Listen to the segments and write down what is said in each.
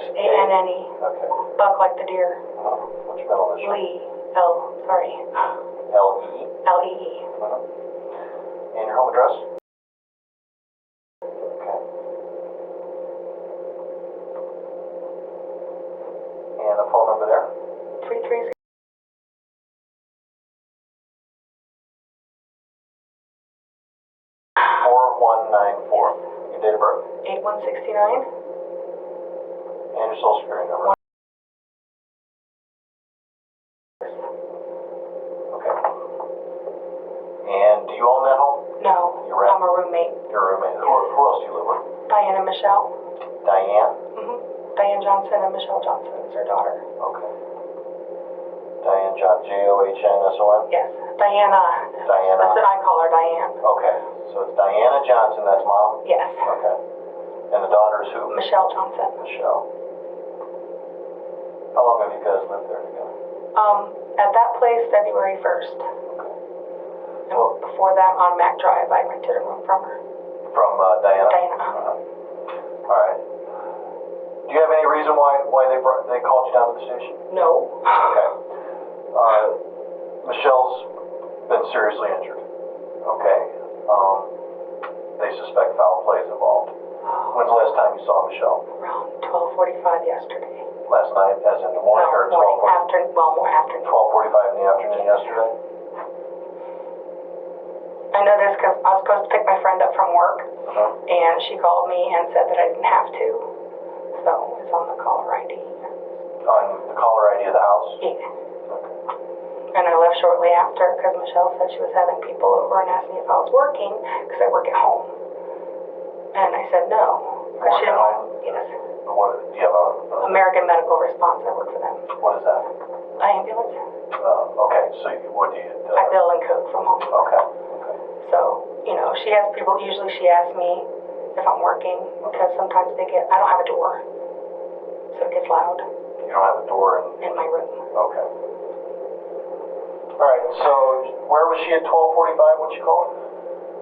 A-N-N-E. Okay. Buck like the deer. What's your middle initial? Lee. Sorry. L-E-E? L-E-E. And your home address? Okay. And the phone number there? 330. 4194. Your date of birth? 8169. And your social security number? Okay. And do you own that home? No, You rent? I'm a roommate. You're a roommate. Who else do you live with? Diane and Michelle. Diane? Diane Johnson and Michelle Johnson is her daughter. Okay. Diane John-S-O-N? Yes. Diana. Diana. I call her Diane. Okay. So it's Diana Johnson, that's mom? Yes. Okay. And the daughter is who? Michelle Johnson. Michelle. How long have you guys lived there together? At that place, February 1st. Okay. And before that, on Mac Drive, I rented a room from her. From Diana? Diana. All right. Do you have any reason why they called you down to the station? No. Okay. Michelle's been seriously injured. Okay. They suspect foul play is involved. When's the last time you saw Michelle? Around 12:45 yesterday. Last night, as in the morning, or 12:45? More afternoon. 12:45 in the afternoon yesterday? I know this because I was supposed to pick my friend up from work, and she called me and said that I didn't have to. So it's on the caller ID. On the caller ID of the house? Yeah. Okay. And I left shortly after because Michelle said she was having people over and asked me if I was working because I work at home. And I said no. Because she didn't want. Yes. What, do you have American Medical Response. I work for them. What is that? Ambulance. Okay, so what do you... I bill and code from home. Okay. So, she has people, usually she asks me if I'm working because sometimes I don't have a door. So it gets loud. You don't have a door in my room. Okay. All right, so where was she at 12:45 when she called?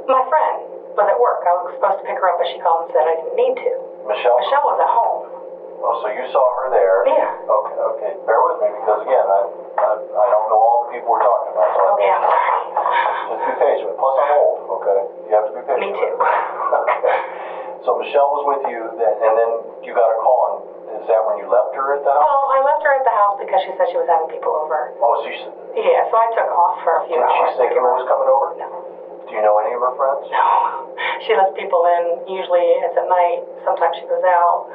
My friend was at work. I was supposed to pick her up, but she called and said I didn't need to. Michelle? Michelle was at home. Oh, so you saw her there? Yeah. Okay. Bear with me because, again, I don't know all the people we're talking about. So okay, I'm sorry. Just be patient. Plus, I'm old, okay? You have to be patient. Me too. Okay. So Michelle was with you, and then you got a call, and is that when you left her at the house? Well, I left her at the house because she said she was having people over. Oh, so you said... Yeah, so I took off for a few hours. Did she say who was coming over? No. Do you know any of her friends? No. She lets people in. Usually it's at night. Sometimes she goes out.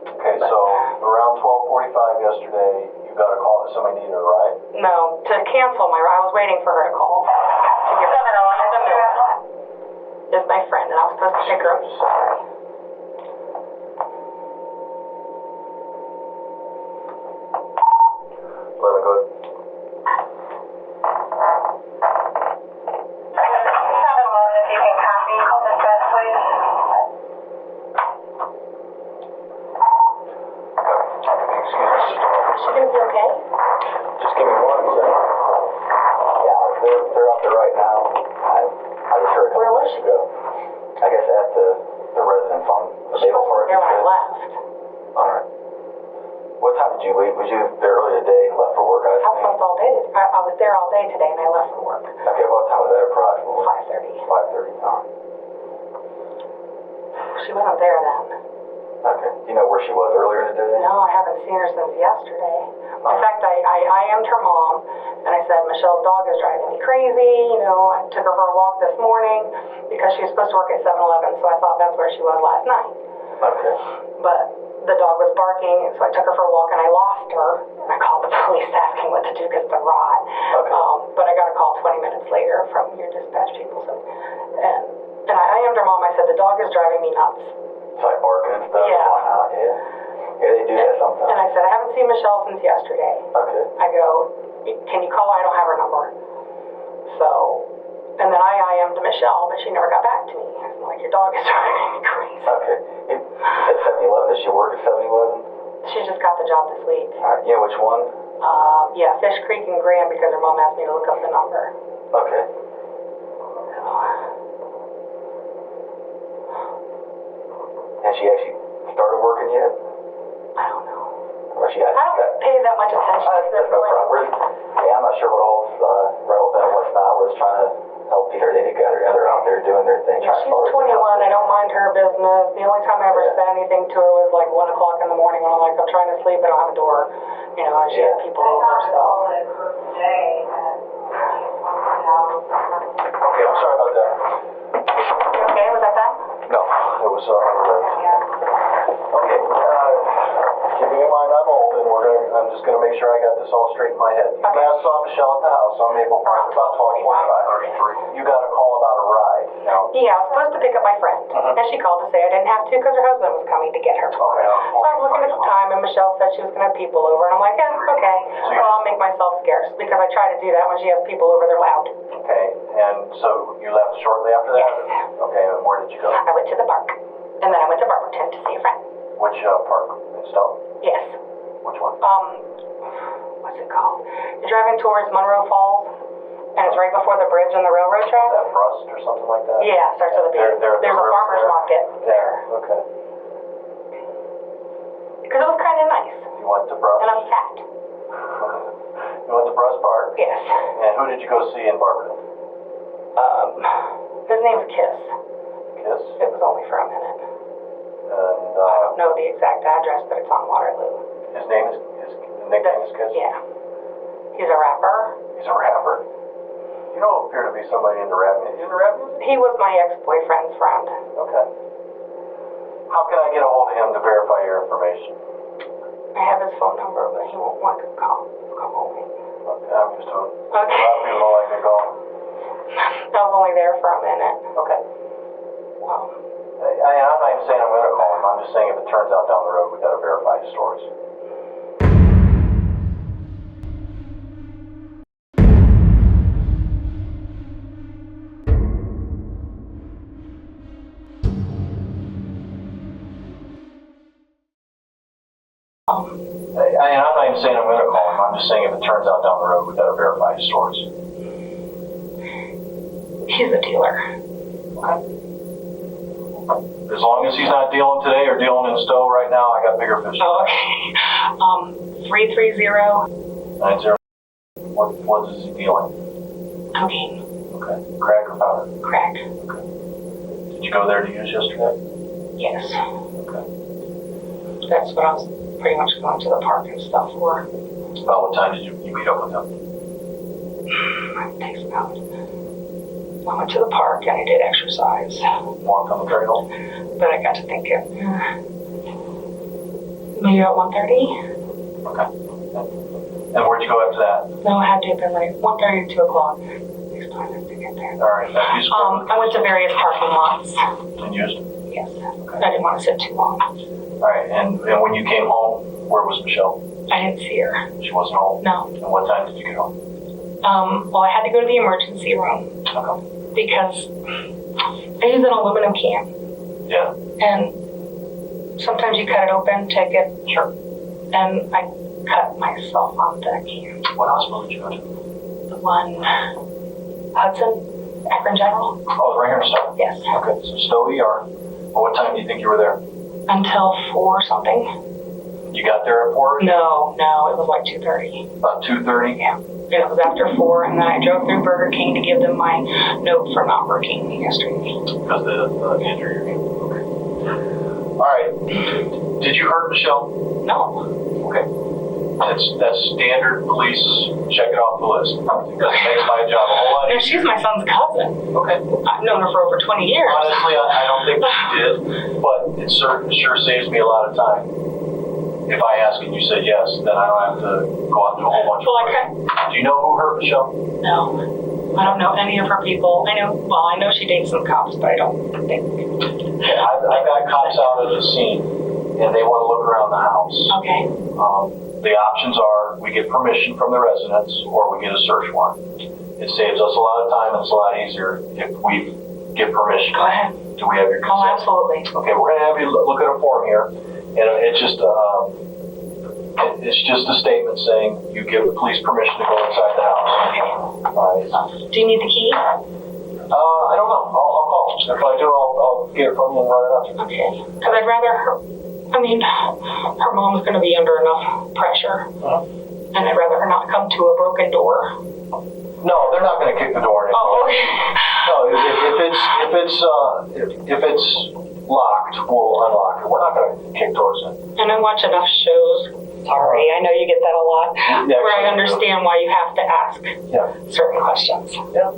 Okay, so around 12:45 yesterday, you got a call that somebody needed a ride? No, to cancel my ride. I was waiting for her to call. To give her is my friend, and I was supposed to pick her up. Sorry. Let me go. Is she going to be okay? Just give me 1 second. Yeah, they're out there right now. I just heard. Where was she? I guess at the resident farm. She wasn't there when I left. All right. What time did you leave? Was you there early today and left for work? I was left all day. I was there all day today, and I left for work. Okay, what time was that approximately? 5:30. 5:30. All right. She wasn't there then. Okay. Do you know where she was earlier today? No, I haven't seen her since yesterday. In fact, I IM'd her mom, and I said, Michelle's dog is driving me crazy. I took her for a walk this morning because she was supposed to work at 7-Eleven, so I thought that's where she was last night. Okay. But the dog was barking, so I took her for a walk, and I lost her. And I called the police asking what to do because it's a rot. Okay. But I got a call 20 minutes later from your dispatch people. And I IM'd her mom. I said, the dog is driving me nuts. It's like barking and stuff? Yeah. Yeah, they do that sometimes. And I said, I haven't seen Michelle since yesterday. Okay. I go, can you call her? I don't have her number. So, and then I IM'd Michelle, but she never got back to me. I'm like, your dog is driving me crazy. Okay. At 7-Eleven, does she work at 7-Eleven? She just got the job this week. Yeah, which one? Yeah, Fish Creek and Graham, because her mom asked me to look up the number. Okay. So, Has she actually started working yet? I don't Well, she got. I don't pay that much attention to this. No problem. I'm not sure what all's relevant and what's not. We're just trying to help Peter. They together out there doing their thing. Yeah, she's 21. I don't mind her business. The only time I ever said anything to her was like 1 o'clock in the morning when I'm like, I'm trying to sleep. I don't have a door. You know, and she had people over, so. Okay, I'm sorry about that. You okay? Was that that? No, it was okay, keeping in mind I'm old, and I'm just gonna make sure I got this all straight in my head. You last saw Michelle at the house on Maple Park about 12:45. You got a call about a ride. Now, Yeah, I was supposed to pick up my friend, and she called to say I didn't have to because her husband was coming to get her. okay. So I was looking at the time, and Michelle said she was going to have people over, and I'm like, yeah, okay. Well, I'll make myself scarce because I try to do that when she has people over. They're loud. Okay, and so you left shortly after that? Yes. Okay, and where did you go? I went to the park, and then I went to Barberton to see a friend. Which park? In Stow? Yes. Which one? What's it called? You're driving towards Monroe Falls, and it's right before the bridge and the railroad Is tracks. that Brust or something like that? Yeah, it starts with a B. There's a farmer's market there. Okay. Because it was kind of nice, You went to Brust? and I'm fat. You went to Brust Park? Yes. And who did you go see in Barberton? His name's Kiss. Kiss? It was only for a minute. And I don't know the exact address, but it's on Waterloo. his nickname is Kiss? Yeah. He's a rapper. He's a rapper. You don't appear to be somebody into rap. You into rap music? He was my ex-boyfriend's friend. Okay. How can I get a hold of him to verify your information? I have his phone number, but he won't want to come home. Okay, I'm used to it. Okay. A lot of people don't like to go. I was only there for a minute. Okay. Well, I'm not even saying I'm going to call him. I'm just saying if it turns out down the road, we got to verify his stories. I'm not even saying I'm going to call him. I'm just saying if it turns out down the road, we got to verify his stories. he's a dealer. Okay. As long as he's not dealing today or dealing in Stow right now, I got bigger fish. Oh, okay. 330. 90. What is he dealing? Cocaine. Okay. Crack or powder? Crack. Okay. Did you go there to use yesterday? Yes. Okay. That's what I was pretty much going to the park and stuff for. About what time did you meet up with him? It takes about. I went to the park and I did exercise. Walked on the trail? But I got to thinking, maybe at 1:30? Okay. And where'd you go after that? No, I had to have been like 1:30 to 2 o'clock. Next time I have to get there. All right. I went to various parking lots. And used? Yes. I didn't want to sit too long. All right. And when you came home, where was Michelle? I didn't see her. She wasn't home? No. And what time did you get home? Well, I had to go to the emergency room Okay. because I use an aluminum can. Yeah. And sometimes you cut it open, take it. Sure. And I cut myself on the can. What hospital did you go to? The one, Hudson, Akron General. Oh, right here in Stow? Yes. Okay, so Stow ER. Well, what time do you think you were there? Until 4 something. You got there at 4? No, it was like 2:30. About 2:30? Yeah. And it was after 4, and then I drove through Burger King to give them my note for not working yesterday. Because the injury. Okay. All right. Did you hurt Michelle? No. Okay. That's standard police. Check it off the list. Because it makes my job a whole lot No, easier. she's my son's cousin. Okay. I've known her for over 20 years. Honestly, I don't think she did, but it sure saves me a lot of time. If I ask and you say yes, then I don't have to go out and do a whole bunch of work. Do you know who hurt Michelle? No. I don't know any of her people. I know she dates some cops, but I don't think. Yeah, I've got cops out at the scene, and they want to look around the house. Okay. The options are we get permission from the residents or we get a search warrant. It saves us a lot of time and it's a lot easier if we get permission. Go ahead. Do we have your consent? Oh, absolutely. Okay, we're going to have you look at a form here, and it's just a statement saying you give the police permission to go inside the house. All right. Do you need the key? I don't know. I'll call. If I do, I'll get it from you and run it up. Okay. Because I'd rather her mom's going to be under enough pressure. And I'd rather her not come to a broken door. No, they're not going to kick the door in. Oh, okay. No, if it's locked, we'll unlock it. We're not going to kick doors in. And I watch enough shows. Sorry, I know you get that a lot. Yeah, where I understand why you have to ask certain questions. Yeah.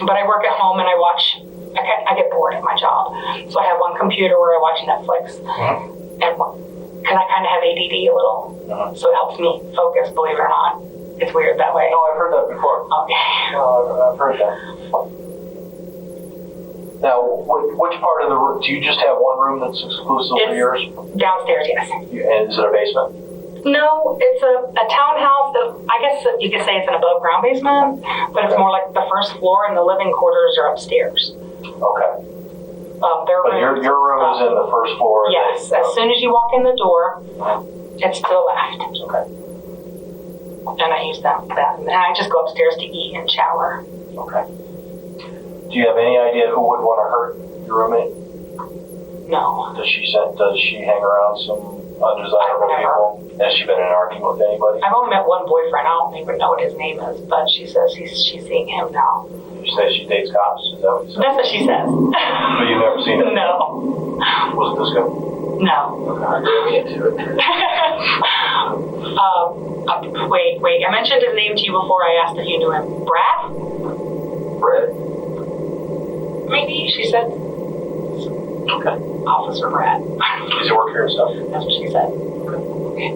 But I work at home and I watch. I get bored at my job, so I have one computer where I watch Netflix, and because I kind of have ADD a little, so it helps me focus. Believe it or not, it's weird that way. No, I've heard that before. Okay. I've heard that. Now, which part of the room? Do you just have one room that's exclusively yours? Downstairs, yes. And is it a basement? No, it's a townhouse that I guess you could say it's an above ground basement, but it's more like the first floor and the living quarters are upstairs. Okay. But your room is in the first floor? Yes. As soon as you walk in the door, it's to the left. Okay. And I use that. And I just go upstairs to eat and shower. Okay. Do you have any idea who would want to hurt your roommate? No. Does she hang around some undesirable people? Has she been in an argument with anybody? I've only met one boyfriend. I don't even know what his name is, but she says she's seeing him now. You say she dates cops? Is that what you said? That's what she says. But you've never seen it? No. Was it this guy? No. Okay, I'm really into it. Wait. I mentioned his name to you before I asked if you knew him. Brad? Maybe, she said. Okay. Officer Brad. Does he work here and stuff? That's what she said. Okay.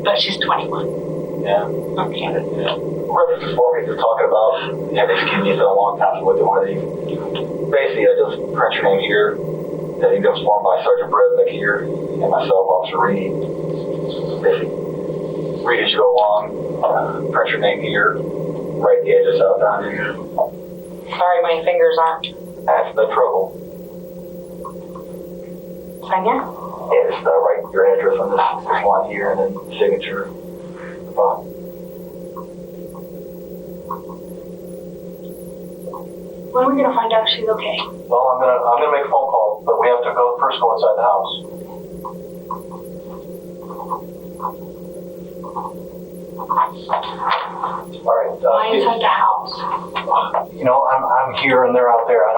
But she's 21. Yeah. Okay. Right before we were talking about, they've given me a long time to look at one of these. Basically, I just print your name here. That he becomes formed by Sergeant Bresnick here, and myself, Officer Reed. Basically, read as you go along. Print your name here. Write the address out down here. Sorry, my fingers aren't. That's no trouble. Sign here? Yeah, just write your address on this line here, and then signature. When are we gonna find out if she's okay? Well, I'm gonna make a phone call, but we have to first go inside the house. All right. Why inside the house? I'm here and they're out there. I'm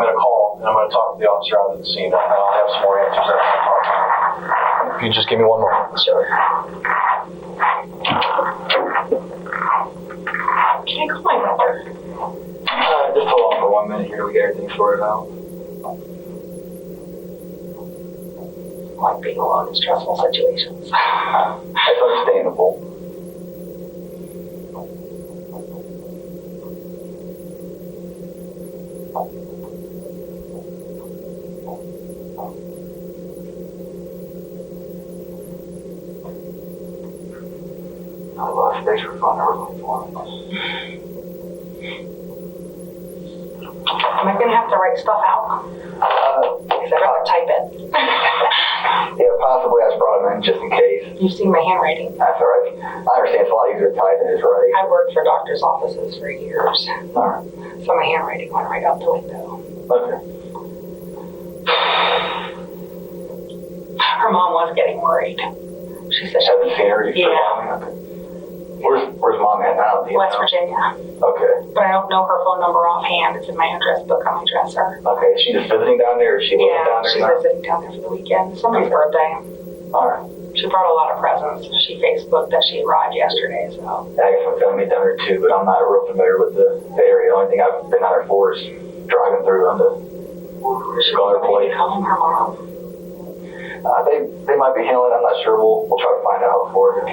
gonna call and I'm gonna talk to the officer out at the scene. I'll have some more answers after I talk. If you just give me one moment. Sorry. Can I call my brother? Just hold on for 1 minute here. We got everything sorted out. Like being alone in stressful situations. That's understandable. A lot of space for fun early morning. Am I gonna have to write stuff out? Because I'd rather type it. Yeah, possibly I just brought them in just in case. You've seen my handwriting. That's all right. I understand it's a lot easier to type than it is write. I've worked for doctors' offices for years. All right. So my handwriting went right out the window. Okay. Her mom was getting worried. She said she Haven't seen her. Yeah. Okay. Where's mom at now? West Virginia. Okay. But I don't know her phone number offhand. It's in my address book on my dresser. Okay. Is she just visiting down there, or is she living down there she's now? visiting down there for the weekend. Somebody's birthday. All right. She brought a lot of presents. She Facebooked that she arrived yesterday, so. I guess my family down there too, but I'm not real familiar with the area. The only thing I've been out there for is driving through on the Scholar Place. Calling her mom. They might be healing. I'm not sure. We'll try to find out for you.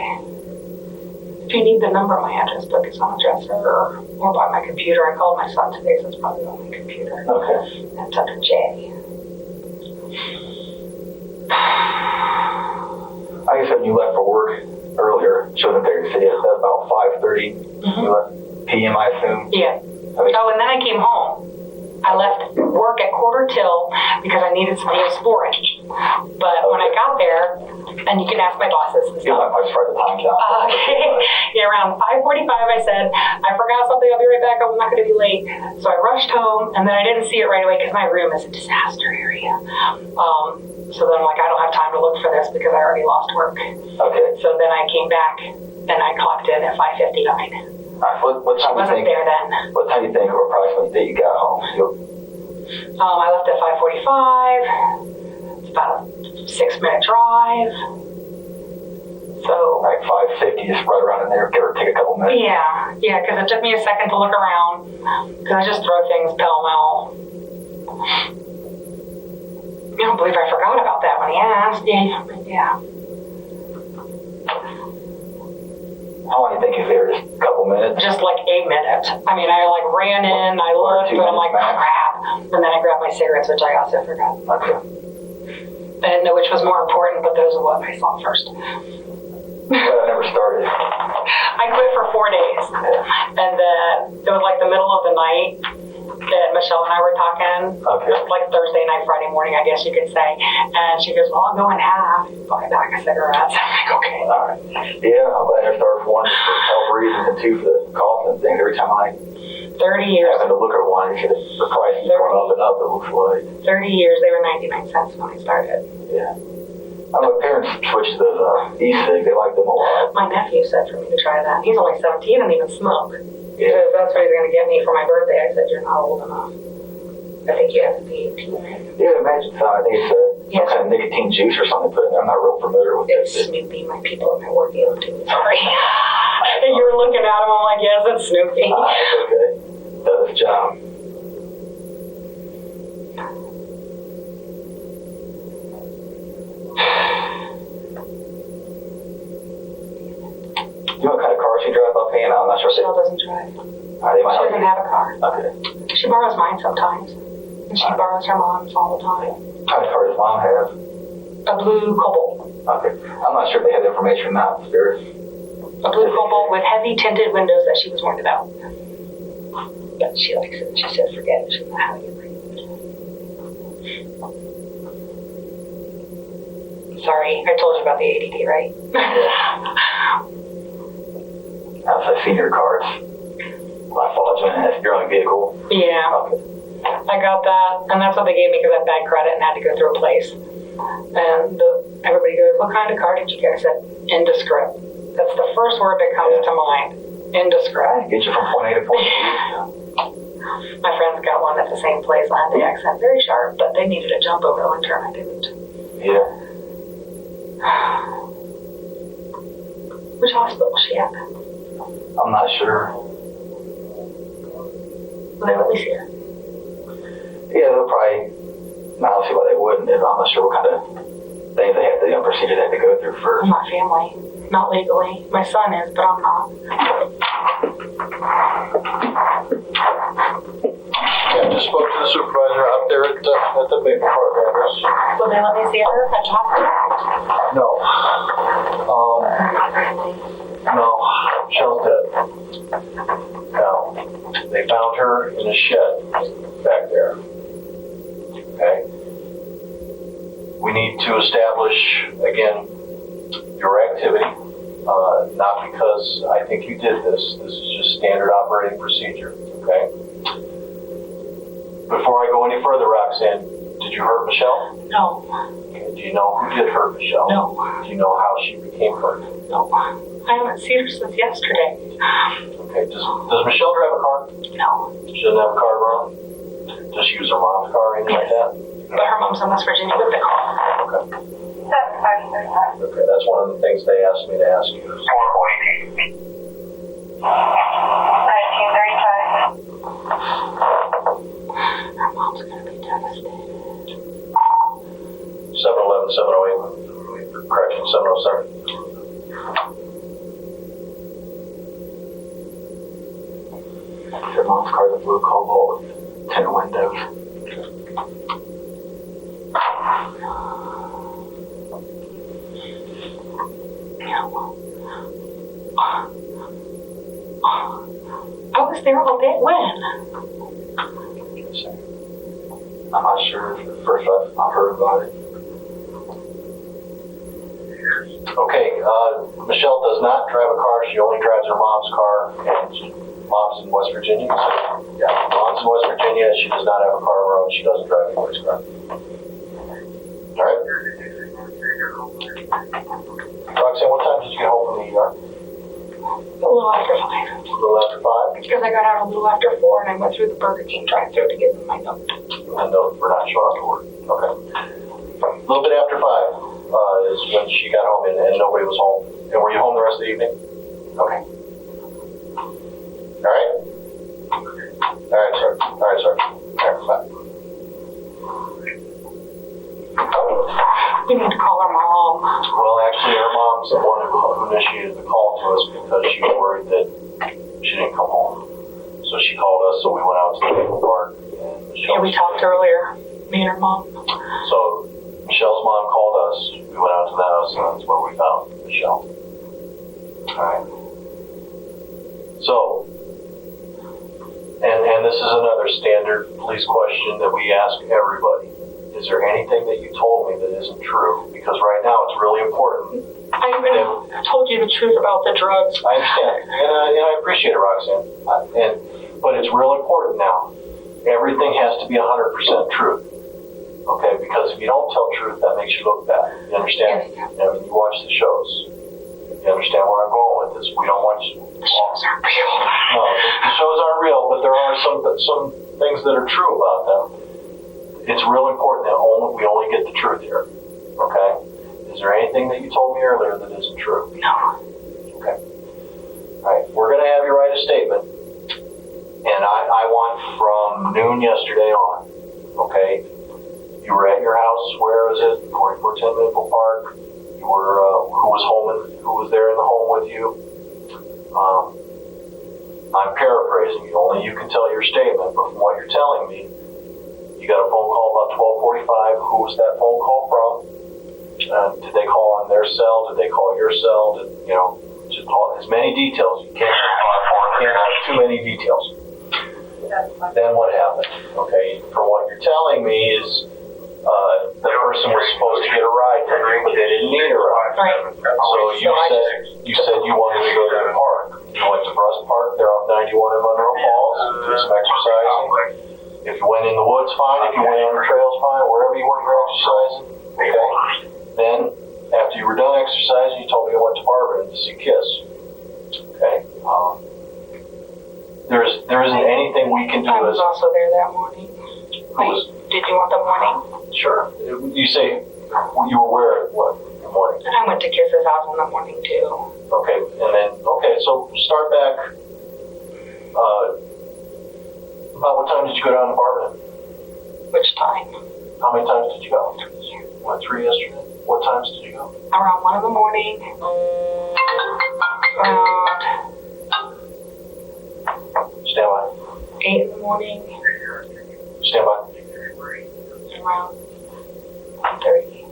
If you need the number, my address book is on the dresser or by my computer. I called my son today, so it's probably on my computer. Okay. That's under J. I guess when you left for work earlier, showed up there in the city at about 5:30 p.m. I assume. Yeah. Oh, and then I came home. I left work at 1:45 because I needed some Neosporin. But when I got there, And you can ask my bosses and You stuff. might start the time count. Okay. Yeah, around 5:45, I said, I forgot something, I'll be right back, I'm not going to be late. So I rushed home, and then I didn't see it right away because my room is a disaster area. So then I'm like, I don't have time to look for this because I already lost work. Okay. So then I came back, and I clocked in at 5:59. Alright, what time Wasn't there then. What time do you think or approximately that you got home? I left at 5:45. It's about a 6-minute drive. So. Like 5:50, just right around in there, give or take a couple minutes. Yeah, because it took me a second to look around. Because I just throw things pell-mell. I don't believe I forgot about that when he asked. Yeah. How long do you think you was there? Just a couple minutes? Just like 8 minutes. I mean, I like ran in, I looked, and I'm like, crap. And then I grabbed my cigarettes, which I also forgot. Okay. I didn't know which was more important, but those are what I saw first. Well, I never started. I quit for 4 days. And then it was like the middle of the night that Michelle and I were talking. Okay. Like Thursday night, Friday morning, I guess you could say. And she goes, well, I'll go in half. Buy a pack of cigarettes. I'm like, okay. All right. Yeah, I'm glad I started for one, for health reasons, and two, for the cost and things. Every time I 30 years. happen to look at one, the price is going up and up, it looks like. 30 years, they were 99 cents when I started. Yeah. I know my parents switched to those e-cigs. They like them a lot. My nephew said for me to try that. He's only 17 and even smoke. He Yeah. says that's what he's going to get me for my birthday. I said, you're not old enough. I think you have to be 18, right? Yeah, imagine so. I think it's some kind of nicotine juice or something put in there. I'm not real familiar with It's it. Snoopy. My people at my work gave him to me. Sorry. And you were looking at him. I'm like, yes, it's Snoopy. It's okay. Does its job. You know what kind of car she drives off hand? I'm not sure. Michelle doesn't drive. They might She doesn't have a car. Okay. She borrows mine sometimes. And she borrows her mom's all the time. What kind of car does mom have? A blue Cobalt. Okay. I'm not sure if they have the information or not. There. A blue Cobalt with heavy tinted windows that she was warned about. But she likes it. She said, forget it. She doesn't know how to get rid of it. Sorry, I told you about the ADD, right? That's a senior card. My fault, it's your own vehicle. Yeah. Okay. I got that, and that's what they gave me because I had bad credit and had to go through a place. And everybody goes, what kind of car did you get? I said, indescript. That's the first word that comes to mind. Indescript. Get you from point A to point B. My friends got one at the same place. I had the accent very sharp, but they needed a jump over the winter. I didn't. Yeah. Which hospital was she at? I'm not sure. Will they let me see her? Yeah, they'll probably. I don't see why they wouldn't. I'm not sure what kind of things they have to, procedures they have to go through first. I'm not family. Not legally. My son is, but I'm not. Yeah, just spoke to the supervisor out there at the Pickle office. Will they let me see her at the hospital? No. No, Michelle's dead. Now, they found her in a shed back there. Okay? We need to establish, again, your activity. Not because I think you did this. This is just standard operating procedure. Okay? Before I go any further, Roxanne, did you hurt Michelle? No. Okay, do you know who did hurt Michelle? No. Do you know how she became hurt? No. I haven't seen her since yesterday. Okay, does Michelle drive a car? No. She doesn't have a car of her own? Does she use her mom's car or anything like that? But her mom's in West Virginia with the car. Okay. Okay, that's one of the things they asked me to ask you. 1935. Her mom's gonna be devastated. 711, 708, correction, 707. Her mom's car is a blue Cobalt with tinted windows. I was there all day. When? I'm not sure. First I've heard about it. Okay, Michelle does not drive a car. She only drives her mom's car, and mom's in West Virginia. So, yeah, mom's in West Virginia. She does not have a car of her own. She doesn't drive anybody's car. All right. Roxanne, what time did you get home from the ER? A little after 5. A little after 5? Because I got out a little after 4 and I went through the Burger King drive-thru to give them my note. And no, we're not showing up to work. Okay. A little bit after 5 is when she got home and nobody was home. And were you home the rest of the evening? Okay. All right? All right, sir. All right, sir. All right, fine. We need to call her mom. Well, actually, her mom's the one who initiated the call to us because she was worried that she didn't come home. So she called us, so we went out to the Pickle park. And Yeah, we talked earlier, me and her mom. So Michelle's mom called us. We went out to the house, and that's where we found Michelle. All right. So, and this is another standard police question that we ask everybody. Is there anything that you told me that isn't true? Because right now it's really important. I even told you the truth about the drugs. I understand, and I appreciate it, Roxanne. But it's real important now. Everything has to be 100% truth. Okay, because if you don't tell truth, that makes you look bad. You understand? Yes. I mean, you watch the shows. You understand where I'm going with this. We don't want you. The shows aren't real. No, the shows aren't real, but there are some things that are true about them. It's real important that we only get the truth here. Okay? Is there anything that you told me earlier that isn't true? No. Okay. All right. We're going to have you write a statement, and I want from noon yesterday on. Okay? You were at your house. Where is it? 4410 Maple Park. You were. Who was home? Who was there in the home with you? I'm paraphrasing you. Only you can tell your statement, but from what you're telling me, you got a phone call about 12:45. Who was that phone call from? Did they call on their cell? Did they call your cell? Just call as many details. You can't have too many details. Then what happened? Okay, from what you're telling me is the person was supposed to get a ride from you, but they didn't need a ride. Right. So you said you wanted to go to the park. You went to Brush Park. They're off 91 in Monroe Falls. Did some exercising. If you went in the woods, fine. If you went on the trails, fine. Wherever you went, you're exercising. Okay. Then, after you were done exercising, you told me you went to Barberton to see Kiss. Okay. There isn't anything we can do. I was also there that morning. Did you want the morning? Sure. You say you were where at what in the morning? I went to Kiss's house in the morning too. Okay, and then so start back. About what time did you go down to Barberton? Which time? How many times did you go? 3 yesterday. What times did you go? Around 1 in the morning. Around Stand by. 8 in the morning. Stand by. Around 1:30.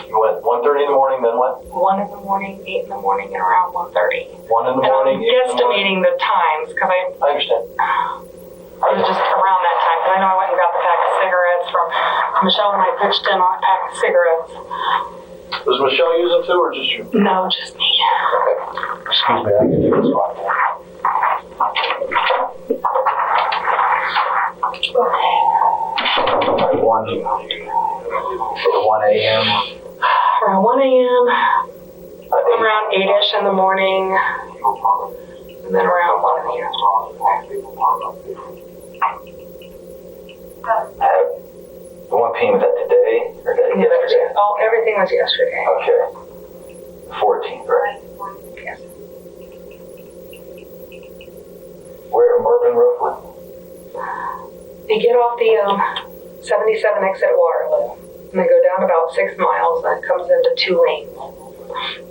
You went 1:30 in the morning, then what? 1 in the morning, 8 in the morning, and around 1:30. 1 in the And morning, I'm 8 in the morning. guesstimating the times because I understand. it was just around that time. Because I know I went and got the pack of cigarettes from Michelle and I pitched in on a pack of cigarettes. Was Michelle using too, or just you? No, just me. Okay. Excuse me, I can do this one. Like 1 a.m. Around 1 a.m. Around 8-ish in the morning. And then around 1 in the afternoon. The 1 p.m. is that today or that yesterday? Oh, everything was yesterday. Okay. 14th, right? Yes. Where in Bourbon, roughly? You get off the 77 exit at Waterloo, and they go down about 6 miles, and it comes into 2 lanes.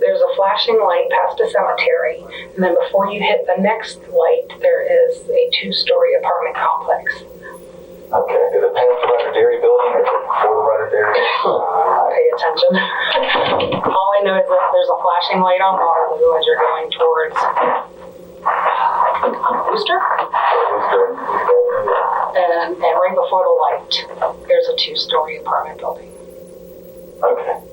There's a flashing light past a cemetery, and then before you hit the next light, there is a 2-story apartment complex. Okay. Is it past the Ryder Dairy building or before the Ryder Dairy? Pay attention. All I know is that there's a flashing light on Waterloo as you're going towards Booster. And right before the light, there's a 2-story apartment building. Okay.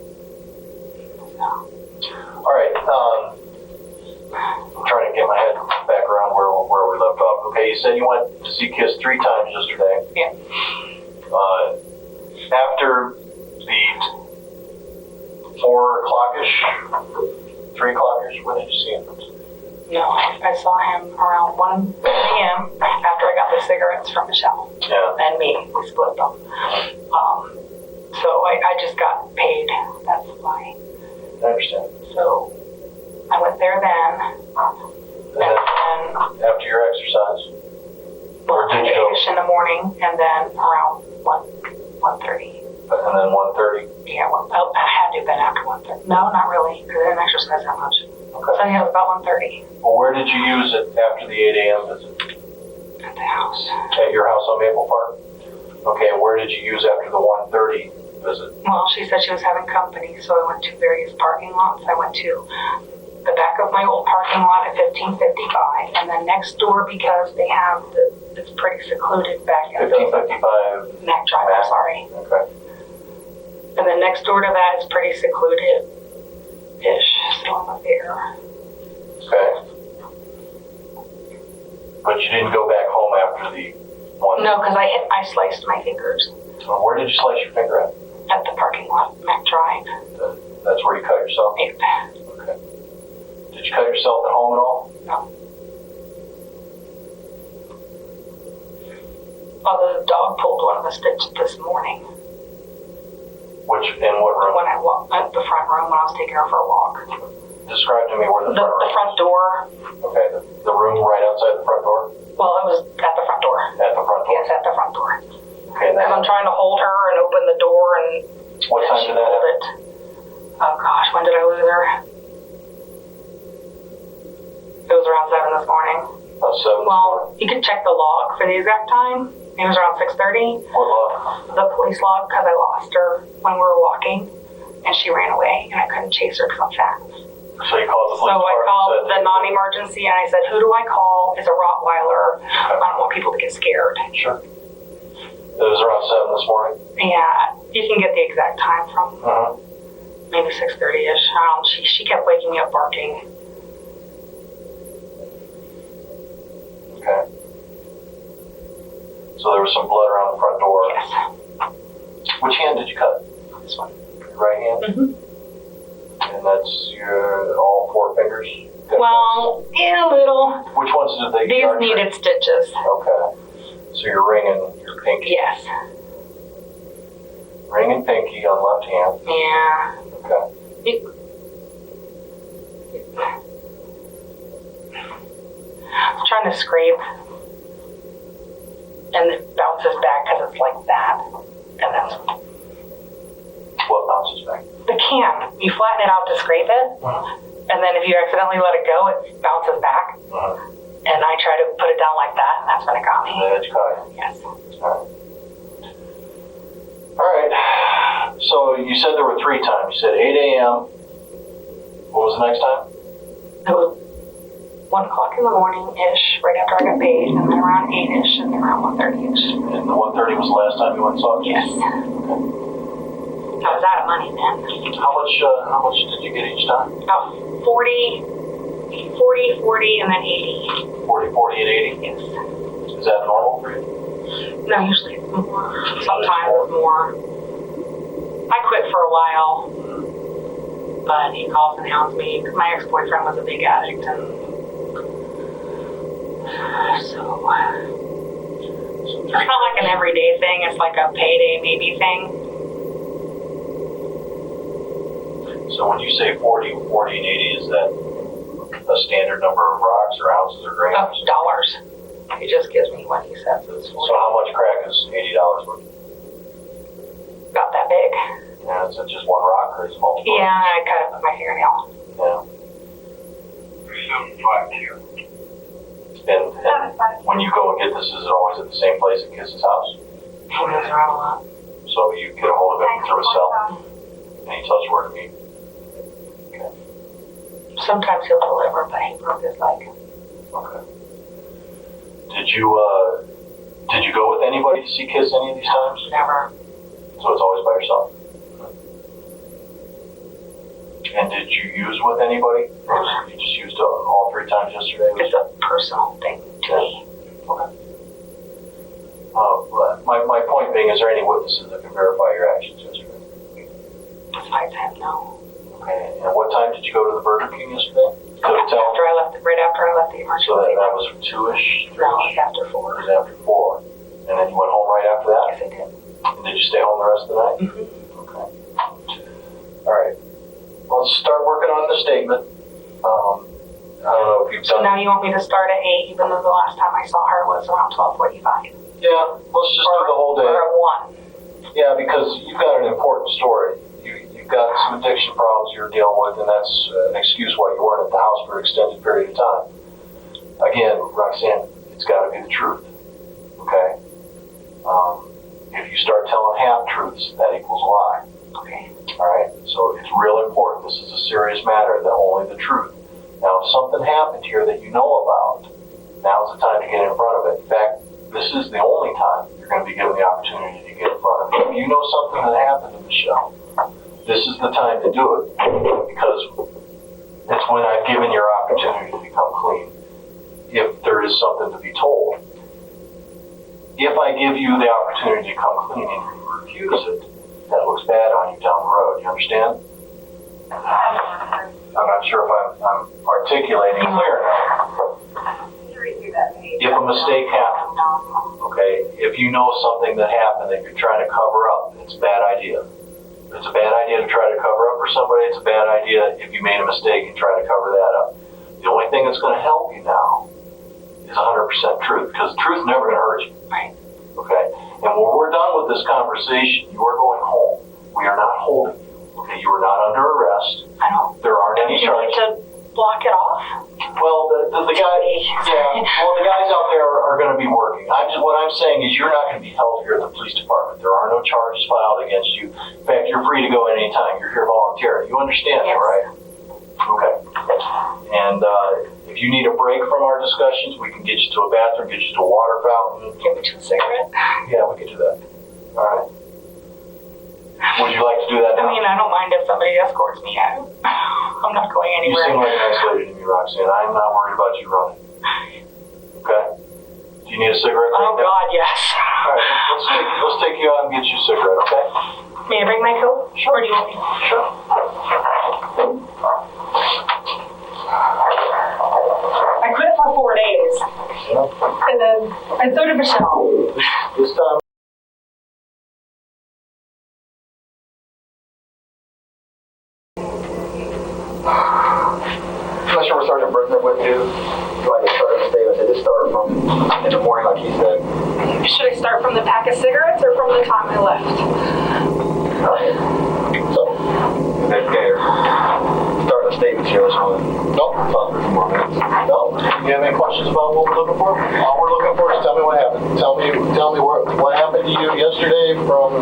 said you went to see Kiss 3 times yesterday. Yeah. After the 4 o'clock-ish, 3 o'clock-ish, when did you see him? No, I saw him around 1 p.m. after I got the cigarettes from Michelle. Yeah. And me. We split them. So I just got paid. That's why. I understand. So I went there then. And then after your exercise? Or did you go? 8-ish in the morning, and then around 1:30. And then 1:30? Yeah, I had to have been after 1:30. No, not really, because I didn't exercise that much. Okay. So yeah, it was about 1:30 Well, where did you use it after the 8 a.m. visit? at the house. At your house on Maple Park? Okay, and where did you use after the 1:30 visit? Well, she said she was having company, so I went to various parking lots. I went to the back of my old parking lot at 1555, and then next door because they have it's pretty secluded back in 1555. Mac Drive, I'm sorry. Okay. And then next door to that is pretty secluded-ish, so I'm up there. Okay. But you didn't go back home after the one? No, because I sliced my fingers Where did you slice your finger at? at the parking lot, Mac Drive. That's where you cut yourself? Yeah. Okay. Did you cut yourself at home at all? No. Although the dog pulled one of the stitches this morning In what room? when I walked at the front room when I was taking her for a walk. Describe to me where the front room The front door. Okay, the room right outside the front door? Well, it was at the front door. At the front door? Yes, at the front door. Okay, Because I'm trying to hold her and open the door, and what time she did that pulled happen? it. Oh gosh, when did I lose her? It was around 7 this morning. About 7? Well, you can check the log for the exact time. It was around 6:30. What log? The police log, because I lost her when we were walking, and she ran away, and I couldn't chase her because I'm fat. So you called the police So I department called and the said... non-emergency, and I said, who do I call? It's a Rottweiler. I don't want people to get scared. Sure. It was around 7 this morning? Yeah, you can get the exact time from maybe 6:30-ish. She kept waking me up barking. Okay. So there was some blood around the front door. Yes. Which hand did you cut? This one. Your right hand? And that's your all 4 fingers? Well, yeah, a little. Which ones did they These needed stitches. Okay. So you're ring and your pinky. Yes. Ring and pinky on left hand. Yeah. Okay. I'm trying to scrape, and it bounces back because it's like that. And that's What bounces back? the can. You flatten it out to scrape it, and then if you accidentally let it go, it bounces back. And I try to put it down like that, and that's when it got me. The edge cut. Yes. All right. So you said there were 3 times. You said 8 a.m. What was the next time? It was 1 o'clock in the morning-ish, right after I got paid, and then around 8-ish, and then around 1:30-ish. And the 1:30 was the last time you went and saw it? Yes. I was out of money then. How much did you get each time? About 40, and then 80. 40, 40, and 80? Yes. Is that normal for you? No, usually it's more. Sometimes it's more. I quit for a while, but he calls and hounds me. My ex-boyfriend was a big addict, and so it's not like an everyday thing. It's like a payday maybe thing. So when you say 40, 40, and 80, is that a standard number of rocks or ounces or grams? Dollars. He just gives me what he says is 40. So how much crack is $80 worth? About that big. Yeah, is it just one rock or is it multiple? Yeah, I cut it with my fingernail. Yeah. And when you go and get this, is it always at the same place at Kiss's house? He moves around a lot. So you get a hold of him through his cell, and he tells you where to meet. Okay. Sometimes he'll deliver, but he broke his leg. Okay. Did you go with anybody to see Kiss any of these times? Never. So it's always by yourself? And did you use with anybody? Or you just used all 3 times yesterday? It's a personal thing to me. Okay. But my point being, is there any witnesses that can verify your actions yesterday? Besides him, no. Okay. And what time did you go to the Burger King yesterday? Right after I left the emergency. So that was 2-ish? No, it was after 4. It was after 4. And then you went home right after that? Yes, I did. And did you stay home the rest of the night? Mm-hmm. Okay. All right. Let's start working on the statement. I don't know if you've So done. now you want me to start at 8, even though the last time I saw her was around 12:45? Yeah, let's just do the whole day. Or at 1. Yeah, because you've got an important story. You've got some addiction problems you're dealing with, and that's an excuse why you weren't at the house for an extended period of time. Again, Roxanne, it's got to be the truth. Okay? If you start telling half-truths, that equals a lie. Okay. All right? So it's real important. This is a serious matter, that only the truth. Now, if something happened here that you know about, now's the time to get in front of it. In fact, this is the only time you're going to be given the opportunity to get in front of it. If you know something that happened to Michelle, this is the time to do it, because it's when I've given your opportunity to become clean, if there is something to be told. If I give you the opportunity to come clean and you refuse it, that looks bad on you down the road. You understand? I'm not sure if I'm articulating clear enough. If a mistake happens, okay, if you know something that happened that you're trying to cover up, it's a bad idea. It's a bad idea to try to cover up for somebody. It's a bad idea if you made a mistake and try to cover that up. The only thing that's going to help you now is 100% truth, because truth is never going to hurt you. Right. Okay? And when we're done with this conversation, you are going home. We are not holding you. Okay? You are not under arrest. I don't. There aren't any charges. You need to block it off? Well, the guy, yeah. Well, the guys out there are going to be working. What I'm saying is, you're not going to be held here at the police department. There are no charges filed against you. In fact, you're free to go at any time. You're here voluntarily. You understand that, right? Okay. And if you need a break from our discussions, we can get you to a bathroom, get you to a water fountain. Get me to a cigarette? Yeah, we can do that. All right. Would you like to do that now? I mean, I don't mind if somebody escorts me out. I'm not going You anywhere. seem like a nice lady to me, Roxanne. I'm not worried about you running. Okay? Do you need a cigarette Oh, right now? God, yes. All right, let's take you out and get you a cigarette, okay? May I bring my coat? Sure. Or do you want me? Sure. I quit for 4 days. Yeah. And so did Michelle. This time. I'm not sure where Sergeant Brisner went to. Like I started the statement, they just started from in the morning, like he said. Should I start from the pack of cigarettes or from the time I left? So, investigator, starting the statements here. So, Nope. talk for a few more minutes. No. Do you have any questions about what we're looking for? All we're looking for is tell me what happened. Tell me what happened to you yesterday from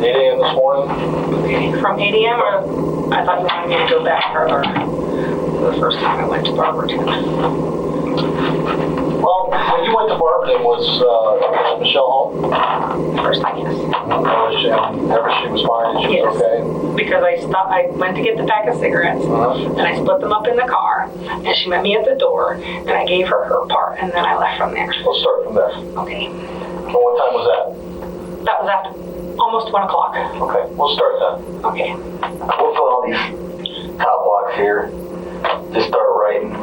8 a.m. this morning. From 8 a.m. or I thought you wanted me to go back further. The first time I went to Barberton. Well, when you went to Barberton, was Michelle home? First time, yes. She was fine. She Yes. was okay. Because I went to get the pack of cigarettes, and I split them up in the car, and she met me at the door, and I gave her her part, and then I left from there. Let's start from there. Okay. Well, what time was that? That was after almost 1 o'clock. Okay, we'll start then. Okay. We'll fill all these top blocks here. Just start writing.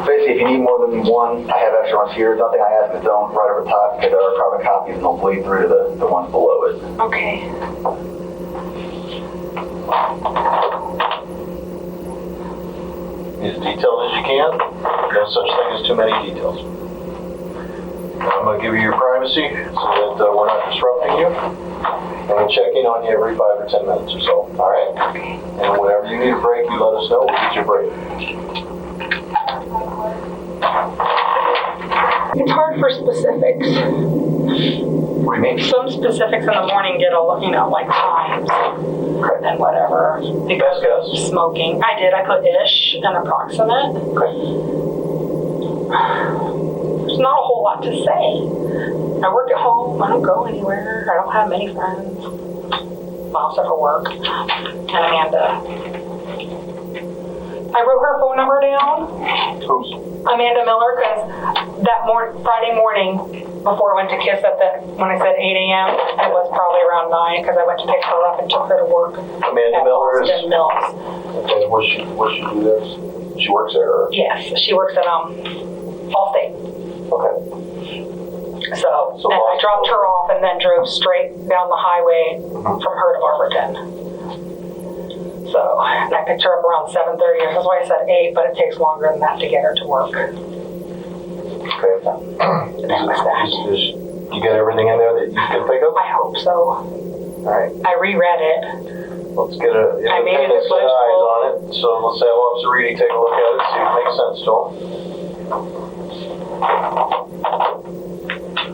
Basically, if you need more than one, I have extra ones here. Nothing I ask is done right over top because there are carbon copies and they'll bleed through to the ones below it. Okay. Be as detailed as you can. No such thing as too many details. I'm going to give you your privacy so that we're not disrupting you. And we'll check in on you every 5 or 10 minutes or so. All right? Okay. And whenever you need a break, you let us know. We'll get you a break. It's hard for specifics. What do you mean? Some specifics in the morning get like times and whatever. Best guess. Smoking. I did. I put ish and approximate. Okay. There's not a whole lot to say. I work at home. I don't go anywhere. I don't have many friends. Well, except for work. And Amanda. I wrote her phone number down, Who's? Amanda Miller, because that Friday morning, before I went to Kiss when I said 8 a.m., it was probably around 9, because I went to pick her up and took her to work. Amanda at Miller is. Boston Mills. Okay, what she do there? She works there. Or? Yes, she works at Allstate. Okay. So and I dropped her off and then drove straight down the highway from her to Barberton. So, and I picked her up around 7:30. That's why I said 8, but it takes longer than that to get her to work. Okay. So, that was that. You got everything in there that you can think of? I hope so. All right. I reread it. Let's get a I made it set eyes on it. So let's have Officer Reedy take a look at it, see if it makes sense to him.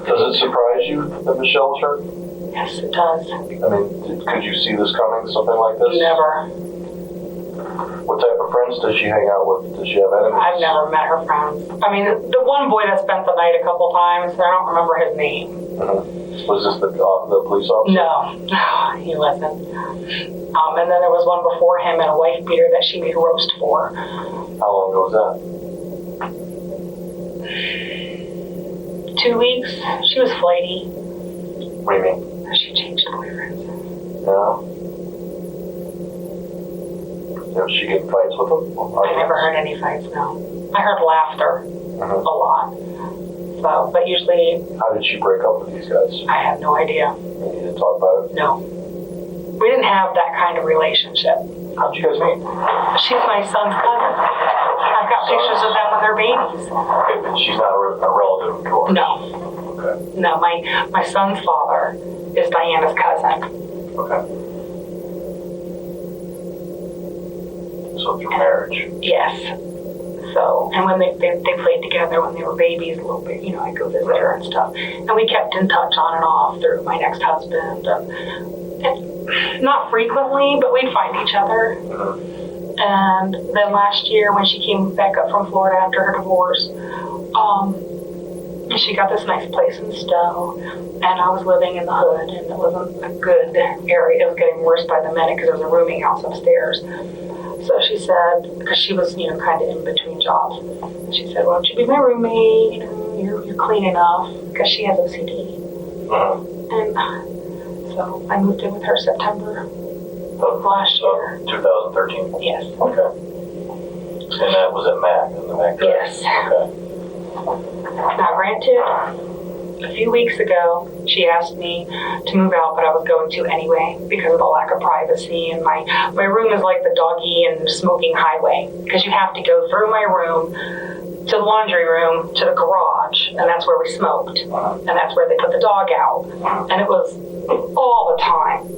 Does it surprise you that Michelle was hurt? Yes, it does. I mean, could you see this coming, something like this? Never. What type of friends does she hang out with? Does she have enemies? I've never met her friends. I mean, the one boy that spent the night a couple times, I don't remember his name. Mm-hmm. Was this the police officer? No, he wasn't. And then there was one before him and a wife beater that she made roast for. How long ago was that? 2 weeks. She was flighty. What do you mean? She changed boyfriends. Yeah. Did she get in fights with them? I never heard any fights, no. I heard laughter a lot. So, but usually... How did she break up with these guys? I have no idea. You didn't talk about it? No. We didn't have that kind of relationship. How'd you guys meet? She's my son's cousin. I've got pictures of them with their babies. Okay, but she's not a relative of yours? No. Okay. No, my son's father is Diana's cousin. Okay. So through marriage? Yes. So, and when they played together when they were babies a little bit, you know, I'd go visit her and stuff. And we kept in touch on and off through my next husband. And not frequently, but we'd find each other. And then last year when she came back up from Florida after her divorce, she got this nice place in Stow. And I was living in the hood, and it wasn't a good area. It was getting worse by the minute because there was a rooming house upstairs. So she said, because she was, you know, kind of in between jobs, she said, "Why don't you be my roommate? You know, you're clean enough," because she has OCD. And so I moved in with her September of last year. 2013? Yes. Okay. And that was at MAC, in the MAC? Yes. Okay. Now, granted, a few weeks ago, she asked me to move out, but I was going to anyway because of the lack of privacy. And my room is like the doggy and smoking highway because you have to go through my room to the laundry room to the garage, and that's where we smoked, and that's where they put the dog out. And it was all the time,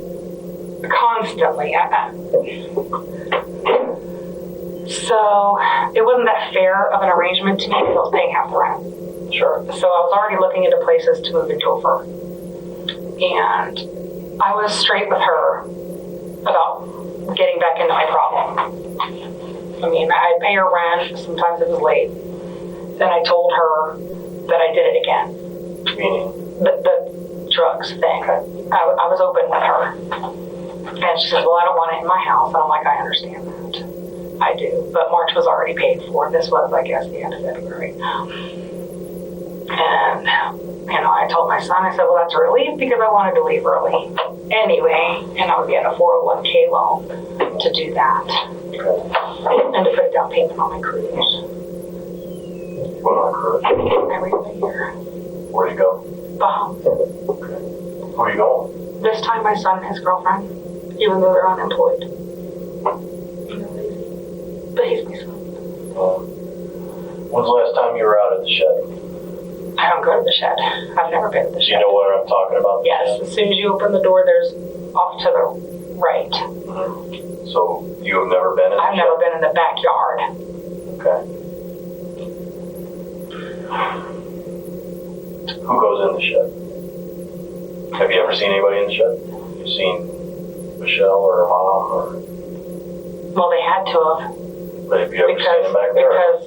constantly. So it wasn't that fair of an arrangement to me because I was paying half the rent. Sure. So I was already looking into places to move into over. And I was straight with her about getting back into my problem. I mean, I'd pay her rent, sometimes it was late. Then I told her that I did it again. Meaning? The drugs thing. Okay. I was open with her. And she says, "Well, I don't want it in my house." And I'm like, "I understand that. I do." But March was already paid for. This was, I guess, the end of February. And, you know, I told my son, I said, "Well, that's a relief because I wanted to leave early anyway, and I would get a 401k loan to do that and to put down payment on my cruise." Went on a cruise? Every year. Where'd you go? Bahamas. Okay. Who are you going? This time my son and his girlfriend, even though they're unemployed. But he's my son. When's the last time you were out at the shed? I don't go to the shed. I've never been to the Do shed. you know what I'm talking about? Yes, as soon as you open the door, there's off to the right. So you have never been in the I've shed? never been in the backyard. Okay. Who goes in the shed? Have you ever seen anybody in the shed? You seen Michelle or her mom or? Well, they had to have. But have you ever seen them back there? Because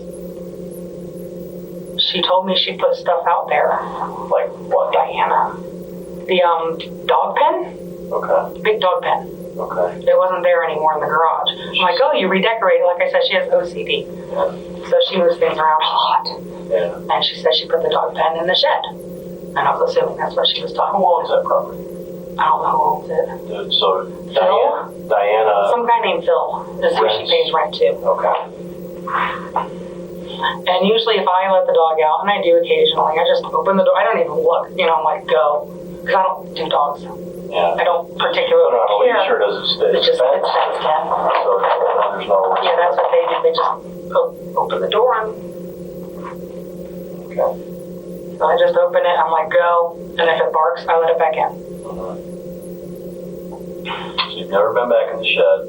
she told me she put stuff out there. Like what? Diana. The dog pen? Okay. Big dog pen. Okay. It wasn't there anymore in the garage. I'm like, oh, you redecorated. Like I said, she has OCD. Yeah. So she moves things around a lot. Yeah. And she said she put the dog pen in the shed. And I was assuming that's what she was talking Who about. owns that property? I don't know who owns it. So Phil? Diana. Some guy named Phil is who she pays rent to. Okay. And usually if I let the dog out, and I do occasionally, I just open the door. I don't even look. You know, I'm like, go. Because I don't do dogs. Yeah. I don't Put particularly it on a leash care. or does it stay? It's just, it's fenced in. So there's no. Yeah, that's what they do. They just open the door and Okay. so I just open it. I'm like, go. And if it barks, I let it back in. So you've never been back in the shed.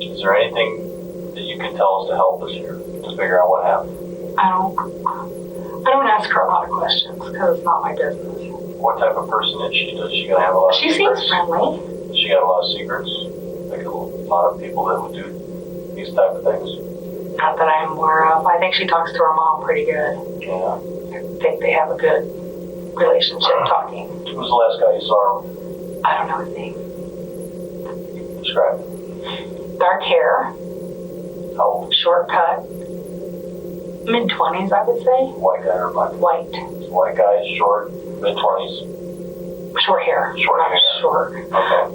Is there anything that you can tell us to help us here to figure out what happened? I don't ask her a lot of questions because it's not my business. What type of person is she? Does she gonna have a lot of She secrets? seems friendly. She got a lot of secrets. Like a lot of people that would do these type of things. Not that I'm aware of. I think she talks to her mom pretty good. Yeah. I think they have a good relationship talking. Who was the last guy you saw? I don't know his name. Describe it. Dark hair, How old? short cut, mid-20s, I would say. White guy or black? White, White guy, short, mid-20s. short hair. Short not hair. Short. Okay.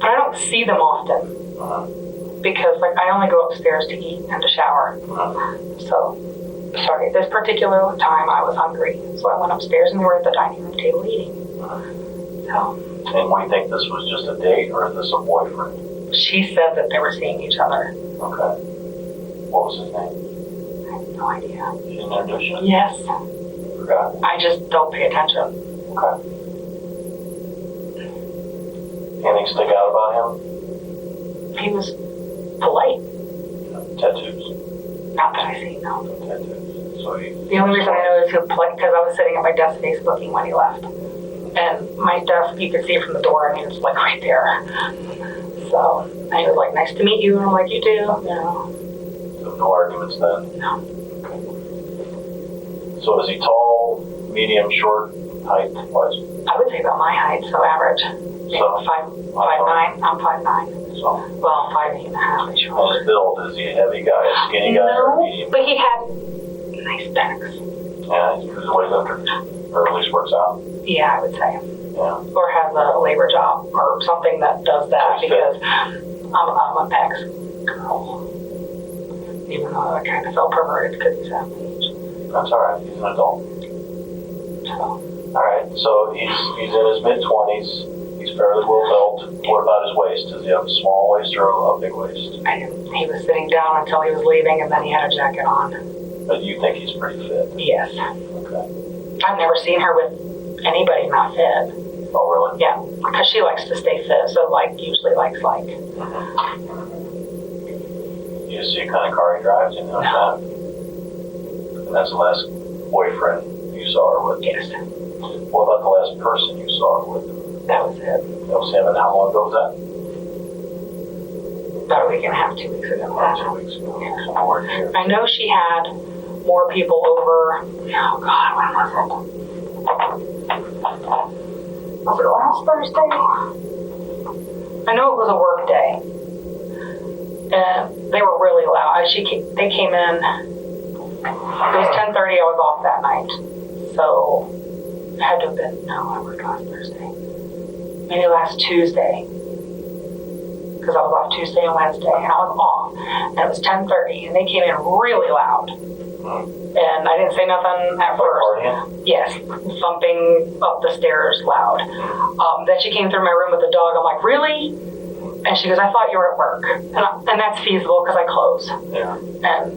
But I don't see them often because, like, I only go upstairs to eat and to shower. So, sorry, this particular time I was hungry, so I went upstairs and we were at the dining room table eating. So, And we think this was just a date or is this a boyfriend? she said that they were seeing each other. Okay. What was his name? I have no idea. She didn't introduce you? Yes, Forgot. I just don't pay attention. Okay. Anything stick out about him? He was polite. Tattoos. Not that I see, no. Tattoos. So he. The only reason I know is he was polite because I was sitting at my desk Facebooking when he left. And my desk, you could see it from the door, I mean, it's like right there. So, and he was like, nice to meet you. And I'm like, you too, you know. So no arguments then? No. Okay. So is he tall, medium, short, height wise? I would say about my height, so average. Maybe So, 5'9". I'm 5'9". So, Well, 5'8.5", his sure. build, is he a heavy guy, a skinny guy, or No, medium? but he had nice pecs. Yeah, he's a weightlifter, or at least works out. Yeah, I would say. Yeah. Or has a labor job or something that does that So he's because I'm a pecs girl. Even though I kind of felt perverted because he's that age. That's all right. He's an adult. So, All right. So he's in his mid-20s. He's fairly well built. What about his waist? Does he have a small waist or a big waist? he was sitting down until he was leaving, and then he had a jacket on. But you think he's pretty fit? Yes. Okay. I've never seen her with anybody not fit. Oh, really? Yeah, because she likes to stay fit, so like usually likes like. You see what kind of car he drives? You know that? And that's the last boyfriend you saw her with? Yes, What about the last person you saw her with? that was it. That was him, and how long ago was that? About a week and a half, 2 weeks ago. 2 weeks ago. So nowhere near. I know she had more people over. Oh God, when was it? Was it last Thursday? I know it was a work day, and they were really loud. They came in. It was 10:30. I was off that night, so it had to have been. No, I worked last Thursday. Maybe last Tuesday, because I was off Tuesday and Wednesday, and I was off, and it was 10:30, and they came in really loud. And I didn't say nothing at first. Partying? Yes, thumping up the stairs loud. Then she came through my room with the dog. I'm like, really? And she goes, I thought you were at work. And that's feasible because I close. Yeah. And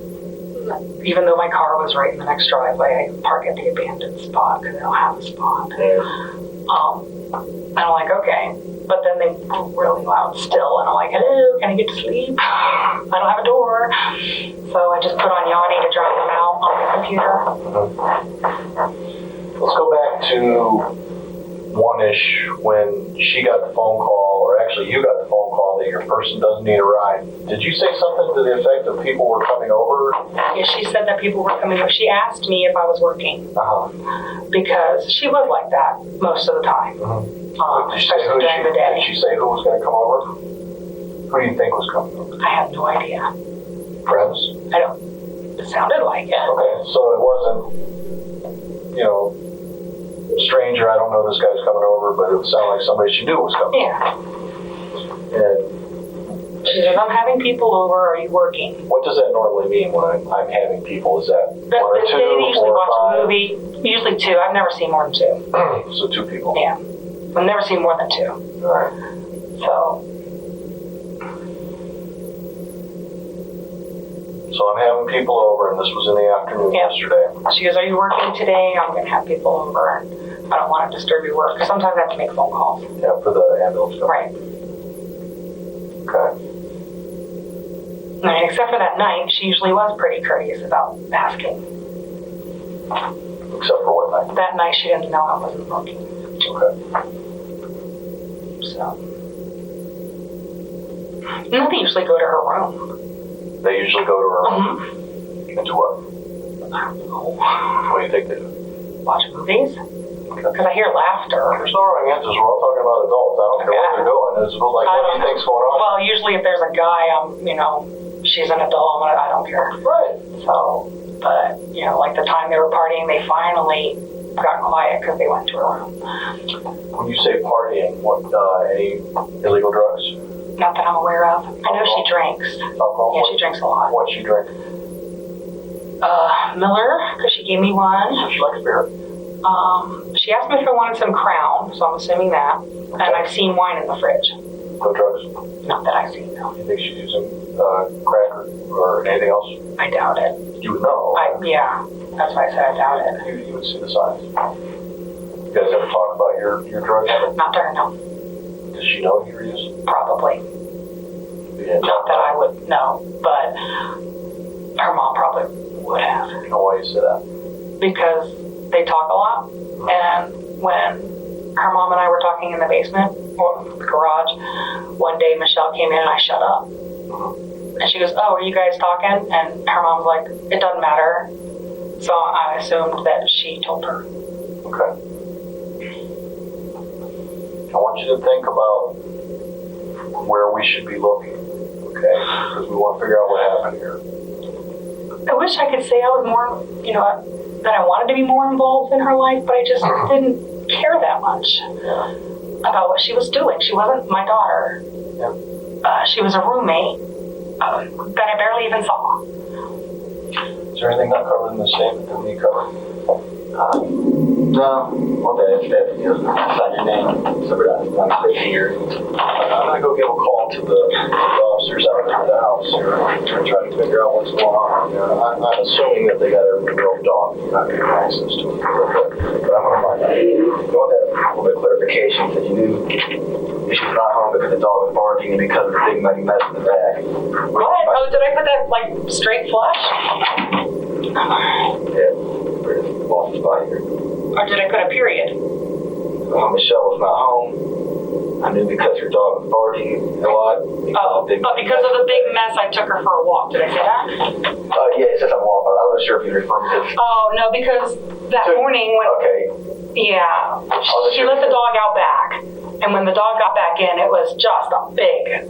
even though my car was right in the next driveway, I park at the abandoned spot because I don't have a spot. And I'm like, okay. But then they were really loud still. And I'm like, hello, can I get to sleep? I don't have a door. So I just put on Yanni to drown them out on the computer. Let's go back to 1-ish when she got the phone call, or actually actually, you got the phone call that your person doesn't need a ride. Did you say something to the effect that people were coming over? Yeah, she said that people were coming over. She asked me if I was working. Because she was like that most of the time. Especially during the day. Did she say who was going to come over? Who do you think was coming over? I have no idea. Friends? It sounded like it. Okay, so it wasn't, stranger, I don't know this guy's coming over, but it would sound like somebody she knew was coming. Yeah. And she says, I'm having people over, are you working? what does that normally mean when I'm having people? Is that one or two, they usually 4 or watch 5? a movie, usually 2. I've never seen more than 2. So 2 people. Yeah. I've never seen more than 2. All right. So I'm having people over, and this was in the afternoon yesterday. She goes, are you working today? I'm going to have people over, and I don't want to disturb your work. Because sometimes I have to make phone calls. Yeah, for the ambulance. Right. Okay. I mean, except for that night, she usually was pretty courteous about asking. Except for what night? That night, she didn't know I wasn't working. Okay. So. And then they usually go to her room. They usually go to her room. And do what? I don't know. What do you think they do? Watch movies. Because I hear laughter. There's no wrong answers. We're all talking about adults. I don't care what they're doing. It's like, what do you think's going on? Well, usually if there's a guy, she's an adult, I don't care. Right. So, but, like the time they were partying, they finally got quiet because they went to her room. When you say partying, what, any illegal drugs? Not that I'm aware of. I know she drinks. Alcohol? Yeah, she drinks a lot. What she drink? Miller, because she gave me one. So she likes beer? She asked me if I wanted some Crown, so I'm assuming that. Okay. And I've seen wine in the fridge. No drugs? Not that I've seen, no. You think she's using crack or anything else? I doubt it. You would know. Yeah, that's why I said I doubt it. You would see the signs. You guys ever talk about your drug habit? Not to her, no. Does she know you were using? Probably. Not that I would know, but her mom probably would have. You know why you say that? Because they talk a lot, and when her mom and I were talking in the basement or the garage, one day Michelle came in and I shut up. And she goes, oh, are you guys talking? And her mom's like, it doesn't matter. So I assumed that she told her. Okay. I want you to think about where we should be looking, okay? Because we want to figure out what happened here. I wish I could say I was more, that I wanted to be more involved in her life, but I just didn't care that much about what she was doing. She wasn't my daughter. Yeah. She was a roommate that I barely even saw. Is there anything not covered in the statement that we need covered? No. Okay, that's sign your name. So I'm here. I'm going to go give a call to the officers out there at the house here and try to figure out what's going on there. I'm assuming that they got a real dog. You're not going to have access to it. But I'm going to find out. You want that a little bit of clarification that you knew she's not home because the dog was barking and because of the big muddy mess in the bag. What? Oh, did I put that, straight flush? Yeah. We're just lost spot here. Or did I put a period? Michelle was not home. I knew because her dog was barking a lot. Because of the big mess, I took her for a walk. Did I say that? Yeah, it says I'm walking. I wasn't sure if you were referring to this. Oh, no, because that morning when... Okay. Yeah. She let the dog out back. And when the dog got back in, it was just a big,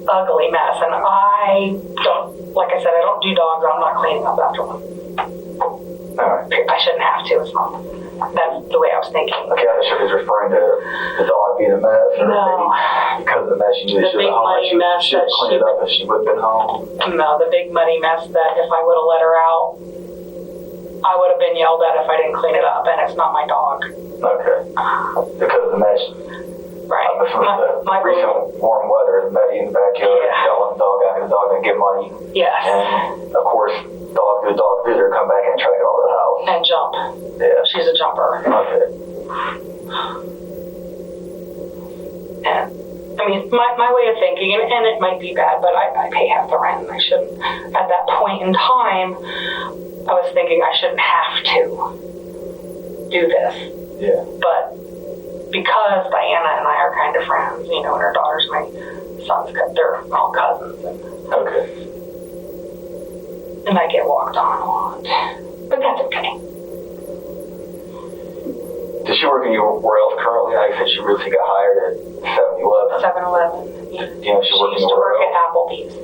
ugly mess. And I don't, like I said, I don't do dogs. I'm not cleaning up after them. I shouldn't have to. It's not. That's the way I was thinking. Okay, I was sure he was referring to the dog being a mess, or maybe because of the mess she knew she was home. She would clean it up if she would have been home. No, the big muddy mess that if I would have let her out, I would have been yelled at if I didn't clean it up, and it's not my dog. Okay. Because of the mess. Right. My recent warm weather is muddy in the backyard. Yeah. Don't let the dog out, and the dog didn't get muddy. Yes. And of course, the dog visitor come back and try to get over the house. And jump. Yeah. She's a jumper. Okay. And I mean, my way of thinking, and it might be bad, but I pay half the rent, and I shouldn't. At that point in time, I was thinking I shouldn't have to do this. Yeah. But because Diana and I are kind of friends, you know, and her daughter's my son's cousin. They're all cousins. Okay. And I get walked on a lot. But that's okay. Does she work anywhere else currently? I said she recently got hired at 7-Eleven. 7-Eleven. Do you know if she works used to anywhere work at else? Applebee's.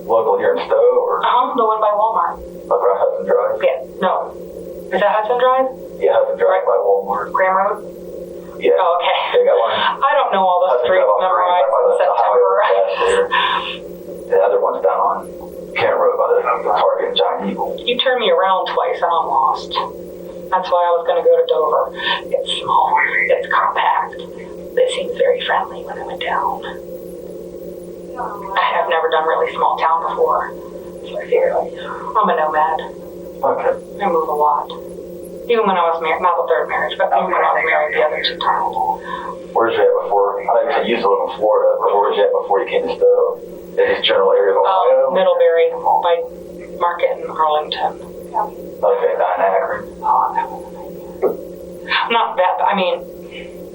Local here in Stow, or The one by Walmart. up around Hudson Drive? Yeah, no. Is that Hudson Drive? Yeah, Hudson Drive by Walmart. Graham Road? Yeah. Oh, okay. They got one. I don't know all the Hudson streets Drive off Green, memorized by in the September. highway past there. The other one's down on Kent Road by the Target and Giant Eagle. You turn me around twice and I'm lost. That's why I was going to go to Dover. It's small. It's compact. It seems very friendly when I went down. I've never done really small town before. So I figured, I'm a nomad. Okay. I move a lot. Even when I was married, not the third marriage, but even when I was married the other 2 times. Where's you at before? I know you said you used to live in Florida, but where's you at before you came to Stow? In these general areas of Ohio? Middlebury by Market in Arlington. Okay, not in Akron. Not that, I mean,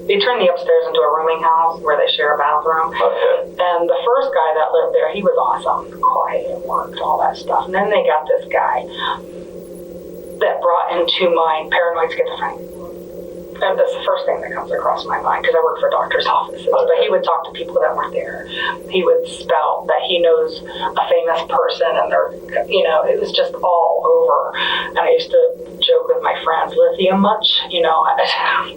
they turned the upstairs into a rooming house where they share a bathroom. Okay. And the first guy that lived there, he was awesome, quiet and worked, all that stuff. And then they got this guy that brought into my paranoid schizophrenia. And that's the first thing that comes across my mind because I work for doctors' offices. Okay. But he would talk to people that weren't there. He would spout that he knows a famous person, and they're, you know, it was just all over. And I used to joke with my friends, lithium much, you know,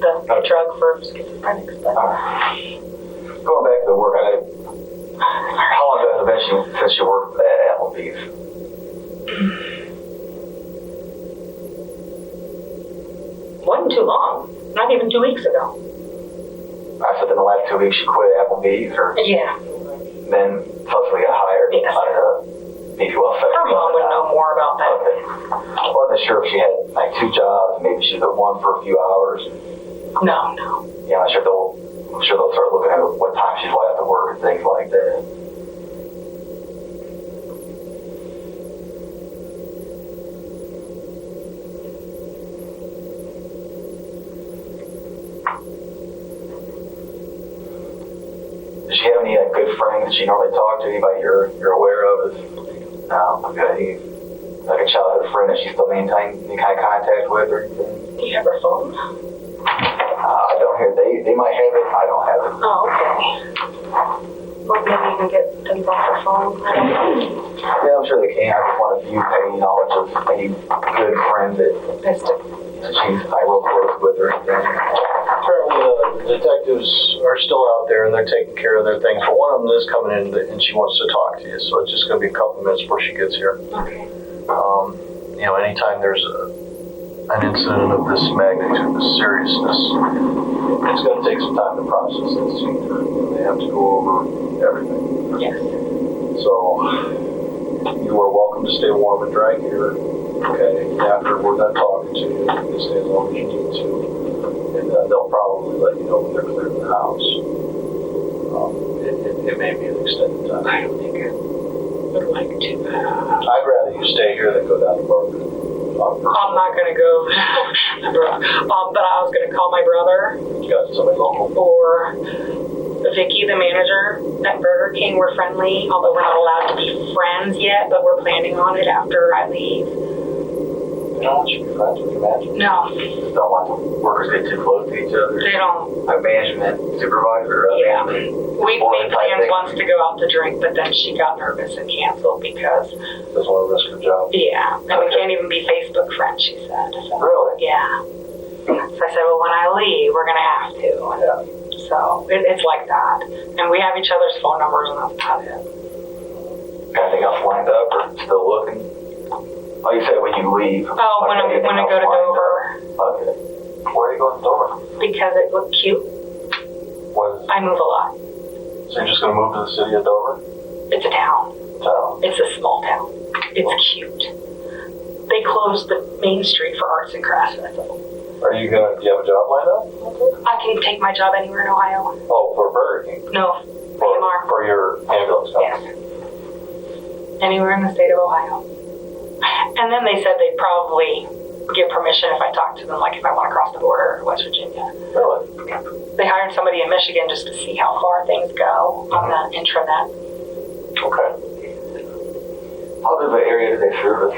the drug for schizophrenics. But Going back to work, how long has it been since you worked at Applebee's? wasn't too long. Not even 2 weeks ago. I said in the last 2 weeks you quit Applebee's, or Yeah. then subsequently got hired. Yes. Maybe well said. Her mom would know more about that. Okay. I wasn't sure if she had like 2 jobs, maybe she's at one for a few hours. No. Yeah, I'm sure they'll start looking at what time she's left to work and things like that. Does she have any good friends that she normally talk to? Anybody you're aware of? Okay, like a childhood friend that she still maintains any kind of contact with or anything? Do you have her phone? I don't hear. They might have it. I don't have it. Oh, okay. Well, maybe you can get things off her phone. I don't know. Yeah, I'm sure they can. I just wanted you any knowledge of any good friends that she's real close with or anything. Apparently, the detectives are still out there and they're taking care of their things. But one of them is coming in and she wants to talk to you. So it's just going to be a couple minutes before she gets here. Okay. You know, anytime there's an incident of this magnitude, this seriousness, it's going to take some time to process it. So they have to go over everything. Yes. So you are welcome to stay warm and dry here. Okay. After we're done talking to you, you can stay as long as you need to. And they'll probably let you know when they're clearing the house. It may be an extended time. I don't think I would like to. I'd rather you stay here than go down to Berkeley. I'm not going to go. But I was going to call my brother. You got somebody local. Or Vicky, the manager at Burger King. We're friendly, although we're not allowed to be friends yet, but we're planning on it after I leave. They don't want you to be friends with your manager. No, Just don't want the workers to get too close to each other. they don't. Like management supervisor. Yeah. Management We board made type plans thing. once to go out to drink, but then she got nervous and canceled because, Doesn't want to risk her job. yeah, and we can't even be Facebook friends, she said. So, Really? yeah. So I said, well, when I leave, we're going to have to. Yeah. So it's like that. And we have each other's phone numbers, and that's about it. Anything else lined up or still looking? Oh, you said when you leave. Oh, when I go to Dover, Okay. Where are you going to Dover? because it looked cute. I move a lot. So you're just going to move to the city of Dover? It's a town. So, It's a small town. It's cute. They closed the main street for arts and crafts festival. do you have a job lined up? I can take my job anywhere in Ohio. Oh, for Burger King? No, AMR. For your ambulance company? Yes. Anywhere in the state of Ohio. And then they said they'd probably give permission if I talk to them, like if I want to cross the border to West Virginia. Really? They hired somebody in Michigan just to see how far things go on the intranet. Okay. How big of an area do they service?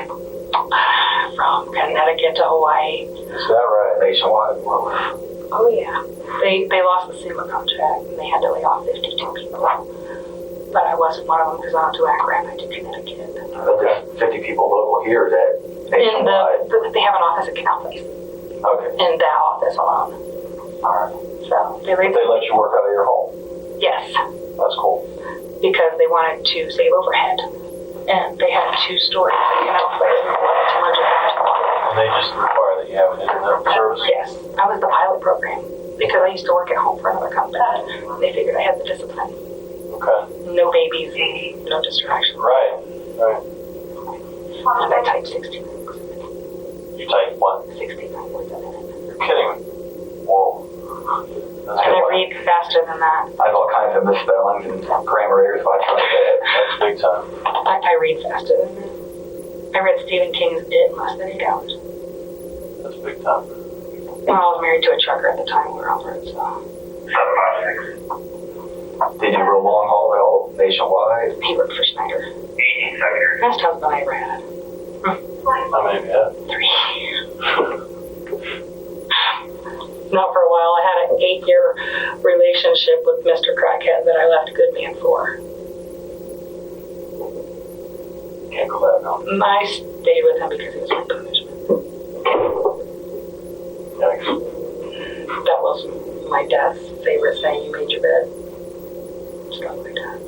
From Connecticut to Hawaii. Is that right? Nationwide? Oh yeah. They lost the SEMA contract and they had to lay off 52 people. But I wasn't one of them because I went to Akron, I did Connecticut. There's 50 people local here that nationwide. They have an office at Canal Place. Okay. In that office alone. Alright. So they They let you work out of your home. Yes. That's cool. Because they wanted to save overhead. And they had 2 stories at Canal Place and they wanted to merge it into one. And they just require that you have an internet service? Yes. I was the pilot program because I used to work at home for another company. They figured I had the discipline. Okay. No babies, no distraction. Right. And I typed 16 books. You type what? 16 words a minute. You're kidding me. Whoa. That's And I good. read faster than that. I have all kinds of misspellings and grammar errors, but I try to get it. That's big time. I read faster than that. I read Stephen King's It in less than 8 hours. That's big time. Well, I was married to a trucker at the time we were on road, so. Did you roll long haul at all nationwide? He worked for Schneider. Best husband I ever had. How many have you had? 3. Not for a while. I had an 8-year relationship with Mr. Crackhead that I left a good man for. Can't go back now. I stayed with him because he was my punishment. Yikes. That was my dad's favorite saying, you made your bed. Stuff like that.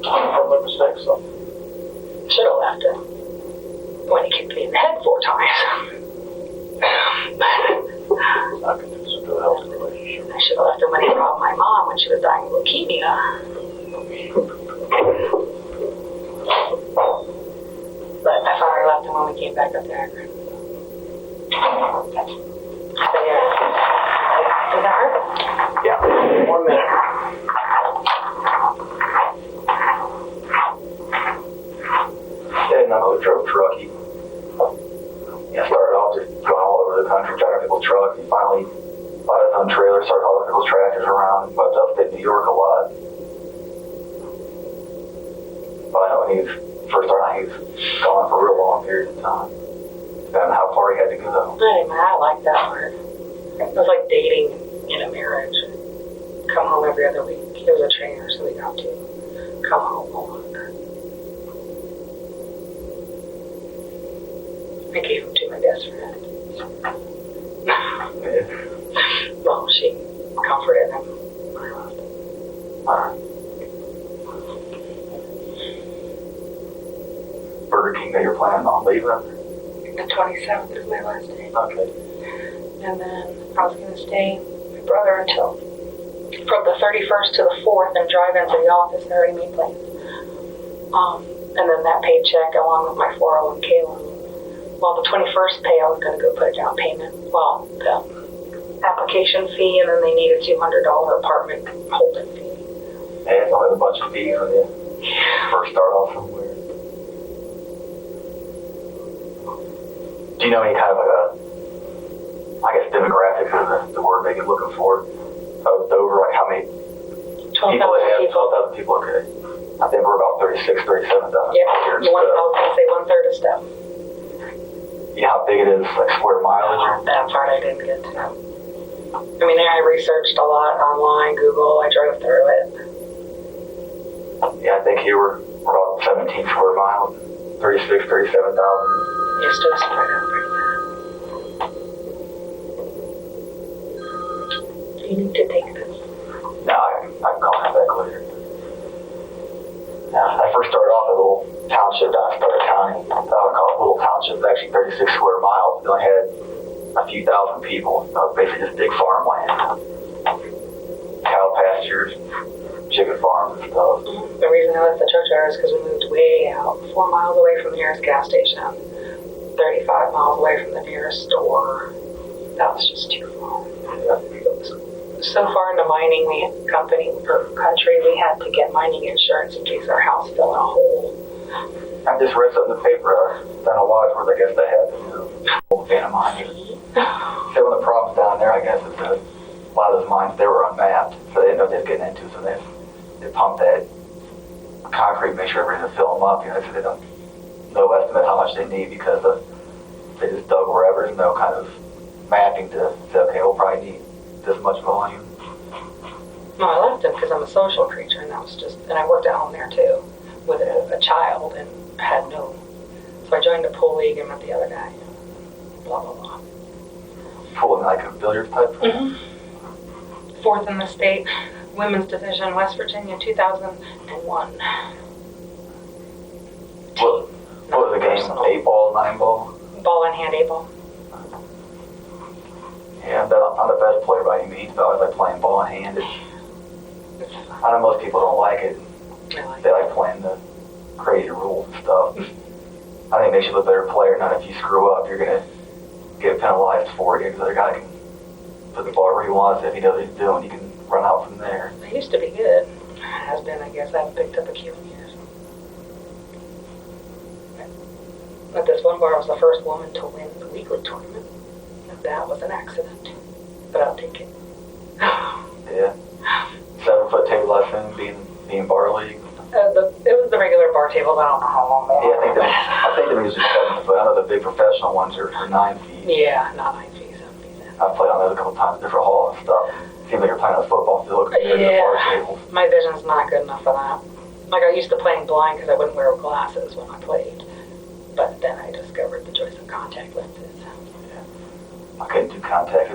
I've made mistakes, so. Should have left him. When he kicked me in the head 4 times. Not conducive to a healthy relationship. I should have left him when he robbed my mom when she was dying of leukemia. But I finally left him when we came back up to Akron. So yeah. Does that hurt? Yeah. 1 minute. Dad never drove truck. He started off just going all over the country, driving people's trucks. He finally bought his own trailer, started hauling people's tractors around, went to upstate New York a lot. But I know when he was first started, he was gone for a real long period of time. Depending on how far he had to go. Hey man, I like that part. It was like dating in a marriage. Come home every other week. He was a trainer, so we got to come home a lot. I gave him to my best friend. Well, she comforted him when I left. Alright. Burger King that you're planning on leaving? The 27th is my last day. Okay. And then I was going to stay with my brother until from the 31st to the 4th and drive into the office. I already made plans. And then that paycheck along with my 401k loan. Well, the 21st pay, I was going to go put a down payment. Well, the application fee, and then they need a $200 apartment holding fee. And it's only a bunch of fees when you first start off somewhere. Do you know any kind of like demographics is the word maybe looking for? Of Dover, like how many 12,000 people they have? people. 12,000 people, okay. I think we're about 37,000 Yeah, here. I was going to say 1/3 of Stow. You know how big it is, like square mileage? That part I didn't get to. I mean, I researched a lot online, Google, I drove through it. Yeah, I think here we're about 17 square miles, 37,000. Used to spread out pretty bad. You need to take this. No, I can call that back later. Yeah, I first started off in a little township down in Stow County. I would call it a little township. It's actually 36 square miles. We only had a few thousand people. Basically just big farmland. Cow pastures, chicken farms and stuff. The reason I left the church area is because we moved way out. 4 miles away from the nearest gas station. 35 miles away from the nearest store. That was just too far. So far into mining country, we had to get mining insurance in case our house fell in a hole. I just read something in the paper down a lodge where I guess they had a fan of mine. So one of the problems down there, I guess, is that a lot of those mines, they were unmapped, so they didn't know what they were getting into, so they pumped that concrete, make sure everything to fill them up, so they don't no estimate how much they need because they just dug wherever. There's no kind of mapping to say, okay, we'll probably need this much volume. No, I left him because I'm a social creature, and and I worked at home there too, with a child, and had no. So I joined the pool league and met the other guy. Blah blah blah. Pool like a billiards type? Mm-hmm. 4th in the state, women's division, West Virginia, 2001. What was the game? 8 ball, 9 ball? Ball in hand, 8 ball. Yeah, I'm not the best player by any means, but I always like playing ball in hand. I know most people don't like it. They like playing the crazy rules and stuff. I think it makes you a better player. Not if you screw up, you're gonna get penalized for it. Because the other guy can put the ball where he wants. If he knows what he's doing, he can run out from there. I used to be good. Has been, I guess. I haven't picked up a cue in years. At this one bar, I was the first woman to win the weekly tournament. That was an accident, but I'll take it. Yeah. 7-foot table lesson, being bar league. It was the regular bar table. I don't know how long they Yeah, were. I think they're usually 7 foot. I know the big professional ones are 9 feet. Yeah, not 9 feet, 7 feet. I've played on those a couple times, different halls and stuff. Seems like you're playing on a football field compared to the bar tables. My vision's not good enough for that. Like I used to playing blind because I wouldn't wear glasses when I played, but then I discovered the choice of contact lenses. I couldn't do contact.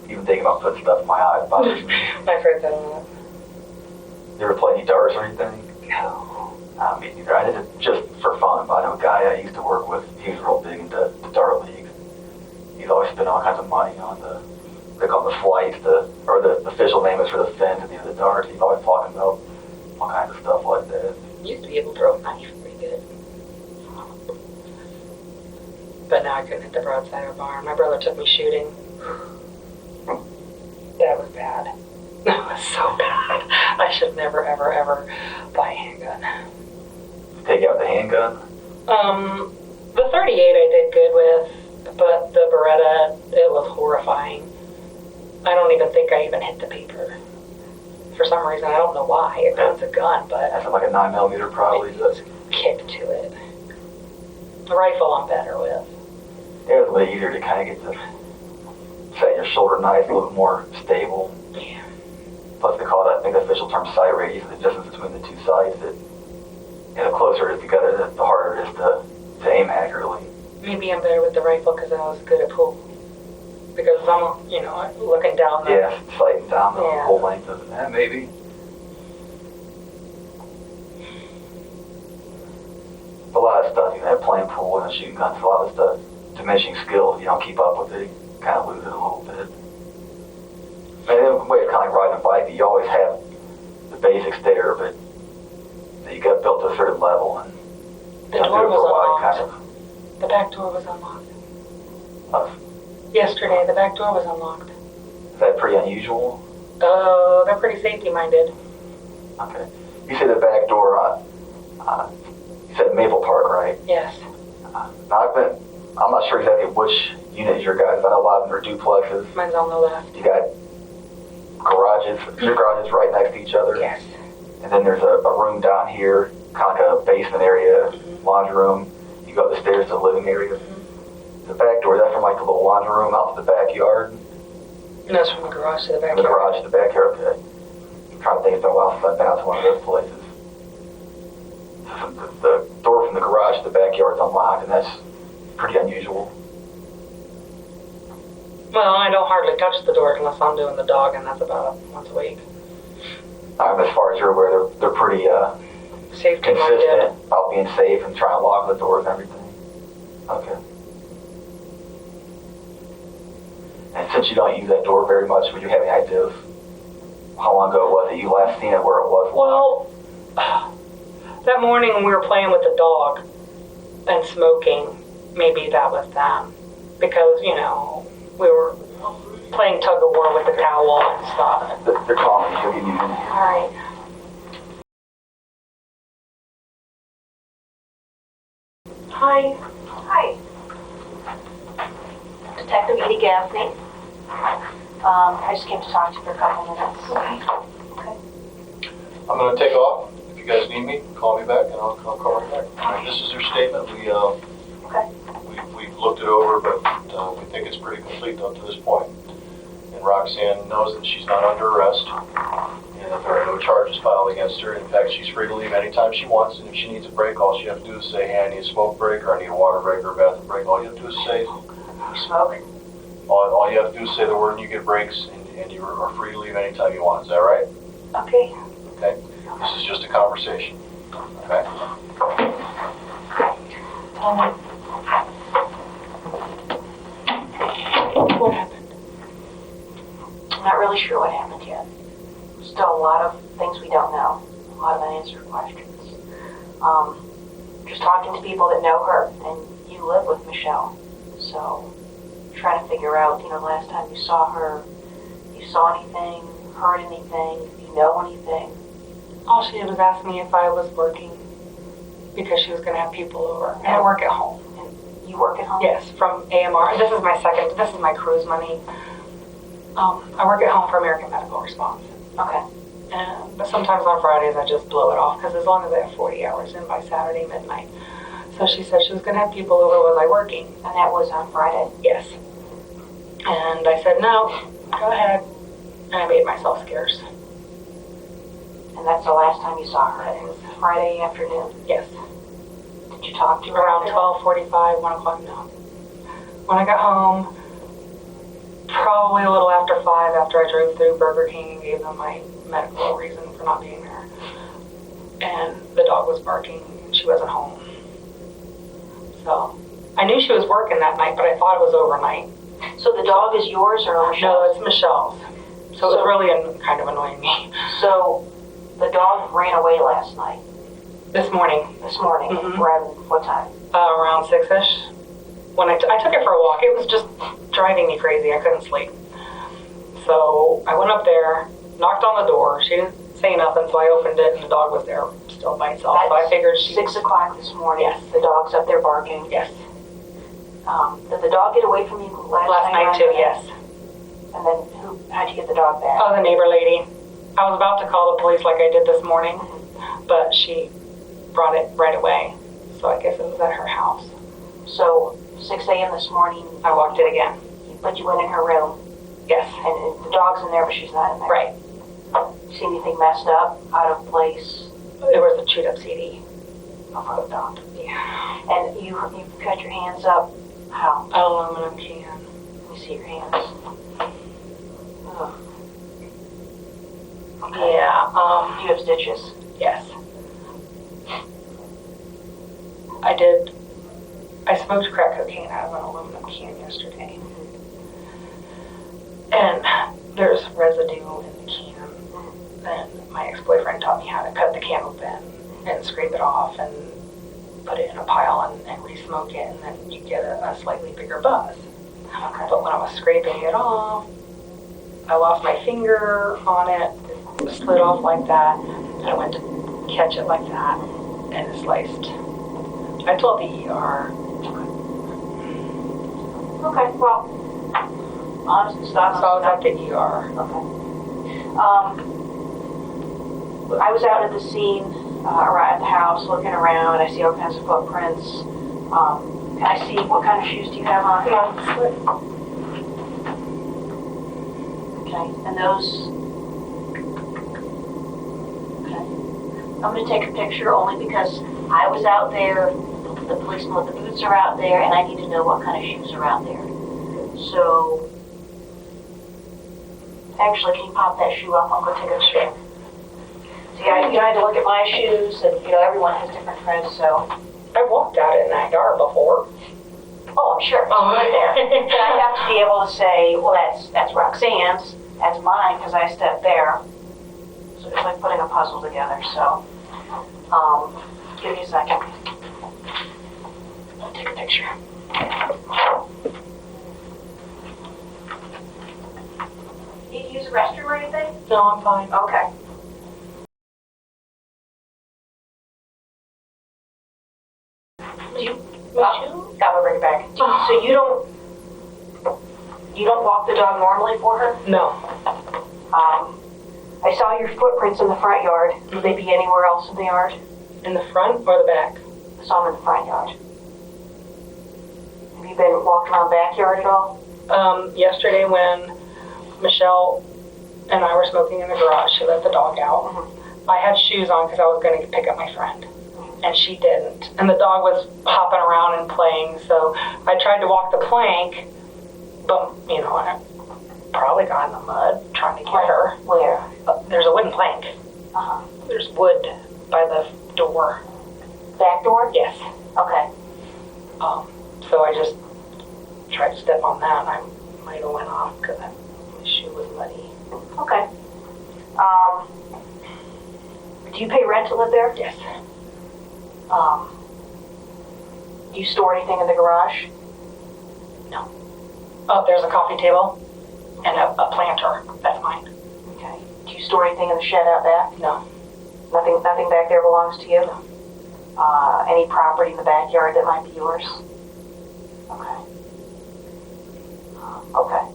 Even thinking about putting stuff in my eyes bothers me. I've heard that a lot. You ever play any darts or anything? No. Me neither. I did it just for fun, but I know a guy I used to work with, he was real big into the dart league. He's always spent all kinds of money on they call them the flights, or the official name is for the fins at the end of the dart. He's always talking about all kinds of stuff like that. Used to be able to throw a knife pretty good. But now I couldn't hit the broadside of a barn. My brother took me shooting. That was bad. That was so bad. I should never, ever, ever buy a handgun. Take out the handgun? The 38 I did good with, but the Beretta, it was horrifying. I don't even think I even hit the paper. For some reason, I don't know why. It's a gun, but... That's like a 9mm probably. It was kick to it. The rifle I'm better with. It was a little easier to kind of get the set your shoulder nice, a little more stable. Yeah. Plus they call it, I think the official term sight radius, the distance between the two sights. The closer it is together, the harder it is to aim accurately. Maybe I'm better with the rifle because I was good at pool. Because I'm, looking down the... Yeah, sighting down the whole length of it. Maybe. A lot of stuff, playing pool and shooting guns, a lot of stuff, diminishing skill. If you don't keep up with it, you kind of lose it a little bit. And in a way, it's kind of like riding a bike. You always have the basics there, but you get built to a certain level, and the do it door for a while, was you unlocked. The back door was unlocked. Is Yesterday, the back door was unlocked. that pretty unusual? They're pretty safety-minded. Okay. You said the back door, you said Maple Park, right? Yes. Now I'm not sure exactly which unit your guys, I know a lot of them are duplexes. Mine's on the left. You got garages, your garages right next to each other. Yes. And then there's a room down here, kind of like a basement area, laundry room. You go up the stairs to the living area. The back door, that's from like the little laundry room out to the backyard. And that's from the garage to the And backyard. the garage to the backyard, okay. I'm trying to think, it's been a while since I've been out to one of those places. The door from the garage to the backyard is unlocked, and that's pretty unusual. Well, I don't hardly touch the door unless I'm doing the dog, and that's about once a week. As far as you're aware, they're pretty Safety-minded. consistent about being safe and trying to lock the doors and everything. Okay. And since you don't use that door very much, would you have any idea of how long ago it was that you last seen it where it was locked? Well, that morning when we were playing with the dog and smoking, maybe that was them. Because, we were playing tug of war with the towel and stuff. They're calling you, she'll give you in here. All right. Hi. Hi. Edie Gaffney. I just came to talk to you for a couple minutes. Okay. I'm gonna take off. If you guys need me, call me back and I'll call right back. All right, this is her statement. We've looked it over, but we think it's pretty complete up to this point. And Roxanne knows that she's not under arrest and that there are no charges filed against her. In fact, she's free to leave anytime she wants, and if she needs a break, all she has to do is say, hey, I need a smoke break, or I need a water break, or a bathroom break. All you have to do is say, You smoke? all you have to do is say the word and you get breaks, and you are free to leave anytime you want. Is that right? Okay. Okay? This is just a conversation. Okay? What happened? I'm not really sure what happened yet. Still a lot of things we don't know. A lot of unanswered questions. Just talking to people that know her, and you live with Michelle. So, trying to figure out, the last time you saw her, you saw anything, heard anything, you know anything. All she did was ask me if I was working because she was going to have people over. And I work at home. And you work at home? Yes, from AMR. This is my cruise money. I work at home for American Medical Response. Okay. But sometimes on Fridays I just blow it off because as long as I have 40 hours in by Saturday midnight. So she said she was going to have people over. Was I working? And that was on Friday? Yes. And I said, no, go ahead. And I made myself scarce. And that's the last time you saw her? It was Friday afternoon? Yes. Did you talk to her? Around 12:45, 1 o'clock, no. When I got home, probably a little after 5, after I drove through Burger King and gave them my medical reason for not being there. And the dog was barking and she wasn't home. So I knew she was working that night, but I thought it was overnight. So the dog is yours or Michelle's? No, it's Michelle's. So it was really kind of annoying me. So the dog ran away last night? This morning. This morning? Mm-hmm. Around what time? Around 6-ish. When I took it for a walk, it was just driving me crazy. I couldn't sleep. So I went up there, knocked on the door. She didn't say nothing, so I opened it, and the dog was there still by itself. So I figured 6 o'clock this morning. Yes. The dog's up there barking. Yes. Did the dog get away from you Last night too, yes. And then how'd you get the dog back? Oh, the neighbor lady. I was about to call the police like I did this morning, but she brought it right away. So I guess it was at her house. So 6 a.m. this morning, I walked it again. but you went in her room, Yes. and the dog's in there, but she's not in there. Right. See anything messed up, out of place? There was a chewed up CD. For the dog. Yeah. And you cut your hands up, how? Aluminum can. Let me see your hands. Ugh. Okay. Yeah. Do you have stitches? Yes. I smoked crack cocaine out of an aluminum can yesterday. And there's residue in the can. And my ex-boyfriend taught me how to cut the can open and scrape it off and put it in a pile and re-smoke it, and then you get a slightly bigger buzz. Okay. But when I was scraping it off, I lost my finger on it, it slid off like that, and I went to catch it like that, and it sliced. I told the ER. Okay, well, honest So I was at the ER. Okay. I was out at the scene, around at the house, looking around. I see all kinds of footprints. Can I see what kind of shoes do you have on? Okay, and those. Okay. I'm going to take a picture only because I was out there. The policeman with the boots are out there, and I need to know what kind of shoes are out there. So, actually, can you pop that shoe off? I'll go take a picture. See, I had to look at my shoes, and everyone has different treads, so. I walked out in that yard before. Oh, I'm sure. Oh. Right there. But I have to be able to say, well, that's Roxanne's, that's mine, because I stepped there. So it's like putting a puzzle together. So, give me a second. I'll take a picture. Need to use a restroom or anything? No, I'm fine. Okay. I'll bring it back. So you don't, You don't walk the dog normally for her? No. I saw your footprints in the front yard. Would they be anywhere else in the yard? In the front or the back? I saw them in the front yard. Have you been walking around the backyard at all? Yesterday when Michelle and I were smoking in the garage, she let the dog out. Mm-hmm. I had shoes on because I was going to pick up my friend, and she didn't. And the dog was hopping around and playing, so I tried to walk the plank, but, you know, I probably got in the mud trying to get her. Where? There's a wooden plank. Uh-huh. There's wood by the door. Back door? Yes. Okay. So I just tried to step on that, and I might have went off because my shoe was muddy. Okay. Do you pay rent to live there? Yes. Do you store anything in the garage? No. Oh, there's a coffee table and a planter. That's mine. Okay. Do you store anything in the shed out back? No. Nothing back there belongs to you? No. Any property in the backyard that might be yours? Okay. Okay.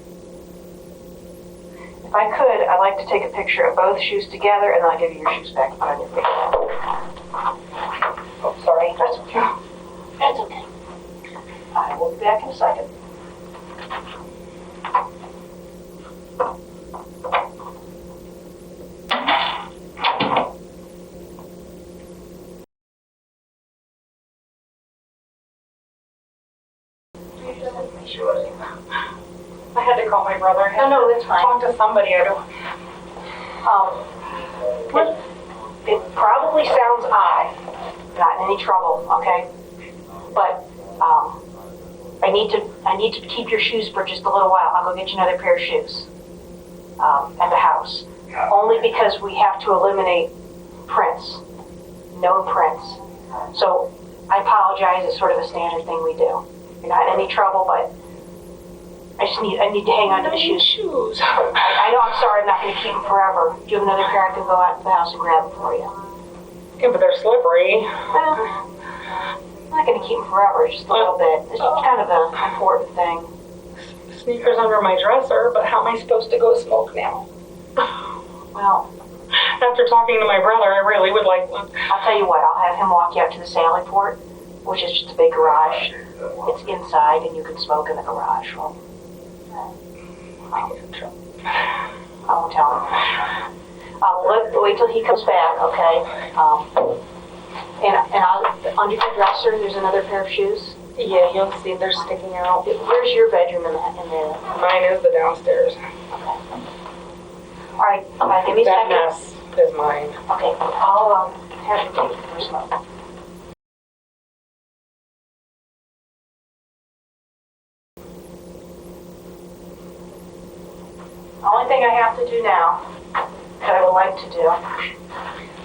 If I could, I'd like to take a picture of both shoes together, and then I'll give you your shoes back and put on your feet. Oh, sorry. That's okay. That's okay. I will be back in a second. I had to call my brother. I had No, to that's fine. talk to somebody. I don't. It probably sounds odd, not in any trouble, okay? But I need to keep your shoes for just a little while. I'll go get you another pair of shoes at the house. Only because we have to eliminate prints, known prints. So I apologize. It's sort of a standard thing we do. You're not in any trouble, but I need to hang on to the shoes. I know, I'm sorry, I'm not going to keep them forever. Do you have another pair I can go out to the house and grab them for you? Yeah, but they're slippery. Well, I'm not going to keep them forever, just a little bit. It's kind of an important thing. Sneakers under my dresser, but how am I supposed to go smoke now? Well, After talking to my brother, I really would like one. I'll tell you what, I'll have him walk you out to the sally port, which is just a big garage. It's inside, and you can smoke in the garage. Well, I won't tell him. I'll wait till he comes back, okay? And I'll, under the dresser, there's another pair of shoes. Yeah, you'll see they're sticking out. Where's your bedroom in the Mine is the downstairs. okay. All right, give me a That second. mess is mine. Okay, I'll have you take it for a smoke. The only thing I have to do now, that I would like to do,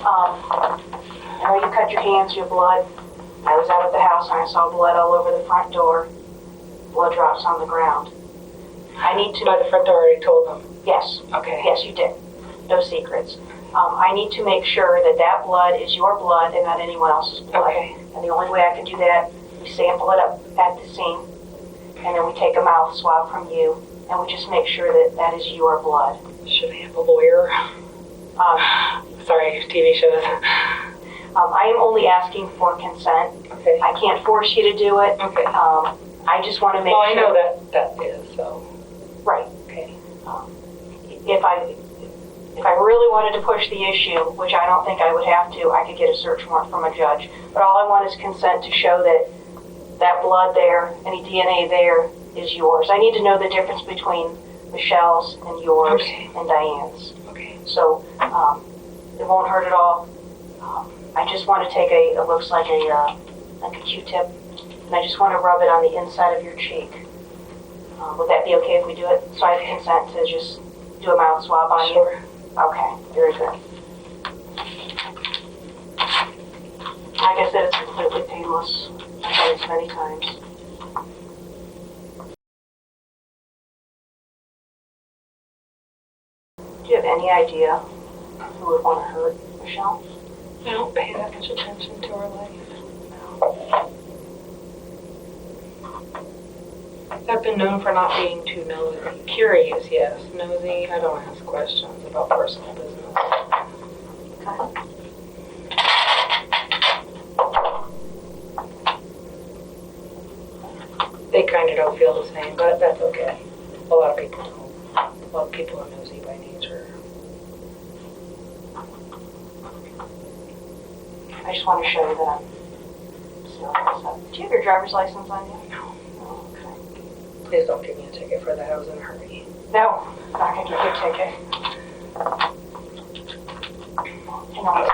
I know you cut your hands, you have blood. I was out at the house and I saw blood all over the front door. Blood drops on the ground. I need to... By the front door, I already told them. Yes. Okay. Yes, you did. No secrets. I need to make sure that that blood is your blood and not anyone else's blood. Okay. And the only way I can do that, we sample it up at the scene, and then we take a mouth swab from you, and we just make sure that that is your blood. Should I have a lawyer? Sorry, TV shows. I am only asking for consent. Okay. I can't force you to do it. Okay. I just want to make Well, I sure. know that is, so. Right. Okay. If I really wanted to push the issue, which I don't think I would have to, I could get a search warrant from a judge. But all I want is consent to show that that blood there, any DNA there, is yours. I need to know the difference between Michelle's and yours and Diane's. Okay. So it won't hurt at all. I just want to take it looks like a Q-tip, and I just want to rub it on the inside of your cheek. Would that be okay if we do it? So I have consent to just do a mouth swab on Sure. you? Okay, very good. Like I said, it's completely painless. I've done this many times. Do you have any idea who would want to hurt Michelle? I don't pay that much attention to her life. I've been known for not being too nosy. Curious, yes. Nosy, I don't ask questions about personal business. Okay. They kind of don't feel the same, but that's okay. A lot of people don't. A lot of people are nosy by nature. I just want to show you that I'm still. Do you have your driver's license on you? No. Oh, okay. Please don't give me a ticket for that. I was in a hurry. No, not gonna give you a ticket. Hang on.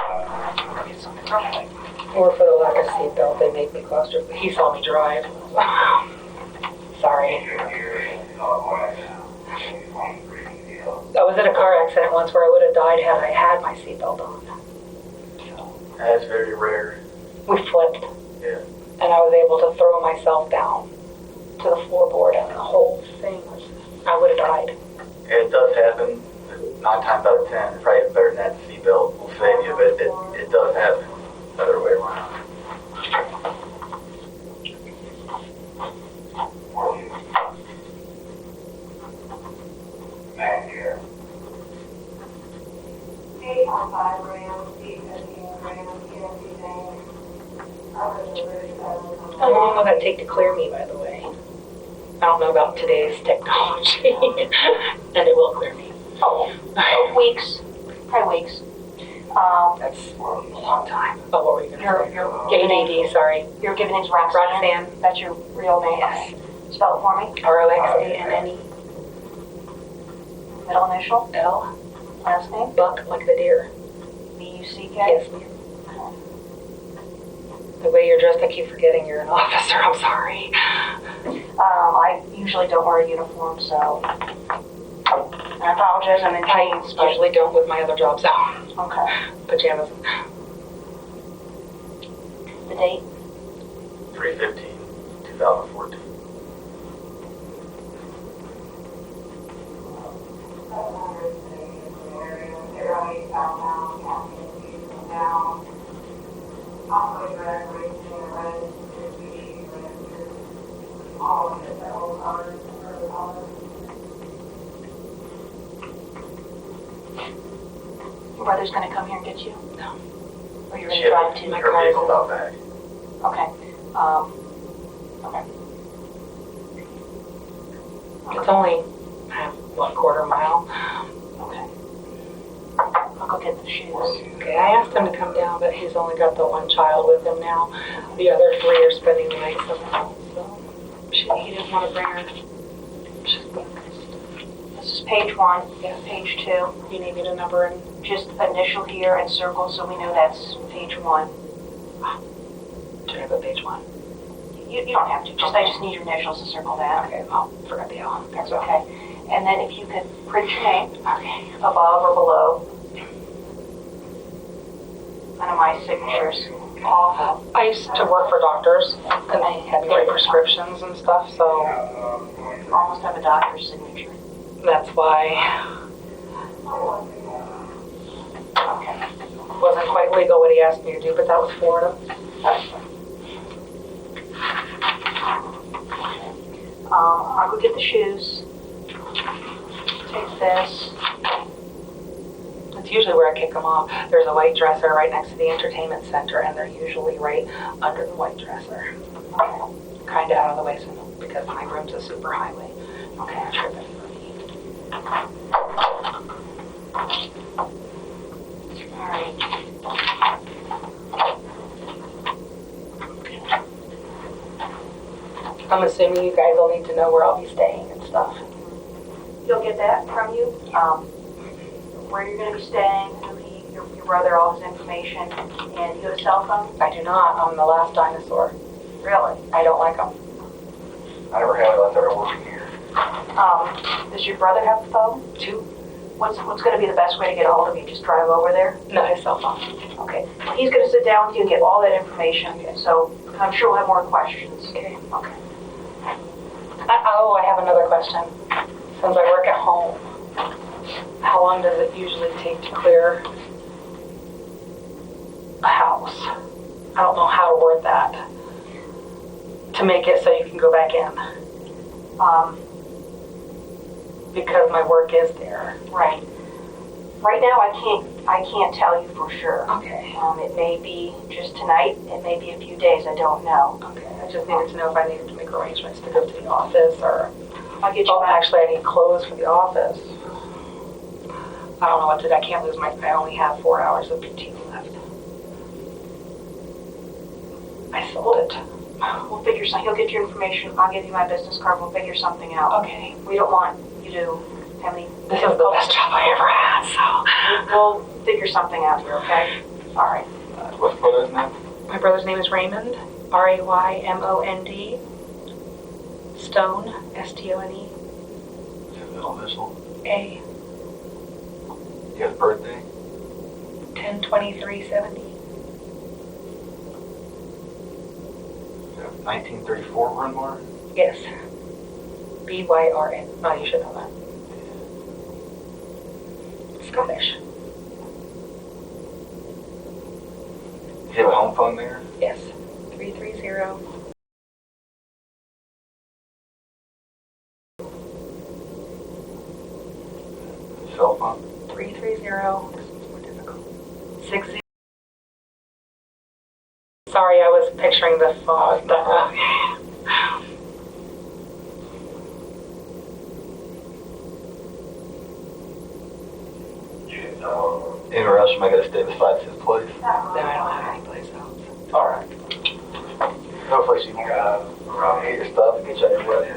Get something real quick. Or for the lack of seatbelt, they make me claustrophobic. He saw me drive. Sorry. I was in a car accident once where I would have died had I had my seatbelt on. That's very rare. We flipped. Yeah. And I was able to throw myself down to the floorboard, and the whole thing was, I would have died. It does happen. 9 times out of 10, probably even better than that, the seatbelt will save you, but it does happen the other way around. How long will that take to clear me, by the way? I don't know about today's technology, and it will clear me. Oh, weeks. Probably weeks. That's a long time. Oh, what were you going to say? You're ADD, sorry. Your given name's Roxanne. Roxanne. That's your real name? Yes. Spell it for me. Roxanne. Middle initial. L. Last name. Buck, like the deer. B-U-C-K. Yes, ma'am. The way you're dressed, I keep forgetting you're an officer. I'm sorry. I usually don't wear a uniform, so I apologize. I'm in I jeans, but usually don't with my other jobs out. okay. Pajamas. The date. 3/15/2014. Your brother's gonna come here and get you? No. Or you're gonna drive to? My Her car is vehicle's out back. Okay. Okay. It's only, quarter mile? Okay. I'll go get the shoes. Okay, I asked him to come down, but he's only got the one child with him now. The other 3 are spending the night somewhere else, so he didn't want to bring her. She's This is page 1. Yeah. Page 2. You need me to number and Just initial here and circle so we know that's page 1. should I put page 1? You don't have to. I just need your initials to circle that. Okay, well, forgot the L. That's okay. And then if you could print your name Okay. above or below. None of my signature's awful. I used to work for doctors, and they had me write prescriptions and stuff, so You almost have a doctor's signature. that's why Okay. wasn't quite legal what he asked me to do, but that was Florida. I'll go get the shoes. Take this. It's usually where I kick them off. There's a white dresser right next to the entertainment center, and they're usually right under the white dresser. Kind of out of the way, so because my room's a super highway. Okay, I'm tripping. All right. I'm assuming you guys will need to know where I'll be staying and stuff. You'll get that from you. Where you're going to be staying, your brother, all his information, and you have a cell phone? I do not. I'm the last dinosaur. Really? I don't like them. I never had it. I started working here. Does your brother have a phone? 2? What's going to be the best way to get a hold of you? Just drive over there? No, his cell phone. Okay. He's going to sit down with you and get all that information, so I'm sure we'll have more questions. Okay. Okay. I have another question. Since I work at home, how long does it usually take to clear a house? I don't know how to word that. To make it so you can go back in. Because my work is there. Right. Right now, I can't tell you for sure. Okay. It may be just tonight, it may be a few days, I don't know. Okay, I just needed to know if I needed to make arrangements to go to the office or... I'll get you Oh, back. actually, I need clothes for the office. I don't know what to do. I can't lose I only have 4 hours of PT left. I sold it. We'll figure something, he'll get your information, I'll give you my business card, we'll figure something out. Okay. We don't want you to have any... This is the best job I ever had, so... We'll figure something out here, okay? All right. What's the brother's name? My brother's name is Raymond, R-A-Y-M-O-N-D. Stone, S-T-O-N-E. His middle initial. A. His birthday. 10/23/70. 1934 Bryn Mawr. Yes. B-Y-R-N. Oh, you should know that. Scottish. Do you have a home phone there? Yes. 330. Cell phone? 330. This one's more difficult. 60. Sorry, I was picturing the phone. Anywhere else you might gotta stay besides his place? No, I don't have any place else. Alright. No place you can get your stuff and get you out of your way.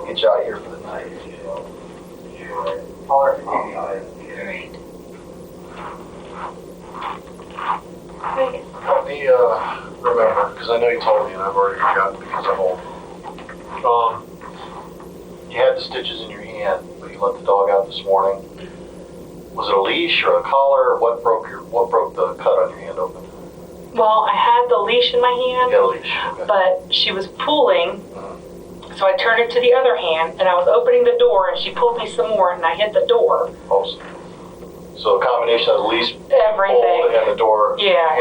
Get you out here for the night. All right. Help me remember, because I know you told me and I've already forgotten because I'm old. You had the stitches in your hand, but you let the dog out this morning. Was it a leash or a collar? What broke the cut on your hand open? Well, I had the leash in my hand, You had a leash. Okay. but she was pulling, so I turned it to the other hand, and I was opening the door, and she pulled me some more, and I hit the door. Oh, so a combination of the leash Everything. pulled and the door. Yeah,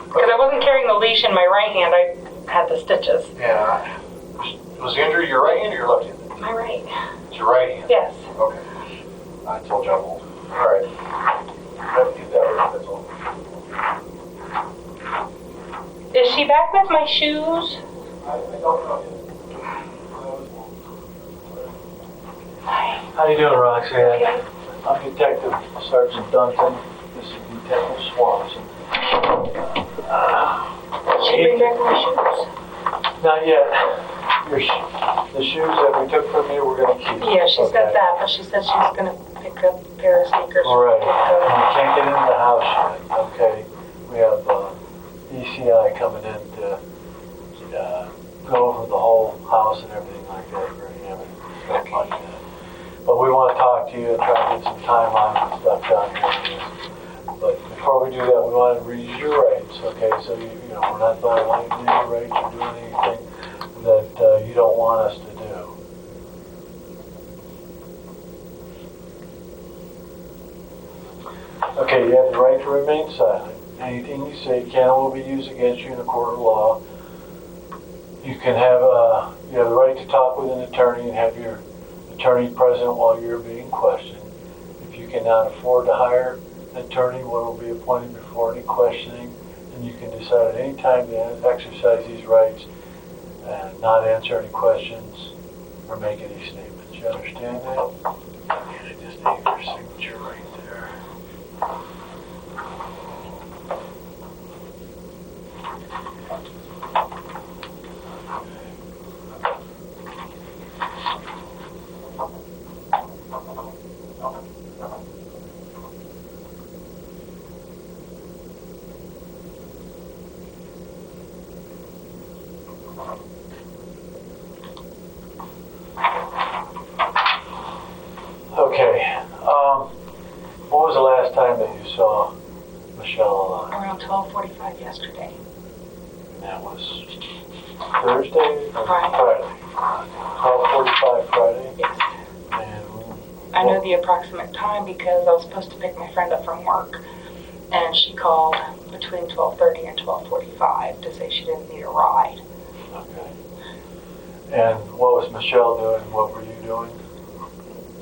because I wasn't carrying the leash in my right hand. I had the stitches. Yeah. Was the injury your right hand or your left hand? My right. It's your right hand. Yes. Okay. I told you I'm old. All right. I have to get that right, that's all. Is she back with my shoes? I don't know. How you doing, Roxanne? Okay. I'm Detective Sergeant Duncan. This is Detective Swanson. Did she bring back my shoes? Not yet. The shoes that we took from you, we're going to keep. Yeah, she Okay. said that, but she said she's going to pick up a pair of sneakers. All right. You can't get into the house yet, okay? We have ECI coming in to go over the whole house and everything like that. We're going to have stuff like that. But we want to talk to you and try to get some timelines and stuff down here. But before we do that, we want to read your rights, okay? So, we're not violating any rights or doing anything that you don't want us to do. Okay, you have the right to remain silent. Anything you say can and will be used against you in a court of law. You can have, you have the right to talk with an attorney and have your attorney present while you're being questioned. If you cannot afford to hire an attorney, one will be appointed before any questioning, and you can decide at any time to exercise these rights and not answer any questions or make any statements. You understand that? And I just need your signature right there. Okay. What was the last time that you saw Michelle alive? Around 12:45 yesterday. And that was Thursday? Or Friday. Friday. 12:45 Friday. Yes. And I know the approximate time because I was supposed to pick my friend up from work, and she called between 12:30 and 12:45 to say she didn't need a ride. okay. And what was Michelle doing? What were you doing?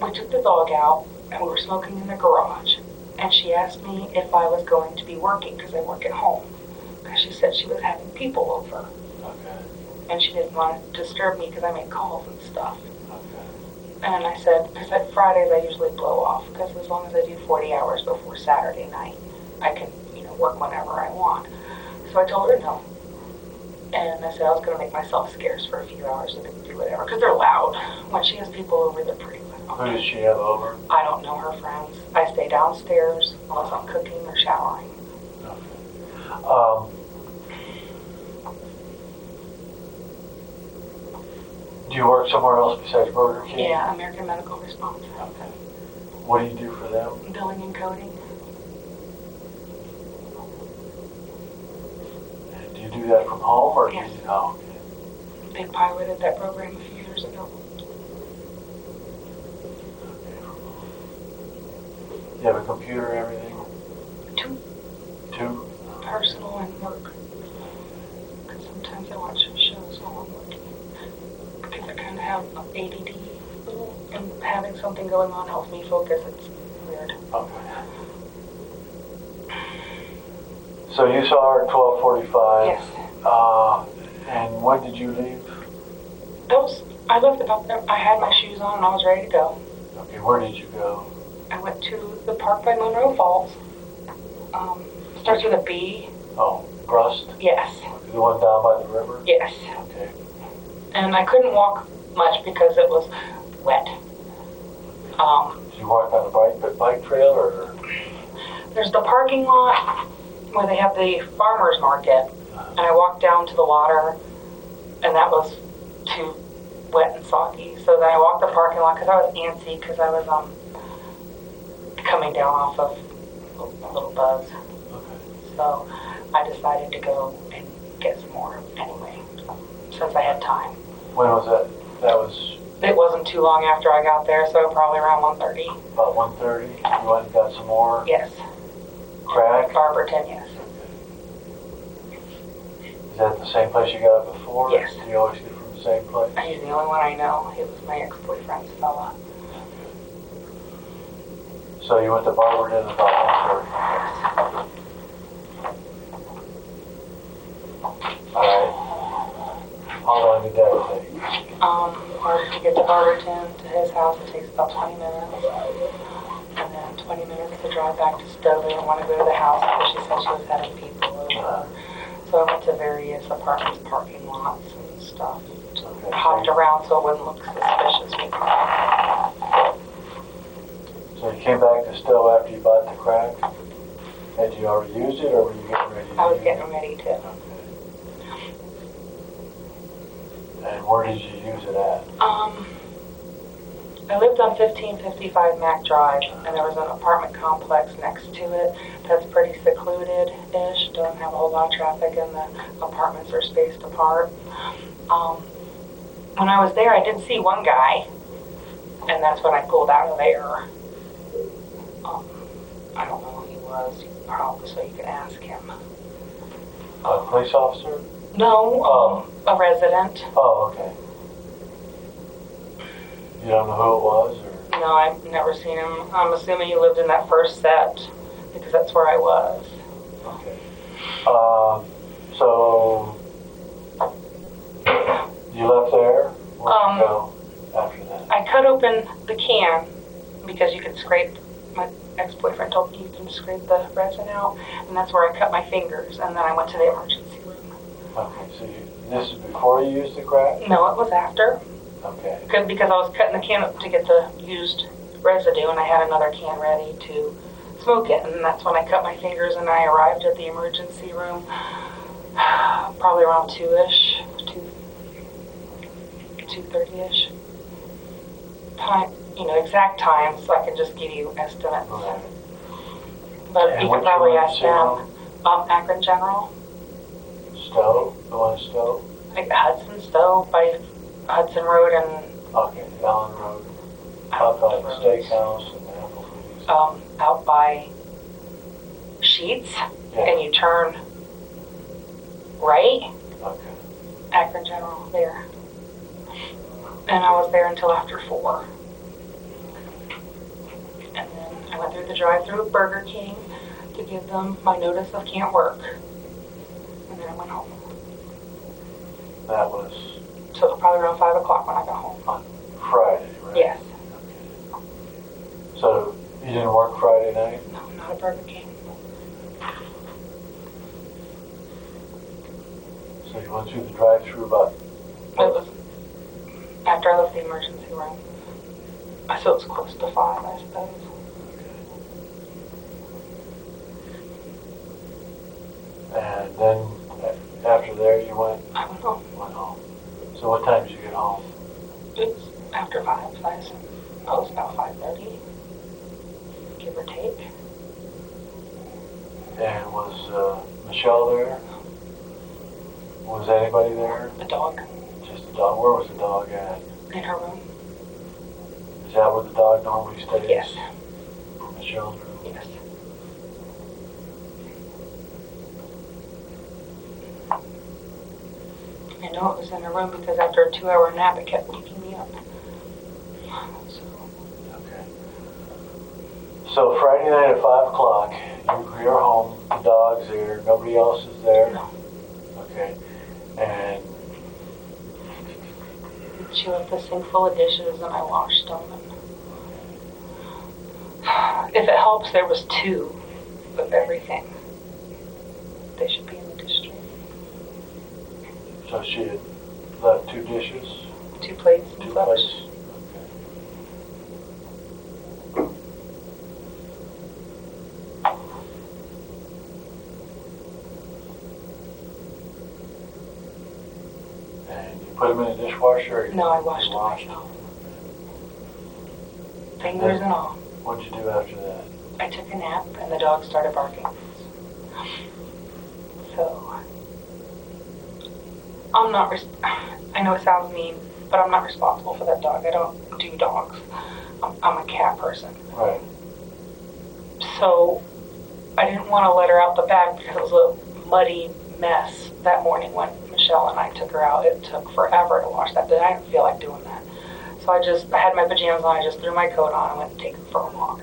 We took the dog out and we were smoking in the garage. And she asked me if I was going to be working because I work at home. Because she said she was having people over. Okay. And she didn't want to disturb me because I make calls and stuff. Okay. And I said, because at Fridays I usually blow off. Because as long as I do 40 hours before Saturday night, I can, work whenever I want. So I told her no. And I said I was going to make myself scarce for a few hours so they can do whatever. Because they're loud. When she has people over, they're pretty loud. Who did she have over? I don't know her friends. I stay downstairs unless I'm cooking or showering. Okay. Do you work somewhere else besides Burger King? Yeah, American Medical Response. Okay. What do you do for them? Billing and coding. And do you do that from home or Yes. do you? Oh, okay. They piloted that program a few years ago. Okay, from home. You have a computer and everything? Two? Personal and work. Because sometimes I watch shows while I'm working. Because I kind of have ADD. And having something going on helps me focus. It's weird. Okay. So you saw her at 12:45? Yes. And when did you leave? I left about there. I had my shoes on and I was ready to go. Okay, where did you go? I went to the park by Monroe Falls. Starts with a B. Oh, Rust? Yes. Okay, the one down by the river? Yes. Okay. And I couldn't walk much because it was wet. Did you walk on the bike trail or? There's the parking lot where they have the farmer's market. And I walked down to the water and that was too wet and soggy. So then I walked the parking lot because I was antsy because I was coming down off of a little buzz. Okay. So I decided to go and get some more anyway, since I had time. When was that? That was It wasn't too long after I got there, so probably around 1:30. about 1:30. You went and got some more Yes. crack? Barberton, yes. Is that the same place you got it before? Yes. Do you always get from the same place? He's the only one I know. He was my ex-boyfriend's fella. So you went to Barberton about 1:30. Alright. How long did that take? Or to get to Barberton, to his house, it takes about 20 minutes. And then 20 minutes to drive back to Stow. They didn't want to go to the house because she said she was having people over. So I went to various apartments, parking lots and stuff. Okay. Hopped around so it wouldn't look suspicious. So you came back to Stow after you bought the crack? Had you already used it or were you getting ready to I was use getting ready to. it? And where did you use it at? I lived on 1555 Mac Drive, and there was an apartment complex next to it that's pretty secluded-ish. Don't have a whole lot of traffic, and the apartments are spaced apart. When I was there, I did see one guy, and that's when I pulled out of there. I don't know who he was, probably, so you can ask him. A police officer? No, a resident. Oh, okay. You don't know who it was or? No, I've never seen him. I'm assuming he lived in that first set, because that's where I was. Okay. So you left there? Where'd you go after that? I cut open the can because you could scrape, my ex-boyfriend told me you can scrape the resin out, and that's where I cut my fingers, and then I went to the emergency room. Okay, so this is before you used the crack? No, it was after, Okay. because I was cutting the can up to get the used residue, and I had another can ready to smoke it, and that's when I cut my fingers, and I arrived at the emergency room probably around 2-ish, 2:30-ish. Time, exact times, so I can just give you estimates. Right. But And you what could probably you ask went them. Akron General, Stow? The one in Stow? like Hudson Stow by Hudson Road and Okay, Allen Road. Out by the steakhouse and the Applebee's. out by Sheets, Yeah. and you turn right, Okay. Akron General there. And I was there until after 4. And then I went through the drive-thru at Burger King to give them my notice of can't work. And then I went home. That was So it was probably around 5 o'clock when I got home. on Friday, right? Yes. So you didn't work Friday night? No, not at Burger King. So you went through the drive-thru about, It was after I left the emergency room. So it was close to 5, I suppose. and then after there you went I went home. home. So what time did you get home? It was after 5, so I assume. It was about 5:30, give or take. And was Michelle there? Was anybody there? The dog Just the dog? Where was the dog at? in her room. Is that where the dog normally stays? Yes. Michelle's room? Yes. I know it was in her room because after a 2-hour nap, it kept waking me up. So, Okay. So Friday night at 5 o'clock, you're home, the dog's there, nobody else is there? no. Okay. And She left the sink full of dishes and I washed them. And if it helps, there was 2 of everything. They should be in the dish tray. so she had left 2 dishes? 2 plates and 2 such. plates? And you put them in the dishwasher? Or you No, I washed them washed myself. Fingers and all. What'd you do after that? I took a nap and the dog started barking. So, I'm not, I know it sounds mean, but I'm not responsible for that dog. I don't do dogs. I'm a cat person. Right. So, I didn't want to let her out the back because it was a muddy mess that morning when Michelle and I took her out. It took forever to wash that, but I didn't feel like doing that. So I had my pajamas on, I just threw my coat on and went to take her for a walk.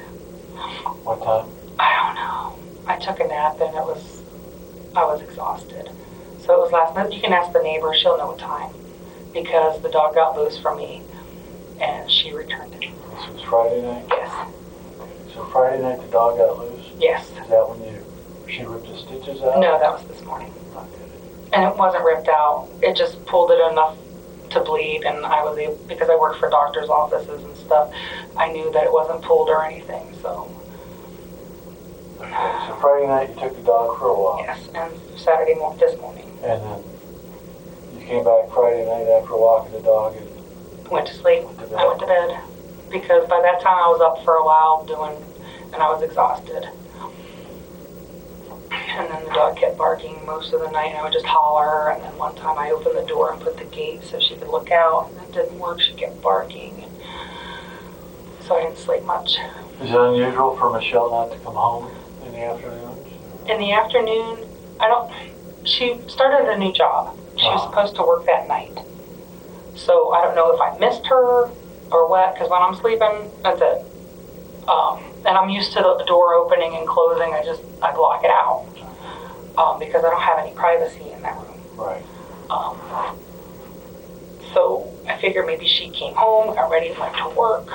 What time? I don't know. I took a nap and I was exhausted. So it was last night. You can ask the neighbor, she'll know what time. Because the dog got loose from me and she returned it. This was Friday night? Yes. So Friday night the dog got loose? Yes. Is that when she ripped the stitches out? No, that was this morning. Okay. And it wasn't ripped out. It just pulled it enough to bleed, and I was able, because I work for doctors' offices and stuff, I knew that it wasn't pulled or anything, so. Okay, so Friday night you took the dog for a walk. Yes, and Saturday morning, this morning. And then you came back Friday night after walking the dog and Went to sleep. I went to bed. Because by that time I was up for a while and I was exhausted. And then the dog kept barking most of the night, and I would just holler. And then one time I opened the door and put the gate so she could look out, and that didn't work. She kept barking. And so I didn't sleep much. is it unusual for Michelle not to come home in the afternoons? In the afternoon, she started a new job. She was supposed to work that night. So I don't know if I missed her or what, because when I'm sleeping, that's it. And I'm used to the door opening and closing. I block it out. Because I don't have any privacy in that room. Right. So I figured maybe she came home, got ready and went to work.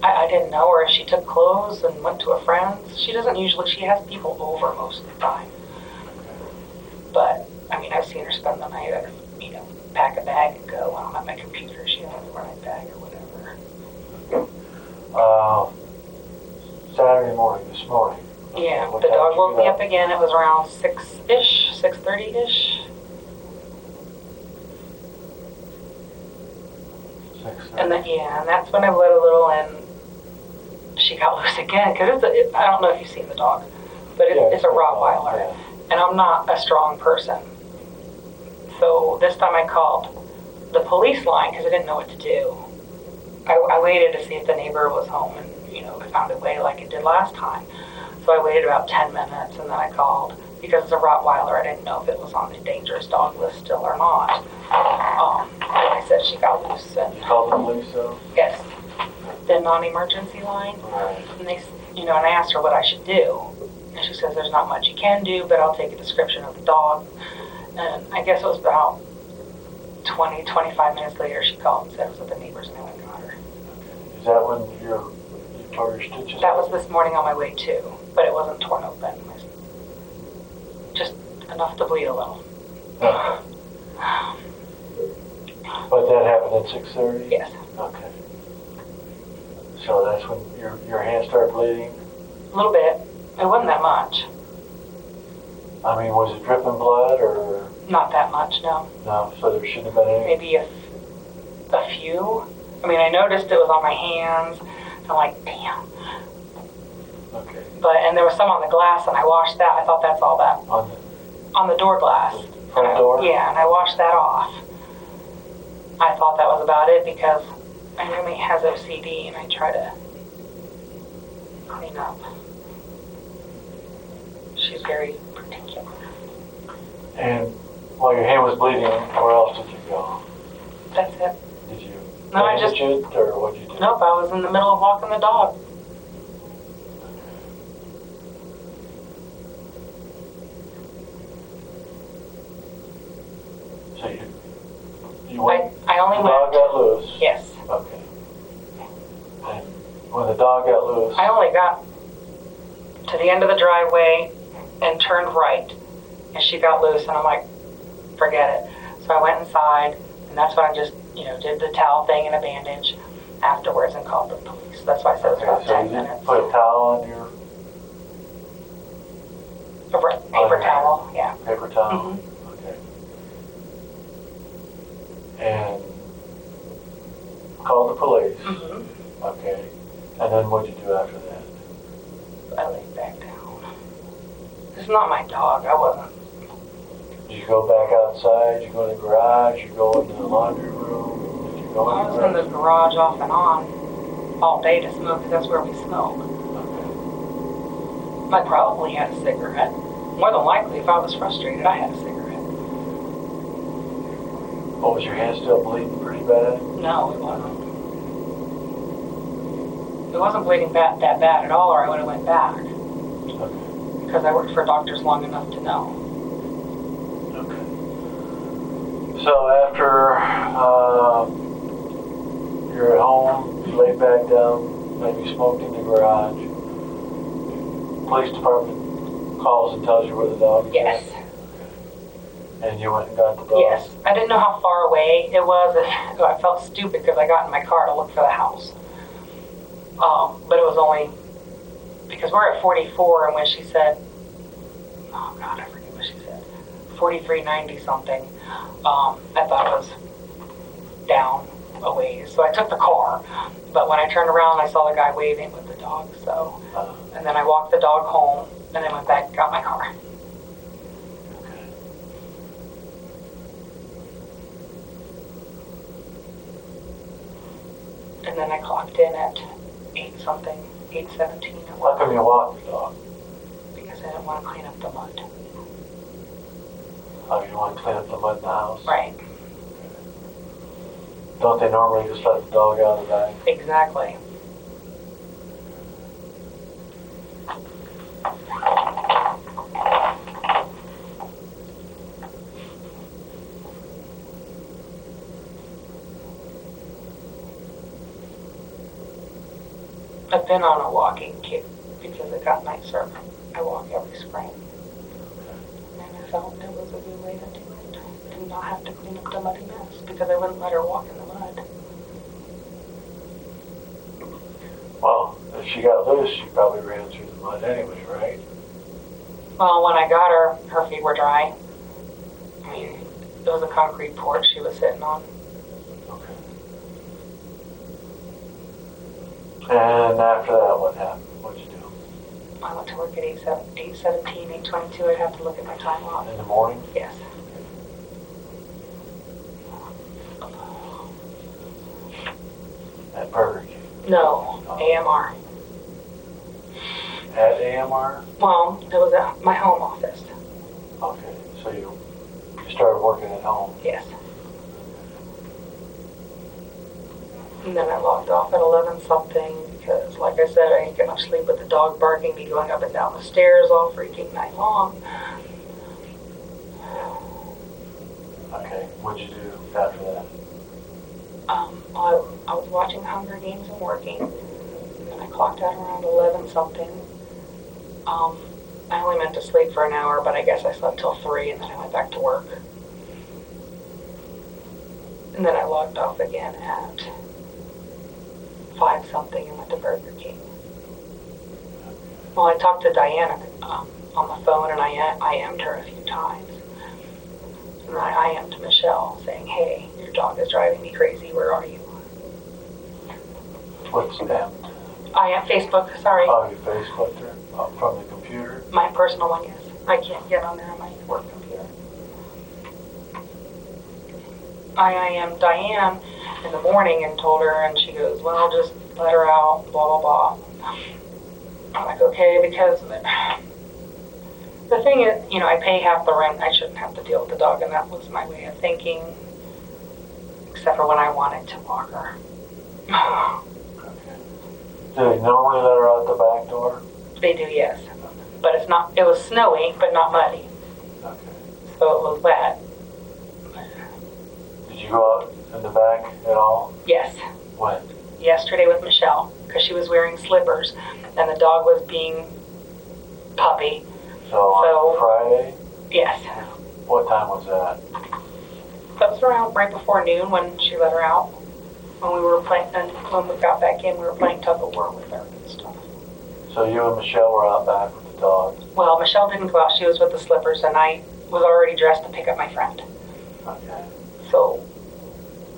I didn't know her. She took clothes and went to a friend's. She has people over most of the time. But, I mean, I've seen her spend the night or, pack a bag and go. When I'm at my computer, she has a running bag or whatever. Saturday morning, this morning. Yeah, What the time dog did you woke me get up again. It was around 6-ish, 6:30-ish. 6:30. And that's when I let a little and she got loose again. Because I don't know if you've seen the dog, but it's a Rottweiler. Yeah. And I'm not a strong person. So this time I called the police line because I didn't know what to do. I waited to see if the neighbor was home and, I found a way like it did last time. So I waited about 10 minutes and then I called because it's a Rottweiler. I didn't know if it was on the dangerous dog list still or not. said she got loose. And You called the police though? yes, the non-emergency line. Right. And they, and I asked her what I should do. And she says there's not much you can do, but I'll take a description of the dog. And I guess it was about 20, 25 minutes later she called and said it was with the neighbors and I went and got her. Is that when you tore your stitches? That was this morning on my way too, but it wasn't torn open. Just enough to bleed a little. Okay. But that happened at 6:30? Yes. Okay. So that's when your hand started bleeding? A little bit. It wasn't that much. I mean, was it dripping blood or? Not that much, no. No, so there shouldn't have been any? Maybe a few. I mean, I noticed it was on my hands. I'm like, damn. Okay. And there was some on the glass and I washed that. I thought that's all that. On the door glass. Front door? Yeah, and I washed that off. I thought that was about it because I know he has OCD and I try to clean up. She's very particular. And while your hand was bleeding, where else did you go? That's it. Did you No, I bandage it or what did you do? Nope, I was in the middle of walking the dog. So you went, I only the went. dog got loose? Yes. Okay. And when the dog got loose? I only got to the end of the driveway and turned right, and she got loose, and I'm like, forget it. So I went inside, and that's when I just, did the towel thing and a bandage afterwards and called the police. That's why I said it was about so 10 you minutes. put a towel on your Paper towel, yeah. paper towel? Mm-hmm. Okay. And called the police? Mm-hmm. Okay. And then what'd you do after that? I laid back down. It's not my dog. I wasn't. Did you go back outside? Did you go in the garage? Did you go into the laundry room? Did you go I was in the garage off and on all day to smoke because that's where we smoke. I probably had a cigarette. More than likely, if I was frustrated, I had a cigarette. Oh, was your hand still bleeding pretty bad? No, it wasn't. It wasn't bleeding that bad at all, or I would have went back. Okay. Because I worked for doctors long enough to know. Okay. So after you're at home, you lay back down, maybe smoked in the garage, police department calls and tells you where the dog is? Yes. At? And you went and got the dog? Yes. I didn't know how far away it was. I felt stupid because I got in my car to look for the house. But it was only because we're at 44, and when she said, oh God, I forget what she said, 4390 something, I thought it was down a ways. So I took the car, but when I turned around, I saw the guy waving with the dog. So, and then I walked the dog home, and then went back and got my car. Okay. And then I clocked in at 8:17. How come you walked the dog? Because I didn't want to clean up the mud. Oh, you want to clean up the mud in the house? Right. Don't they normally just let the dog out of the bag? Exactly. I've been on a walking kick because it got nicer. I walk every spring. And I felt it was a good way to do it. And not have to clean up the muddy mess because I wouldn't let her walk in the mud. Well, if she got loose, she probably ran through the mud anyway, right? Well, when I got her, her feet were dry. I mean, it was a concrete porch she was sitting on. Okay. And after that, what happened? What'd you do? I went to work at 8:17, 8:22. I'd have to look at my time off. In the morning? Yes. At Burger King? No, AMR. At AMR? Well, it was at my home office. Okay, so you started working at home. Yes. And then I logged off at 11 something because, like I said, I ain't gonna sleep with the dog barking me going up and down the stairs all freaking night long. Okay, what'd you do after that? I was watching Hunger Games and working, and I clocked out around 11 something. I only meant to sleep for an hour, but I guess I slept till 3, and then I went back to work. And then I logged off again at 5 something and went to Burger King. Well, I talked to Diana on the phone, and I IM'd her a few times. And I IM'd Michelle saying, hey, your dog is driving me crazy, where are you? What's that? I am Facebook, sorry. Oh, you Facebooked her from the computer? My personal one, yes. I can't get on there on my work computer. I IM'd Diane in the morning and told her, and she goes, well, just let her out, blah, blah, blah. I'm like, okay, because the thing is, you know, I pay half the rent, I shouldn't have to deal with the dog, and that was my way of thinking, except for when I wanted to walk her. Do they normally let her out the back door? They do, yes. But it was snowy, but not muddy, Okay. so it was wet. Did you go out in the back at all? Yes, When? yesterday with Michelle, because she was wearing slippers, and the dog was being puppy. So on Friday? Yes. What time was that? That was around right before noon when she let her out. When we were playing, and when we got back in, we were playing tug of war with her and stuff. So you and Michelle were out back with the dog? Well, Michelle didn't go out. She was with the slippers, and I was already dressed to pick up my friend. Okay. So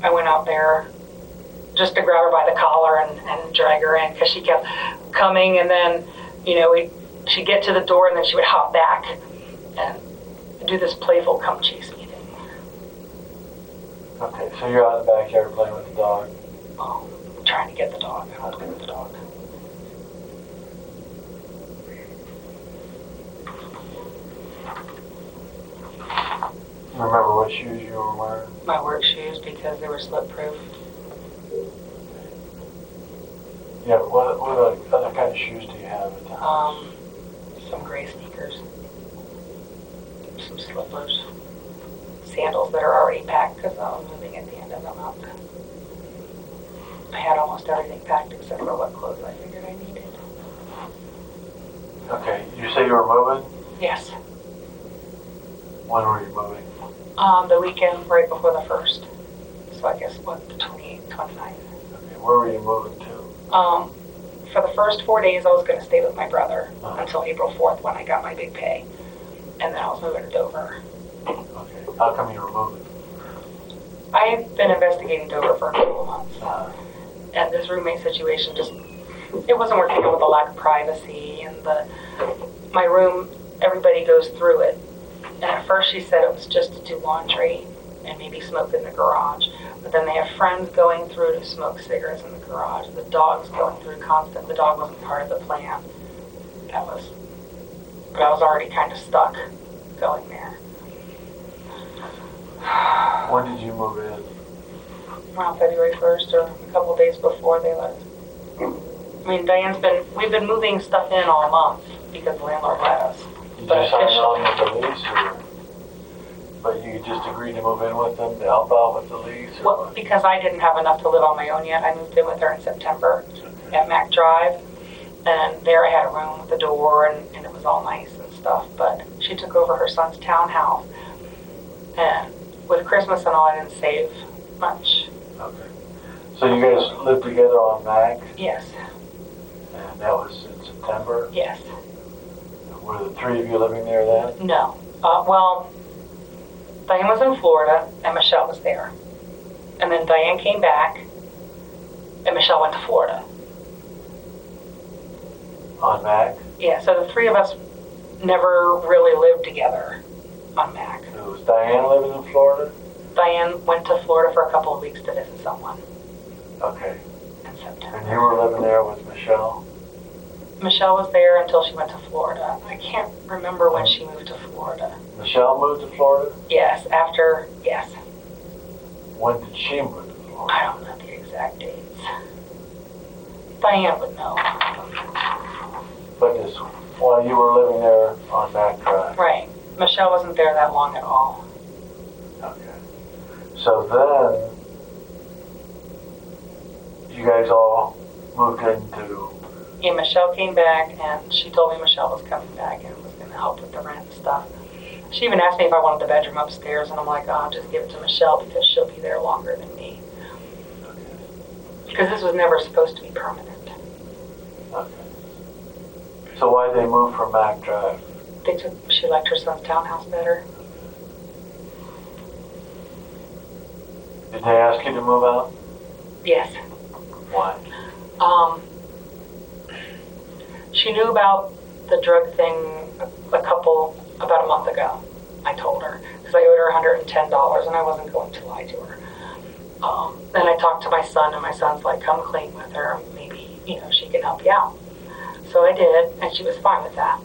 I went out there just to grab her by the collar and drag her in, because she kept coming, and then, you know, she'd get to the door, and then she would hop back and do this playful come chase me thing. Okay, so you're out in the backyard playing with the dog? Oh, trying to get the dog. I want to get the dog. Remember what shoes you were wearing? My work shoes, because they were slip-proof. Yeah, what other kind of shoes do you have at the house? Some gray sneakers, some slippers, sandals that are already packed because I was moving at the end of the month. I had almost everything packed except for what clothes I figured I needed. Okay, you say you were moving? Yes. When were you moving? The weekend right before the 1st. So I guess, the 28th, 29th. Okay, where were you moving to? For the first 4 days, I was going to stay with my brother until April 4th when I got my big pay. And then I was moving to Dover. Okay, how come you were moving? I've been investigating Dover for a couple of months. And this roommate situation it wasn't working out with the lack of privacy and my room, everybody goes through it. And at first she said it was just to do laundry and maybe smoke in the garage. But then they have friends going through to smoke cigarettes in the garage. The dog's going through constant. The dog wasn't part of the plan. But I was already kind of stuck going there. When did you move in? Around February 1st or a couple days before they left. I mean, we've been moving stuff in all month because the landlord let us. Did But you sign officially, on with the lease, or? But you just agreed to move in with them to help out with the lease? Or well, what? because I didn't have enough to live on my own yet, I moved in with her in September at Mac Drive. And there I had a room with a door and it was all nice and stuff. But she took over her son's townhouse. And with Christmas and all, I didn't save much. Okay. So you guys lived together on Mac, Yes, and that was in September? yes. Were the three of you living there then? No. Well, Diane was in Florida and Michelle was there. And then Diane came back and Michelle went to Florida. On Mac? Yeah, so the three of us never really lived together on Mac. So was Diane living in Florida? Diane went to Florida for a couple of weeks to visit someone Okay. in September. And you were living there with Michelle? Michelle was there until she went to Florida. I can't remember when she moved to Florida. Michelle moved to Florida? Yes. When did she move to Florida? I don't know the exact dates. Diane would know. But this, while you were living there on Mac Drive. Right. Michelle wasn't there that long at all. Okay. So then, you guys all moved into, Yeah, Michelle came back, and she told me Michelle was coming back and was going to help with the rent and stuff. She even asked me if I wanted the bedroom upstairs, and I'm like, oh, just give it to Michelle because she'll be there longer than me. Because this was never supposed to be permanent. okay. So why'd they move from Mac Drive? She liked her son's townhouse better. Did they ask you to move out? Yes. Why? She knew about the drug thing about a month ago. I told her because I owed her $110 and I wasn't going to lie to her. Then I talked to my son, and my son's like, come clean with her. Maybe, she can help you out. So I did, and she was fine with that.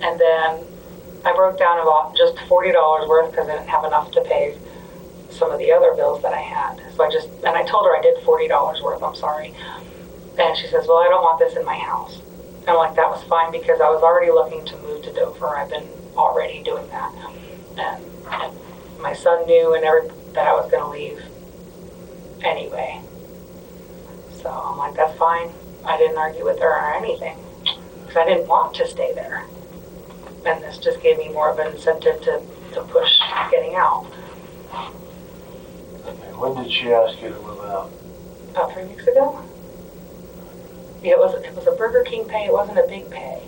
And then I broke down about just $40 worth because I didn't have enough to pay some of the other bills that I had. So I told her I did $40 worth, I'm sorry. And she says, well, I don't want this in my house. And I'm like, that was fine because I was already looking to move to Dover. I've been already doing that. And my son knew that I was going to leave anyway. So I'm like, that's fine. I didn't argue with her or anything because I didn't want to stay there. And this just gave me more of an incentive to push getting out. Okay. When did she ask you to move out? About 3 weeks ago. Yeah, it was a Burger King pay. It wasn't a big pay.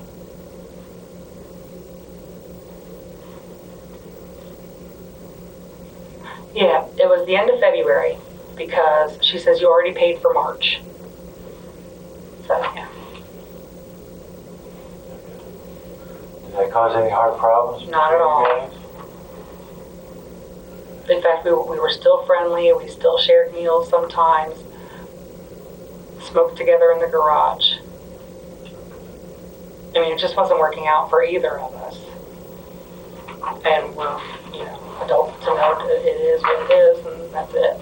Yeah, it was the end of February because she says you already paid for March. So, yeah. Did that cause any hard problems? Not at all. between you guys? In fact, we were still friendly. We still shared meals sometimes. Smoked together in the garage. I mean, it just wasn't working out for either of us. And we're, adults to know that it is what it is, and that's it.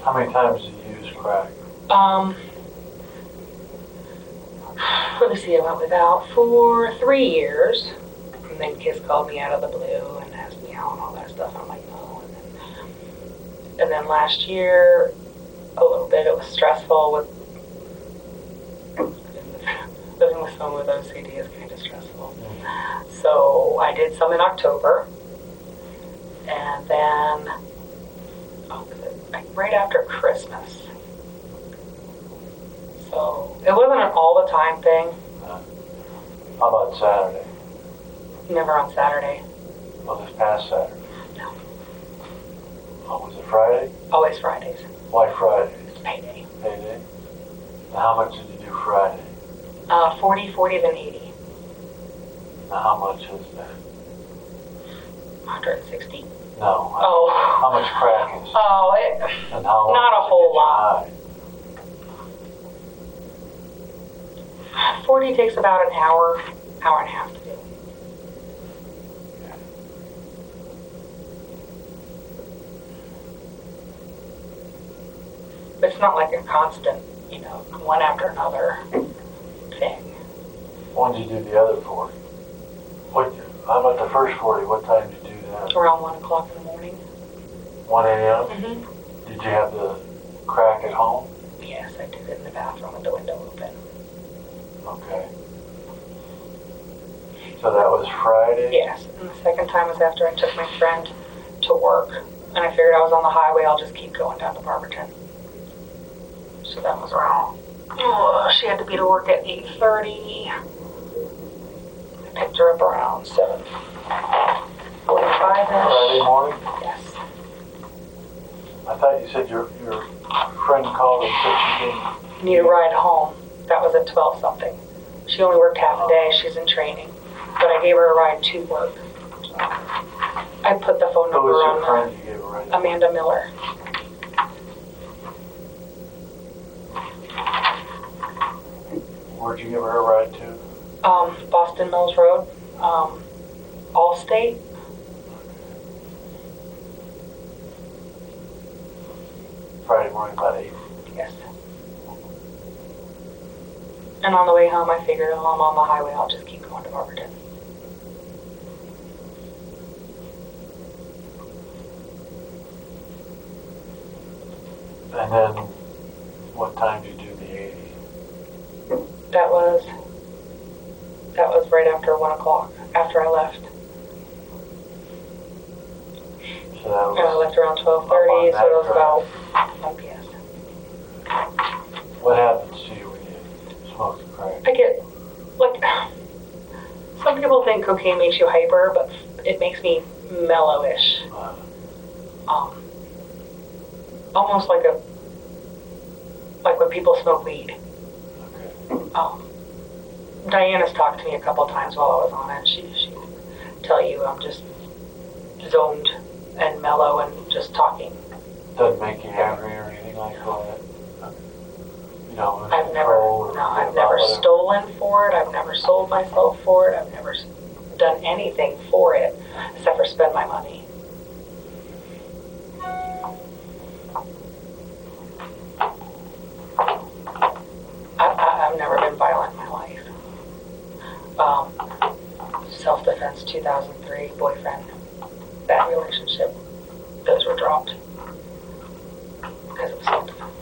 How many times did you use crack? Let me see, I went without for 3 years. And then Kiss called me out of the blue and asked me out and all that stuff. I'm like, no. And then last year, a little bit, it was stressful with living with someone with OCD is kind of stressful. So I did some in October. And then, right after Christmas. So it wasn't an all the time thing. How about Saturday? Never on Saturday. Well, this past Saturday? No. Oh, was it Friday? Always Fridays. Why Friday? It's payday. Payday? Now, how much did you do Friday? 40, then 80. Now, how much is that? 160. No. Oh. How much crack is? Oh, And how long not a did it whole get you lot. 40 takes about an hour and a half to do. But it's not like a constant, one after another thing. When did you do the other 40? How about the first 40? What time did you do that? Around 1 o'clock in the morning. 1 a.m.? Mm-hmm. Did you have the crack at home? Yes, I did it in the bathroom with the window open. Okay. So that was Friday? Yes, and the second time was after I took my friend to work. And I figured I was on the highway, I'll just keep going down to Barberton. So that was around, she had to be to work at 8:30. I picked her up around 7:45-ish. Friday morning? Yes. I thought you said your friend called and said she didn't. Need a ride home. That was at 12 something. She only worked half a day, she's in training. But I gave her a ride to work. I put the phone Who number was your on friend you gave a ride to? Amanda Miller. Where'd you give her a ride to? Boston Mills Road, Allstate. Friday morning about 8. Yes. And on the way home, I figured, oh, I'm on the highway, I'll just keep going to Barberton. And then, what time do you do the 80? That was right after 1 o'clock, after I left. So that And I was, left around 12:30, so it was about 1 p.m. what happens to you when you smoke the crack? I get, like, some people think cocaine makes you hyper, but it makes me mellowish. Almost like when people smoke weed. Okay. Diana's talked to me a couple times while I was on it. She'd tell you I'm just zoned and mellow and just talking. Doesn't make you angry or anything like that? You know, I've never stolen for it. I've never sold myself for it. I've never done anything for it except for spend my money. I've never been violent in my life. Self-defense, 2003, boyfriend, bad relationship. Those were dropped because of self-defense.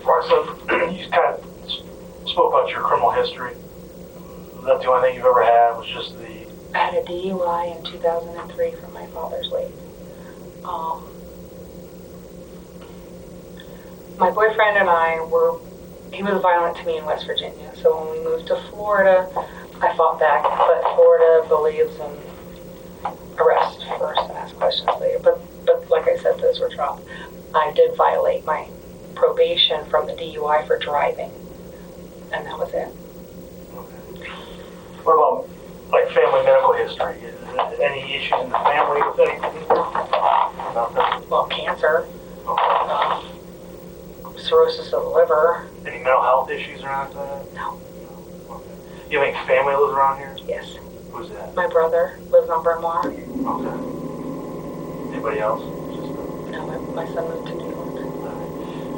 Right, so you kind of spoke about your criminal history. Was that the only thing you've ever had? Was just the... I had a DUI in 2003 from my father's weight. My boyfriend and he was violent to me in West Virginia. So when we moved to Florida, I fought back. But Florida believes in arrest first and ask questions later. But like I said, those were dropped. I did violate my probation from the DUI for driving. And that was it. What about, like, family medical history? Any issues in the family with anything? Nothing? Well, cancer, cirrhosis of the liver. Any mental health issues or anything like that? No. Okay. You have any family lives around here? Yes. Who's that? My brother lives on Brenoir. Okay. Anybody else? No, my son moved to New York.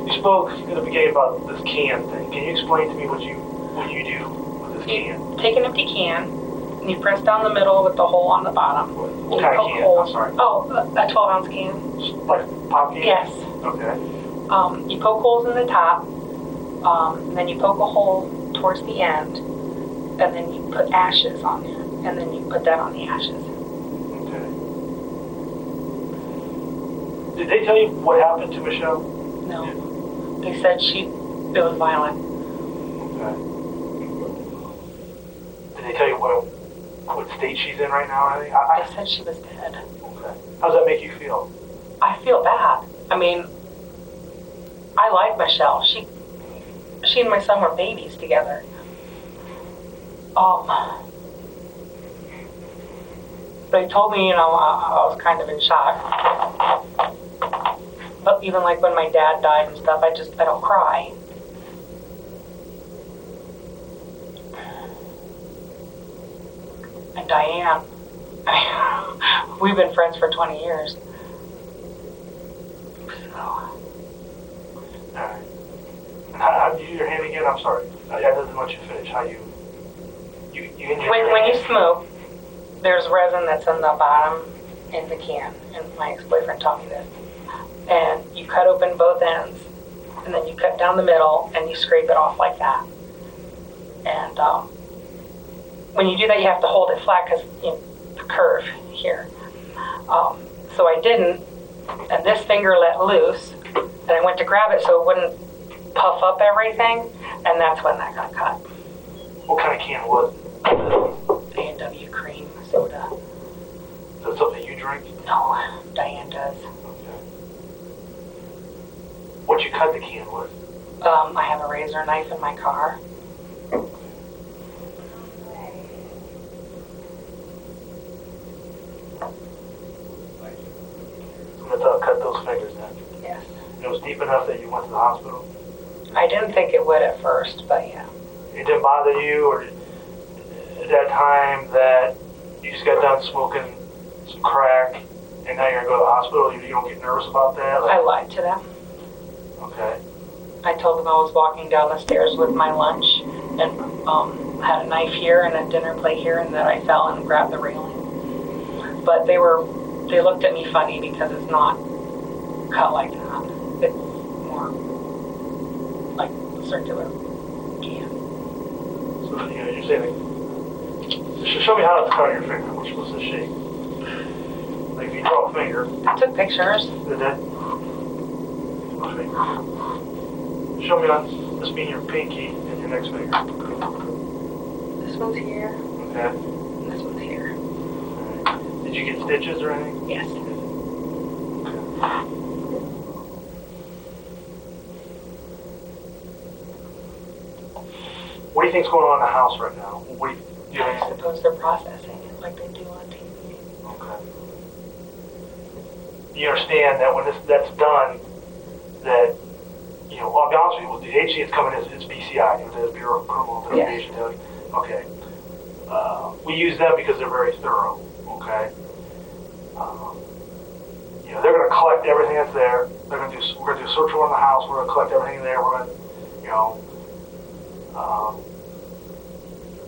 You spoke in the beginning about this can thing. Can you explain to me what you do with this can? Take an empty can, and you press down the middle with the hole on the bottom. What kind of can? I'm sorry. Oh, a 12-ounce can. Like pop can? Yes. Okay. You poke holes in the top, and then you poke a hole towards the end, and then you put ashes on there, and then you put that on the ashes. Okay. Did they tell you what happened to Michelle? No. They said it was violent. Okay. Did they tell you what state she's in right now or anything? They said she was dead. Okay. How does that make you feel? I feel bad. I mean, I like Michelle. She and my son were babies together. They told me, I was kind of in shock. But even like when my dad died and stuff, I don't cry. And Diane, we've been friends for 20 years. So. Alright. And how did you do your hand again? I'm sorry. I didn't let you finish. How you injured your When hand? you smoke, there's resin that's in the bottom in the can, and my ex-boyfriend taught me this. And you cut open both ends, and then you cut down the middle, and you scrape it off like that. And when you do that, you have to hold it flat because the curve here. So I didn't, and this finger let loose, and I went to grab it so it wouldn't puff up everything, and that's when that got cut. What kind of can was it? A&W cream soda. Is that something you drink? No, Diane does. Okay. What you cut the can with? I have a razor knife in my car. I'm gonna cut those fingers then. Yes. It was deep enough that you went to the hospital? I didn't think it would at first, but yeah. it didn't bother you, or at that time that you just got done smoking some crack and now you're gonna go to the hospital, you don't get nervous about that? I lied to them. Okay. I told them I was walking down the stairs with my lunch and had a knife here and a dinner plate here, and that I fell and grabbed the railing. But they looked at me funny because it's not cut like that. It's more like circular can. So you're saying, show me how it's cut on your finger. What's the shape? Like if you draw a finger. I took pictures. Did that? My finger. Show me on this being your pinky and your next finger. This one's here. Okay. And this one's here. Right. Did you get stitches or anything? Yes. What do you think's going on in the house right now? What do you I have? suppose they're processing it like they do on TV. Okay. You understand that when that's done, that, you know, I'll be honest with you, the agency that's coming is BCI, the Bureau of Criminal Investigation. Yes. Okay. We use them because they're very thorough. Okay. You know, they're going to collect everything that's there. We're going to do a search warrant on the house. We're going to collect everything there. We're going to, you know,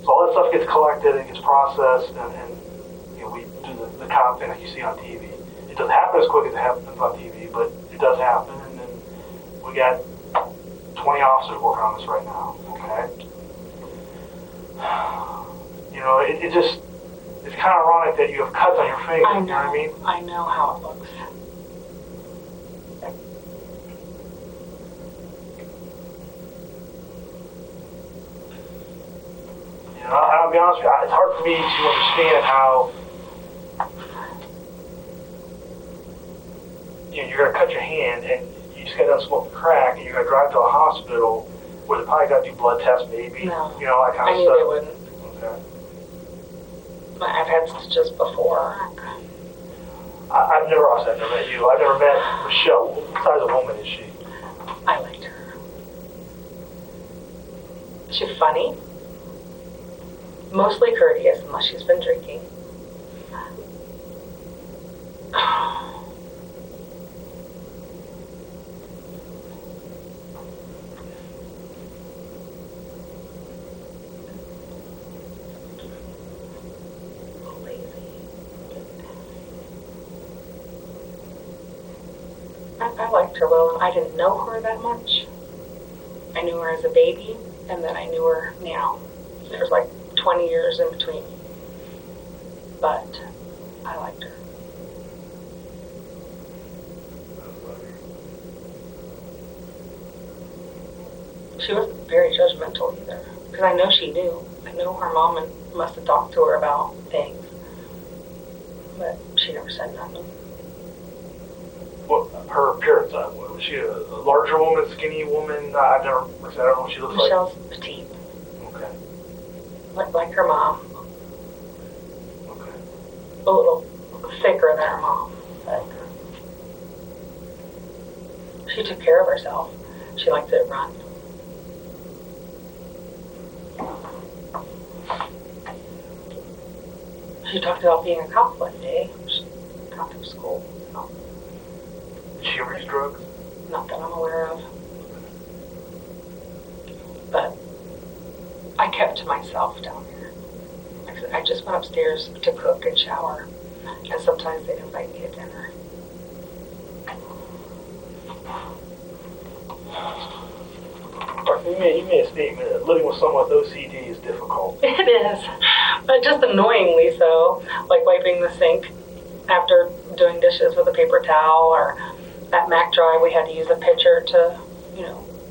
so all that stuff gets collected and gets processed, and you know, we do the cop thing like you see on TV. It doesn't happen as quick as it happens on TV, but it does happen, and then we got 20 officers working on this right now, okay? You know, it's kind of ironic that you have cuts on your finger, you know what I mean? I know how it looks. You know, I'll be honest with you, it's hard for me to understand how, you know, you're going to cut your hand and you just got done smoking crack and you're going to drive to a hospital where they probably got to do blood tests maybe, No. you know, that kind I of knew stuff. they wouldn't. Okay. I've had stitches before. I've never met you. I've never met Michelle. What size of woman is she? I liked her. She's funny. Mostly courteous, unless she's been drinking. I liked her well, and I didn't know her that much. I knew her as a baby, and then I knew her now. There's like 20 years in between. But I liked her. She wasn't very judgmental either, because I know she knew. I know her mom must have talked to her about things, but she never said nothing. What, her appearance? Was she a larger woman, skinny woman? I don't know what she looks Michelle's petite, like. Okay. like her mom. Okay. A little thicker than her mom. But she took care of herself. She liked to run. She talked about being a cop one day. She got through school. So. Did she ever use drugs? Not that I'm aware of. But I kept to myself down there. Like I said, I just went upstairs to cook and shower. And sometimes they'd invite me to dinner. You made a statement that living with someone with OCD is difficult. It is, but just annoyingly so. Like wiping the sink after doing dishes with a paper towel, or at Mac Drive we had to use a pitcher to,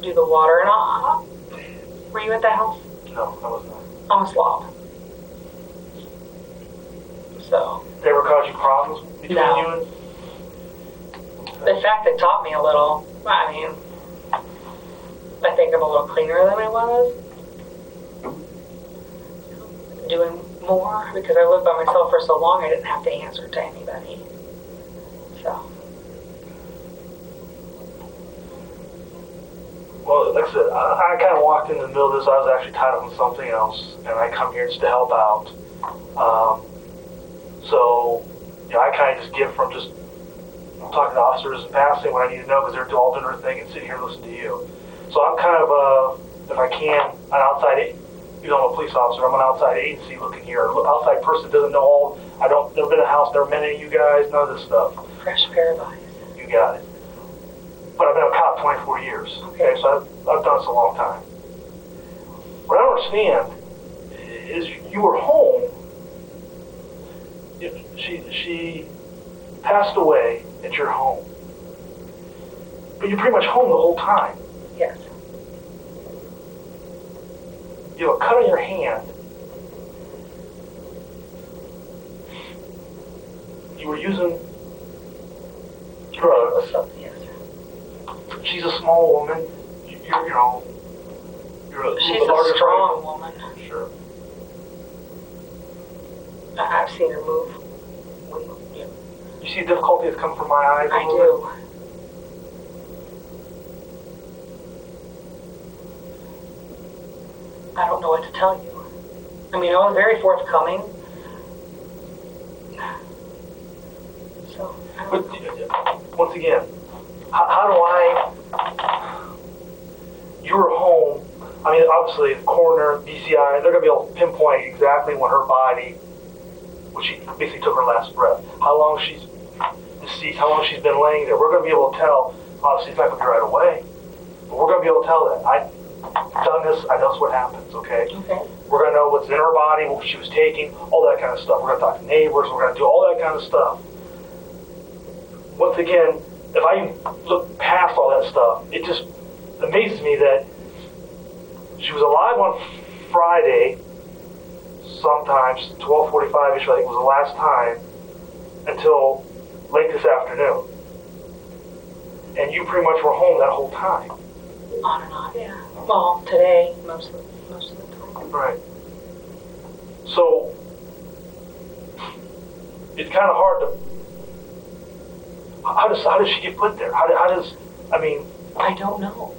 do the water. And were you at that house? No, I was not. I'm a slob. So. They ever cause you problems between No. you and? In fact, it taught me a little. I mean, I think I'm a little cleaner than I was. Doing more, because I lived by myself for so long, I didn't have to answer to anybody. So. Well, like I said, I kind of walked in the middle of this. I was actually tied up on something else, and I come here just to help out. So, you know, I kind of just give from just talking to officers and passing what I need to know because they're all doing their thing and sitting here listening to you. So I'm kind of, if I can, an outside, you know, I'm a police officer. I'm an outside agency looking here. An outside person doesn't know all. Never been in a house, never met any of you guys, none of this stuff. Fresh pair of eyes. You got it. But I've been a cop 24 years. Okay, so I've done this a long time. What I don't understand is you were home. She passed away at your home. But you're pretty much home the whole time. Yes. You have a cut on your hand. You were using drugs. Yes. She's a small woman. You're a She's little a larger strong woman. frame. Sure. I've seen her move. You see the difficulty that's come from my eyes? I do. I don't know what to tell you. I mean, I was very forthcoming. So, I don't know. But once again, how do I? You were home. I mean, obviously, the coroner, BCI, they're gonna be able to pinpoint exactly when her body, when she basically took her last breath, how long she's deceased, how long she's been laying there. We're gonna be able to tell. Obviously, it's not gonna be right away, but we're gonna be able to tell that. I've done this. I know what happens. Okay. Okay. We're gonna know what's in her body, what she was taking, all that kind of stuff. We're gonna talk to neighbors. We're gonna do all that kind of stuff. Once again, if I look past all that stuff, it just amazes me that she was alive on Friday, sometimes 12:45ish, I think was the last time, until late this afternoon. And you pretty much were home that whole time. On and off, yeah. Well, today, most of the time. Right. So, it's kind of hard to, how does she get put there? How does, I mean. I don't know.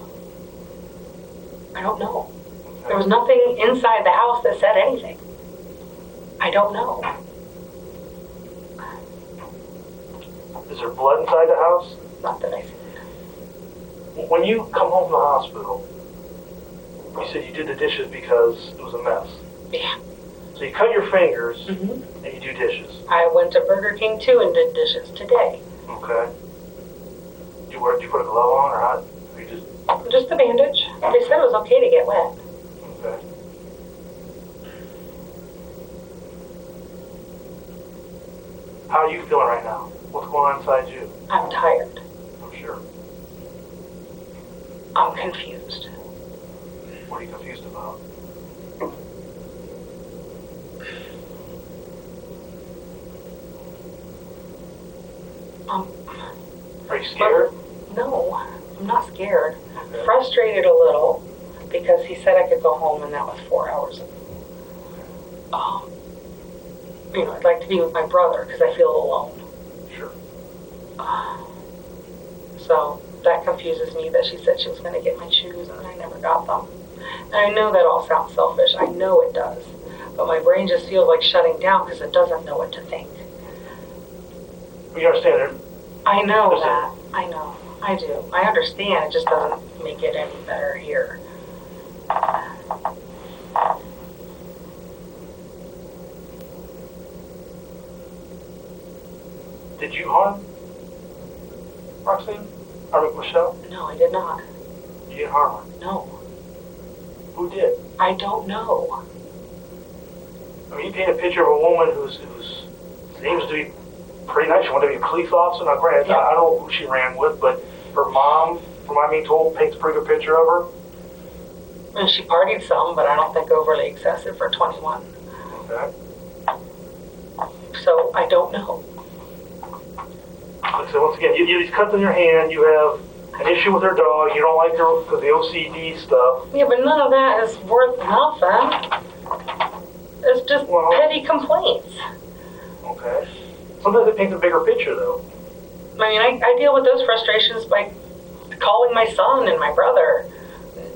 There was nothing inside the house that said anything. I don't know. Is there blood inside the house? Not that I see. When you come home from the hospital, you said you did the dishes because it was a mess. Yeah. So you cut your fingers Mm-hmm. and you do dishes. I went to Burger King too and did dishes today. Okay. Do you put a glove on or how? Or you Just a bandage. They said it was okay to get wet. okay. How are you feeling right now? What's going on inside you? I'm tired. I'm sure. I'm confused. What are you confused about? Are you scared? No, I'm not scared. Okay. Frustrated a little because he said I could go home and that was 4 hours. I'd like to be with my brother because I feel alone. Sure. So that confuses me that she said she was going to get my shoes and I never got them. And I know that all sounds selfish. I know it does. But my brain just feels like shutting down because it doesn't know what to think. Well, you understand there? I know that. I know. I do. I understand. It just doesn't make it any better here. Did you harm Roxanne? Or Michelle? No, I did not. You didn't harm her. No. Who did? I don't know. I mean, you paint a picture of a woman who's seems to be pretty nice. She wanted to be a police officer. Now, granted, Yeah. I don't know who she ran with, but her mom, from what I'm being told, paints a pretty good picture of her. And she partied some, but I don't think overly excessive for 21. Okay. So I don't know. Like I said, once again, you have these cuts on your hand. You have an issue with her dog. You don't like her because the OCD stuff. Yeah, but none of that is worth nothing. It's just petty complaints. Okay. Sometimes it paints a bigger picture, though. I mean, I deal with those frustrations by calling my son and my brother.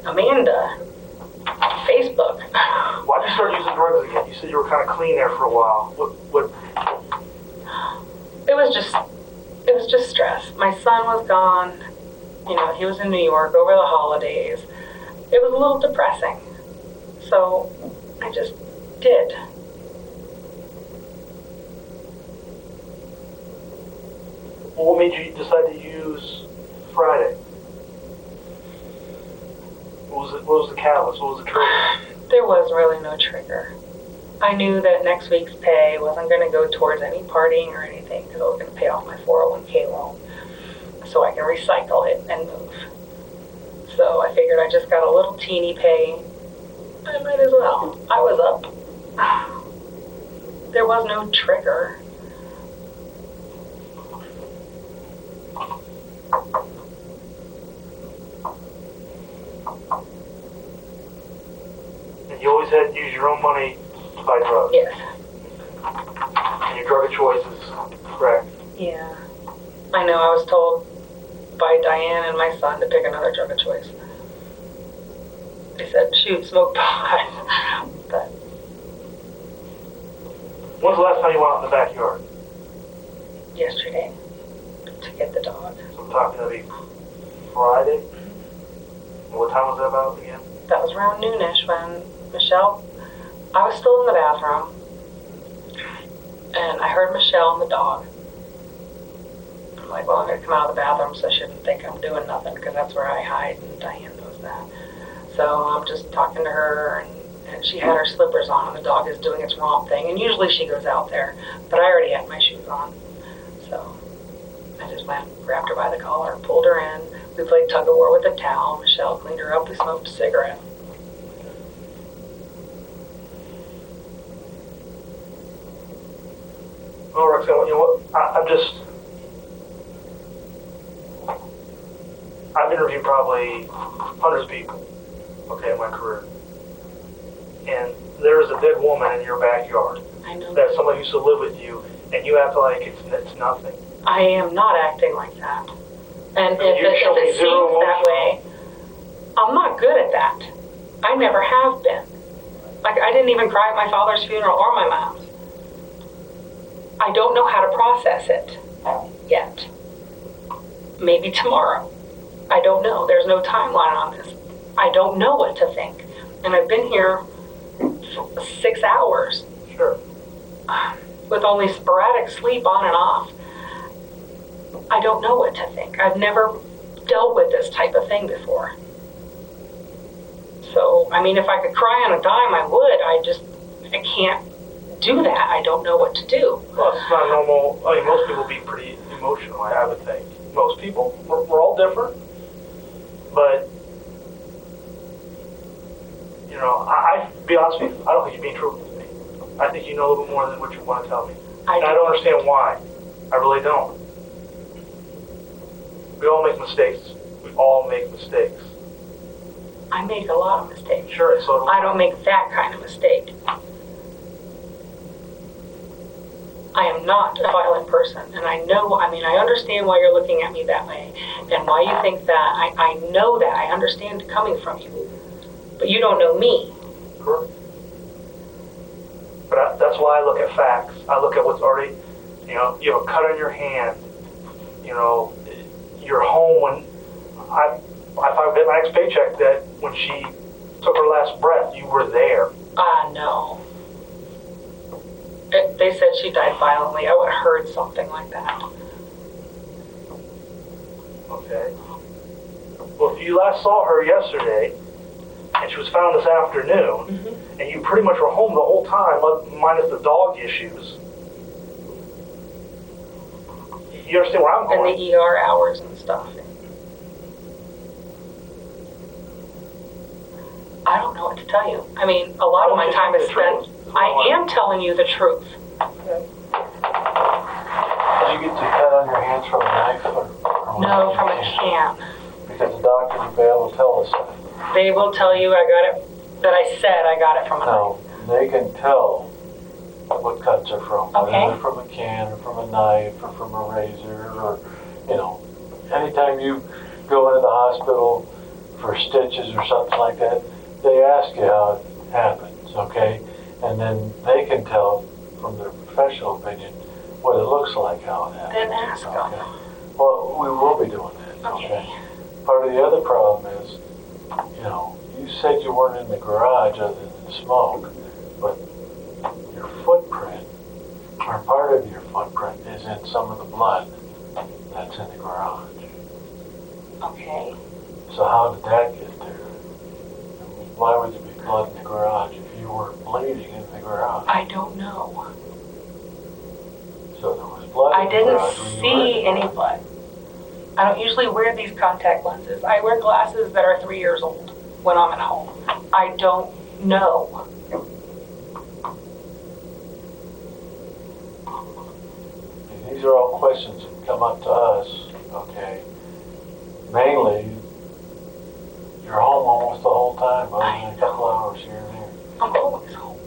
Amanda, Facebook. Why'd you start using drugs again? You said you were kind of clean there for a while. What? It was just stress. My son was gone. You know, he was in New York over the holidays. It was a little depressing. So I just did. Well, what made you decide to use Friday? What was the catalyst? What was the trigger? There was really no trigger. I knew that next week's pay wasn't going to go towards any partying or anything because I was going to pay off my 401k loan so I can recycle it and move. So I figured I just got a little teeny pay. I might as well. I was up. There was no trigger. And you always had to use your own money to buy drugs? Yes. And your drug of choice is correct? Yeah. I know I was told by Diane and my son to pick another drug of choice. They said, shoot, smoke pot. But when's the last time you went out in the backyard? yesterday to get the dog. So I'm talking maybe Friday? And what time was that about again? That was around noonish when Michelle, I was still in the bathroom, and I heard Michelle and the dog. I'm like, well, I'm going to come out of the bathroom, so I shouldn't think I'm doing nothing, because that's where I hide, and Diane knows that. So I'm just talking to her, and she had her slippers on, and the dog is doing its romp thing, and usually she goes out there, but I already had my shoes on. So I just went, grabbed her by the collar, pulled her in. We played tug of war with a towel. Michelle cleaned her up. We smoked a cigarette. Oh, Roxanne, you know what? I've interviewed probably hundreds of people, okay, in my career. And there is a dead woman in your backyard. I know. That somebody used to live with you, and you act like it's nothing. I am not acting like that. And if You show me it zero seems that emotion. way, I'm not good at that. I never have been. Like, I didn't even cry at my father's funeral or my mom's. I don't know how to process it yet. Maybe tomorrow. I don't know. There's no timeline on this. I don't know what to think. And I've been here for 6 hours Sure. with only sporadic sleep on and off. I don't know what to think. I've never dealt with this type of thing before. So, I mean, if I could cry on a dime, I would. I can't do that. I don't know what to do. Well, it's not normal. I mean, most people be pretty emotional, I would think. Most people. We're all different. But, you know, I be honest with you, I don't think you're being truthful with me. I think you know a little bit more than what you want to tell me. And I don't understand why. I really don't. We all make mistakes. We all make mistakes. I make a lot of mistakes. Sure, and so do I don't make that kind of mistake. I am not a violent person, and I understand why you're looking at me that way, and why you think that. I know that. I understand coming from you. But you don't know me. Correct. But that's why I look at facts. I look at what's already, you know, you have a cut on your hand, you know, you're home when I get my next paycheck that when she took her last breath, you were there. No. They said she died violently. I would have heard something like that. Okay. Well, if you last saw her yesterday, and she was found this afternoon, and you pretty much were home the whole time, minus the dog issues, you understand where I'm going? And the ER hours and stuff. I don't know what to tell you. I mean, a lot of my time is spent. I am telling you the truth. Did you get the cut on your hands from a knife or from No, from a can. Because the doctor will be able to tell us that. They will tell you I got it, that I said I got it from a knife. No, they can tell what cuts are from. Okay. Whether they're from a can, or from a knife, or from a razor, or, you know, anytime you go into the hospital for stitches or something like that, they ask you how it happens, okay? And then they can tell from their professional opinion what it looks like, how it happens. Then ask them. Okay. Well, we will be doing that, okay? Part of the other problem is, you know, you said you weren't in the garage other than smoke, but your footprint, or part of your footprint, is in some of the blood that's in the garage. Okay. So how did that get there? Why would there be blood in the garage if you were bleeding in the garage? I don't know. So there was blood I in the didn't garage when you were in see the any garage. blood. I don't usually wear these contact lenses. I wear glasses that are 3 years old when I'm at home. I don't know. And these are all questions that come up to us, okay? Mainly, you're home almost the whole time, other than a couple hours here and there. I'm always home.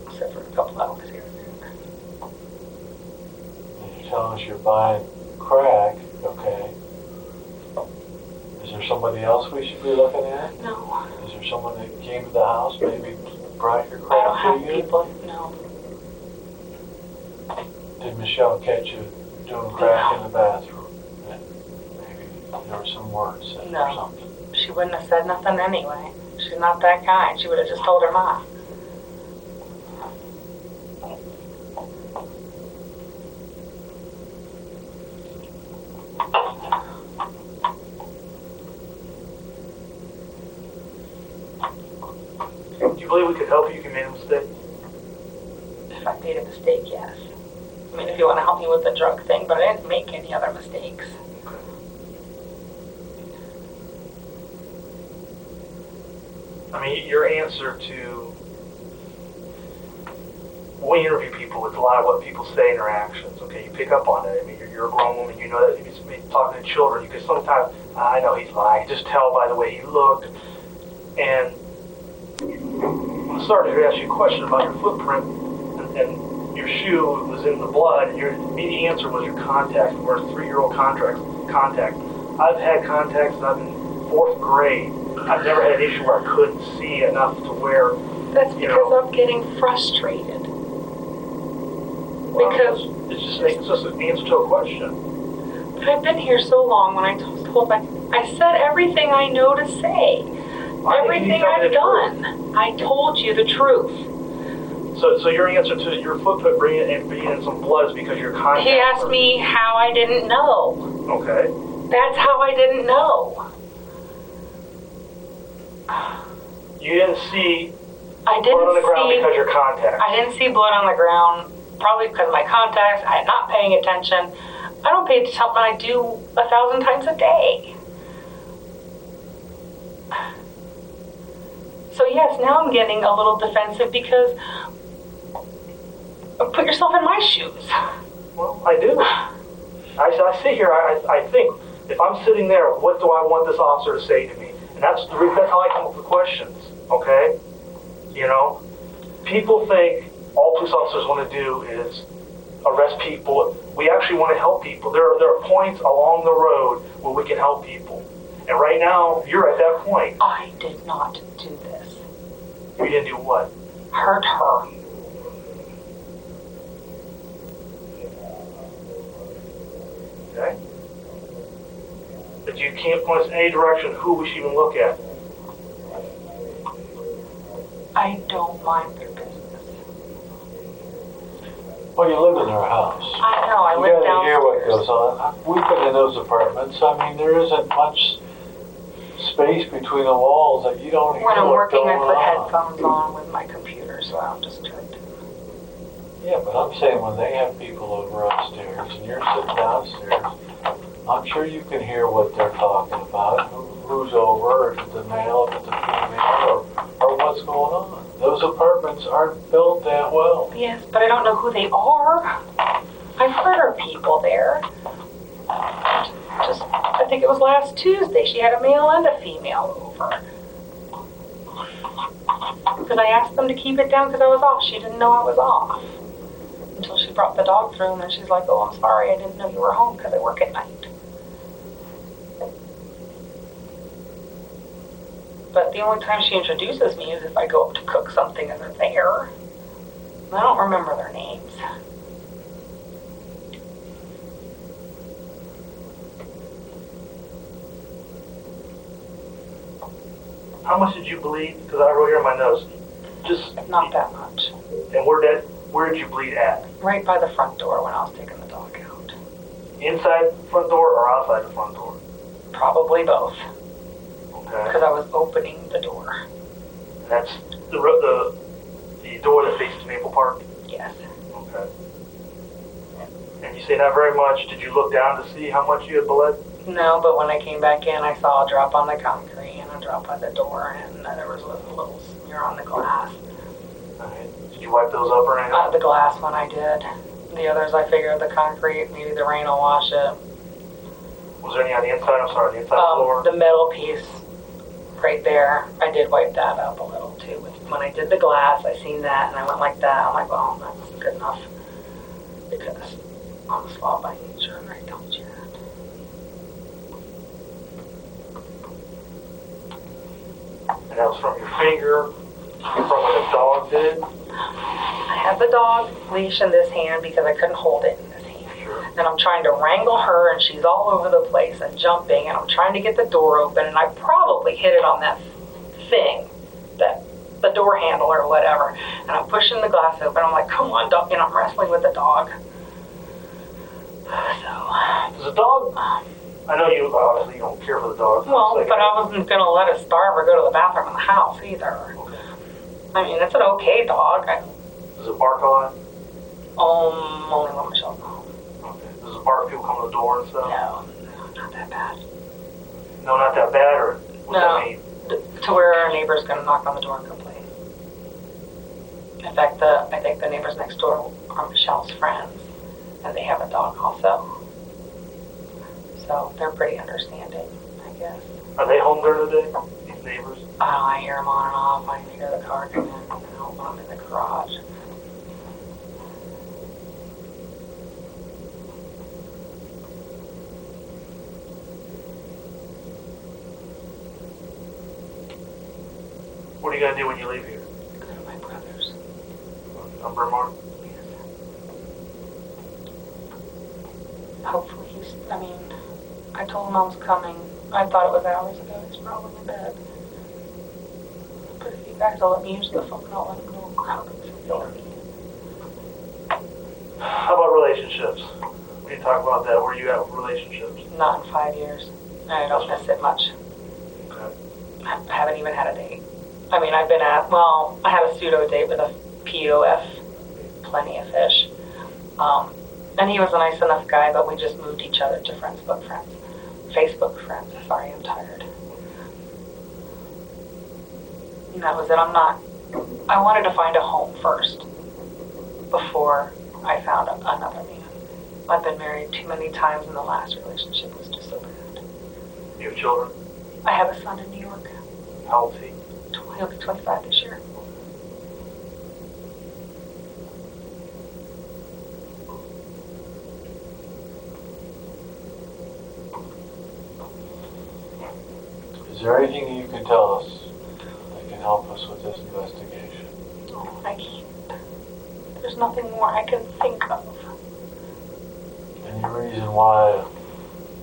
Except for a couple hours here and there. And you're telling us you're buying crack, okay? Is there somebody else we should be looking at? No. Is there someone that came to the house, maybe brought your I don't crack have to you? people. No. Did Michelle catch you doing crack in the bathroom? And maybe there were some words said or No. something. She wouldn't have said nothing anyway. She's not that kind. She would have just told her mom. Do you believe we could help you if you made a mistake? If I made a mistake, yes. I mean, if you want to help me with the drug thing, but I didn't make any other mistakes. I mean, your answer to when you interview people, it's a lot of what people say in their actions. Okay, you pick up on it. I mean, you're a grown woman. You know that if he's talking to children, you can sometimes, I know he's lying. Just tell by the way he looked. And I'm sorry to ask you a question about your footprint and your shoe was in the blood. And your immediate answer was your contact. We're 3-year-old contact. I've had contacts. And I've been 4th grade. I've never had an issue where I couldn't see enough to where. That's because I'm getting frustrated. Because it's just an answer to a question. but I've been here so long when I was told, like, I said everything I know to say. Everything I've done. I told you the truth. So your answer to your footprint being in some blood is because your contact. He asked me how I didn't know. Okay. That's how I didn't know. You didn't see I blood on the ground didn't see. because your contacts. I didn't see blood on the ground. Probably because of my contacts. I'm not paying attention. I don't pay attention to something I do 1,000 times a day. So yes, now I'm getting a little defensive because put yourself in my shoes. Well, I do. I sit here. I think if I'm sitting there, what do I want this officer to say to me? And that's how I come up with questions. Okay. You know, people think all police officers want to do is arrest people. We actually want to help people. There are points along the road where we can help people. And right now, you're at that point. I did not do this. You didn't do what? Hurt her. Okay? But you can't point us in any direction who we should even look at. I don't mind their business. Well, you live in their house. I know, I You live gotta hear what downstairs. goes on. We've been in those apartments. I mean, there isn't much space between the walls that you don't hear When I'm what's working, going I put on. headphones on with my computer, so I'm distracted. Yeah, but I'm saying when they have people over upstairs and you're sitting downstairs, I'm sure you can hear what they're talking about, who's over, if it's a male, if it's a female, or what's going on. Those apartments aren't built that well. Yes, but I don't know who they are. I've heard of people there. Just, I think it was last Tuesday, she had a male and a female over. Because I asked them to keep it down because I was off. She didn't know I was off. Until she brought the dog through, and then she's like, oh, I'm sorry, I didn't know you were home because I work at night. the only time she introduces me is if I go up to cook something and they're there. I don't remember their names. How much did you bleed? Because I wrote here in my notes. Just Not that much. And where did you bleed at? Right by the front door when I was taking the dog out. Inside the front door or outside the front door? Probably both, Okay. because I was opening the door. And that's the door that faces Maple Park? Yes. Okay. And you say not very much. Did you look down to see how much you had bled? No, but when I came back in, I saw a drop on the concrete and a drop by the door, and there was a little smear on the glass. Alright. Did you wipe those up or anything? The glass one I did. The others, I figured the concrete, maybe the rain will wash it. Was there any on the inside? I'm sorry, the inside floor? The metal piece right there, I did wipe that up a little too. When I did the glass, I seen that and I went like that. I'm like, well, that's good enough. Because I'm a slob by nature, I told you that. And that was from your finger, from what the dog did? I had the dog leash in this hand because I couldn't hold it in this hand. Sure. And I'm trying to wrangle her and she's all over the place and jumping and I'm trying to get the door open and I probably hit it on that thing, the door handle or whatever. And I'm pushing the glass open. I'm like, come on, dog. And I'm wrestling with the dog. So. Does the dog, I know you obviously you don't care for the dog. Well, but I wasn't going to let it starve or go to the bathroom in the house either. Okay. I mean, it's an okay dog. Does it bark a lot? Only when Michelle's home. Okay. Does it bark if people come to the door and stuff? No, not that bad. No, not that bad, or what does that mean? To where our neighbor's going to knock on the door and complain. In fact, I think the neighbors next door are Michelle's friends, and they have a dog also. So they're pretty understanding, I guess. Are they home during the day, these neighbors? I hear them on and off. I hear the car come in and out when I'm in the garage. What are you going to do when you leave here? Go to my brother's. On Bremar? Hopefully I told him I was coming. I thought it was hours ago. He's probably in bed. But if you guys will let me use the phone, I'll let him know how things feel. How about relationships? We didn't talk about that. Where are you at with relationships? Not in 5 years. I don't miss it much. Okay. I haven't even had a date. I mean, I had a pseudo date with a POF, plenty of fish. And he was a nice enough guy, but we just moved each other to Facebook friends. Sorry, I'm tired. And that was it. I wanted to find a home first before I found another man. I've been married too many times and the last relationship was just so bad. You have children? I have a son in New York. How old is he? He'll be 25 this year. Is there anything you can tell us that can help us with this investigation? Oh, I can't. There's nothing more I can think of. Any reason why,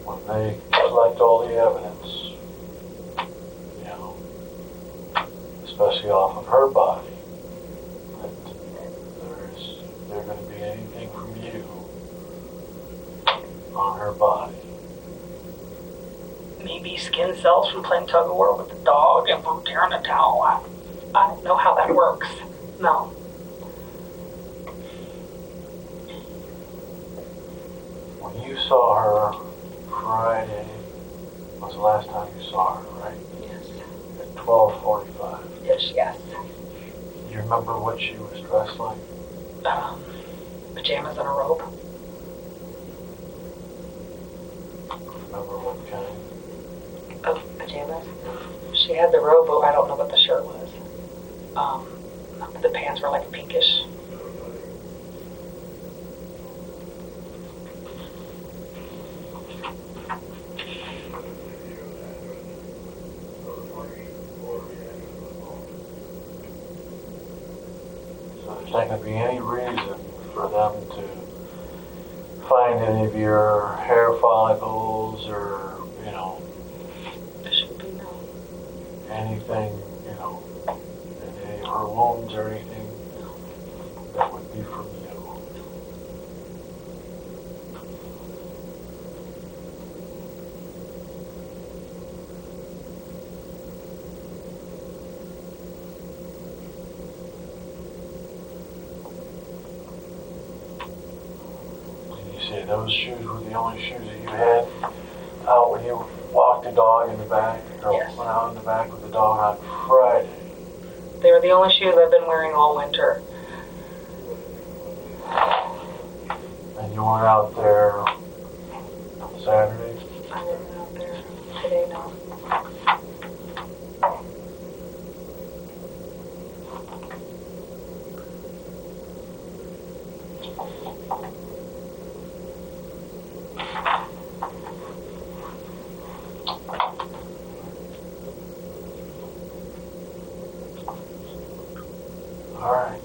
when they collect all the evidence, you know, especially off of her body, that there going to be anything from you on her body? Maybe skin cells from playing tug of war with the dog and from tearing a towel. I don't know how that works. No. When you saw her Friday, was the last time you saw her, right? Yes. At 12:45. Yes. You remember what she was dressed like? Pajamas and a robe. Remember what kind? Of pajamas. She had the robe, but I don't know what the shirt was. The pants were like pinkish. there's not gonna be any reason for them to find any of your hair follicles or, you know, There should be no. anything, you know, in any of her wounds or anything that would be from you. Did you say those shoes were the only shoes that you had out when you walked the dog in the back? Or Yes. went out in the back with the dog on Friday? They were the only shoes I've been wearing all winter. And you weren't out there Saturday? I wasn't out there today, no. All right.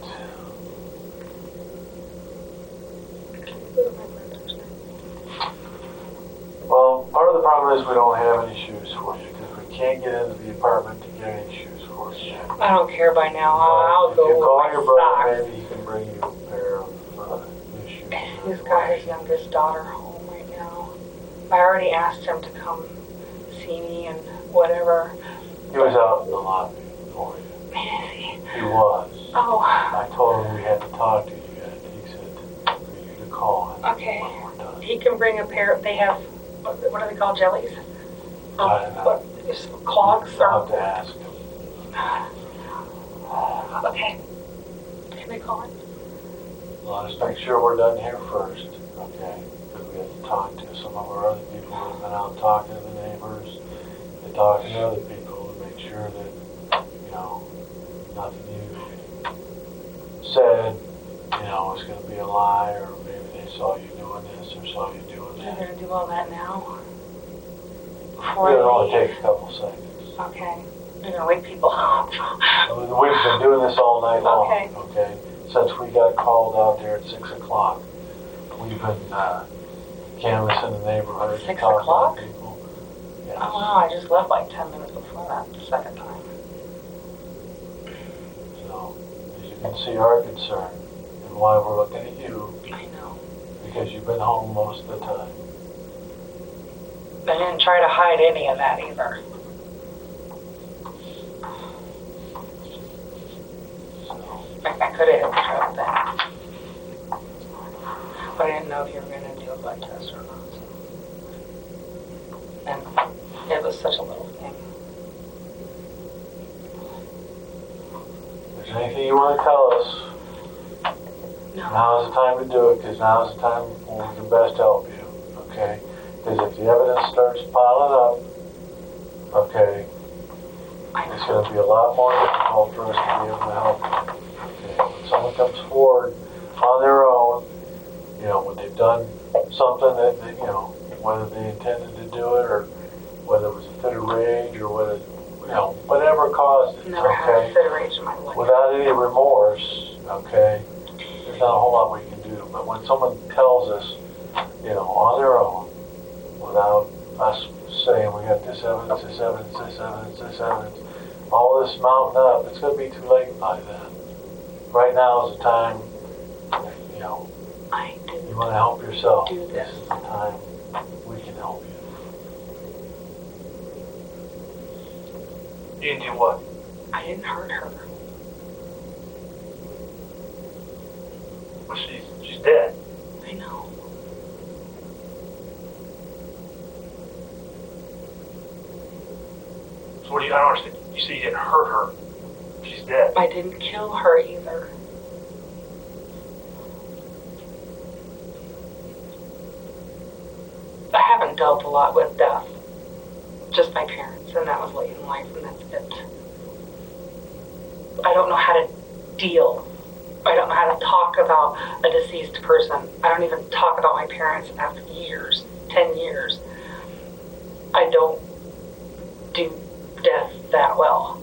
Well, part of the problem is we don't have any shoes for you because we can't get into the apartment to get any shoes for you. I don't care by now. But I'll if go you call with your my brother, socks. maybe he can bring you a pair of new shoes. He's got his youngest daughter home right now. I already asked him to come see me and whatever. He was out in the lobby for you. Is he? He was. Oh, I told him we had to talk to you yet. He said for you to call him okay. when we're done. He can bring a pair. They have, what are they called, jellies? I don't know. What, is clogs I'll have or? to ask him. Okay. Can they call it? Well, let's make sure we're done here first, okay? Because we have to talk to some of our other people who have been out talking to the neighbors and talking to other people to make sure that, you know, nothing you said, you know, is going to be a lie, or maybe they saw you doing this or saw you doing They're that. gonna do all that now? It'll only take a couple seconds. Okay. You're gonna wake people up. We've been doing this all night long, Okay. okay? Since we got called out there at 6 o'clock, we've been canvassing the neighborhood. 6 talking to o'clock? people. Yes. Oh wow, I just left like 10 minutes before that, the second time. So, as you can see our concern and why we're looking at you, I know. because you've been home most of the time. I didn't try to hide any of that either. So, I could have tried that. But I didn't know if you were gonna do a blood test or not. And it was such a little thing. if there's anything you want to tell us, No. now's the time to do it, because now's the time when we can best help you, okay? Because if the evidence starts piling up, okay, I it's know. going to be a lot more difficult for us to be able to help you. Okay? When someone comes forward on their own, you know, when they've done something that, they, you know, whether they intended to do it or whether it was a fit of rage or whether, you know, whatever caused it, Never had a okay? fit of rage in my life. Without any remorse, okay, there's not a whole lot we can do. But when someone tells us, you know, on their own, without us saying we got this evidence, this evidence, this evidence, this evidence, all this mounting up, it's going to be too late by then. Right now is the time, you know, I you didn't want to help yourself. do This this. is the time we can help you. You can do what? I didn't hurt her. Well, she's dead. I know. So what do you, I don't understand. You say you didn't hurt her. She's dead. I didn't kill her either. I haven't dealt a lot with death. Just my parents, and that was late in life, and that's it. I don't know how to deal. I don't know how to talk about a deceased person. I don't even talk about my parents after years, 10 years. I don't do death that well.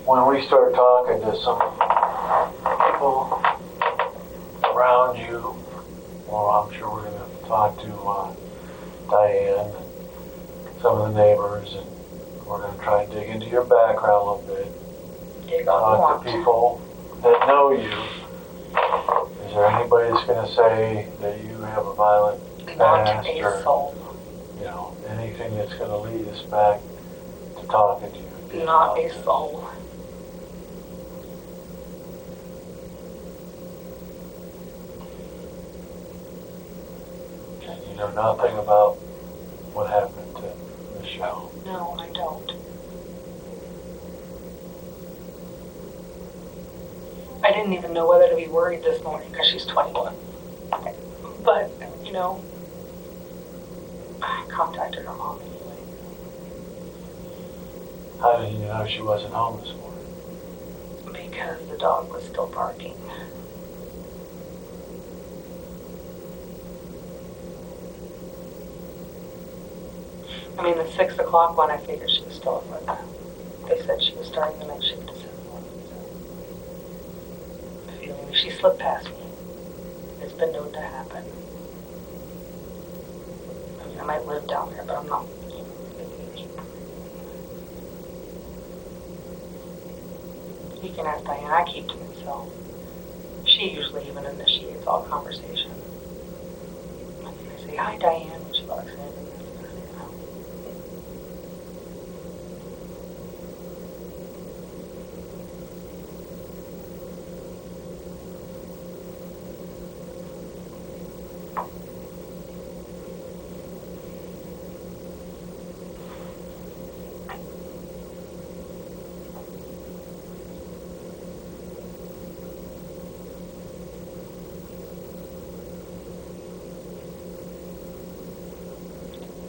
when we start talking to some people around you, well, I'm sure we're going to talk to Diane and some of the neighbors, and we're going to try and dig into your background a little bit. Talk to people that know you. Is there anybody that's going to say that you have a violent past or, you know, anything that's going to lead us back to talking to you? Not a soul. And you know nothing about what happened to Michelle? No, I don't. I didn't even know whether to be worried this morning because she's 21. But, you know, I contacted her mom anyway. How did you know she wasn't home this morning? Because the dog was still barking. I mean, the 6 o'clock one, I figured she was still at work. They said she was starting the night shift at 7. Feeling she slipped past me. It's been known to happen. I mean, I might live down there, but I'm not. You can ask Diane. I keep to myself. She usually even initiates all conversation. I say, "Hi, Diane," and she walks in.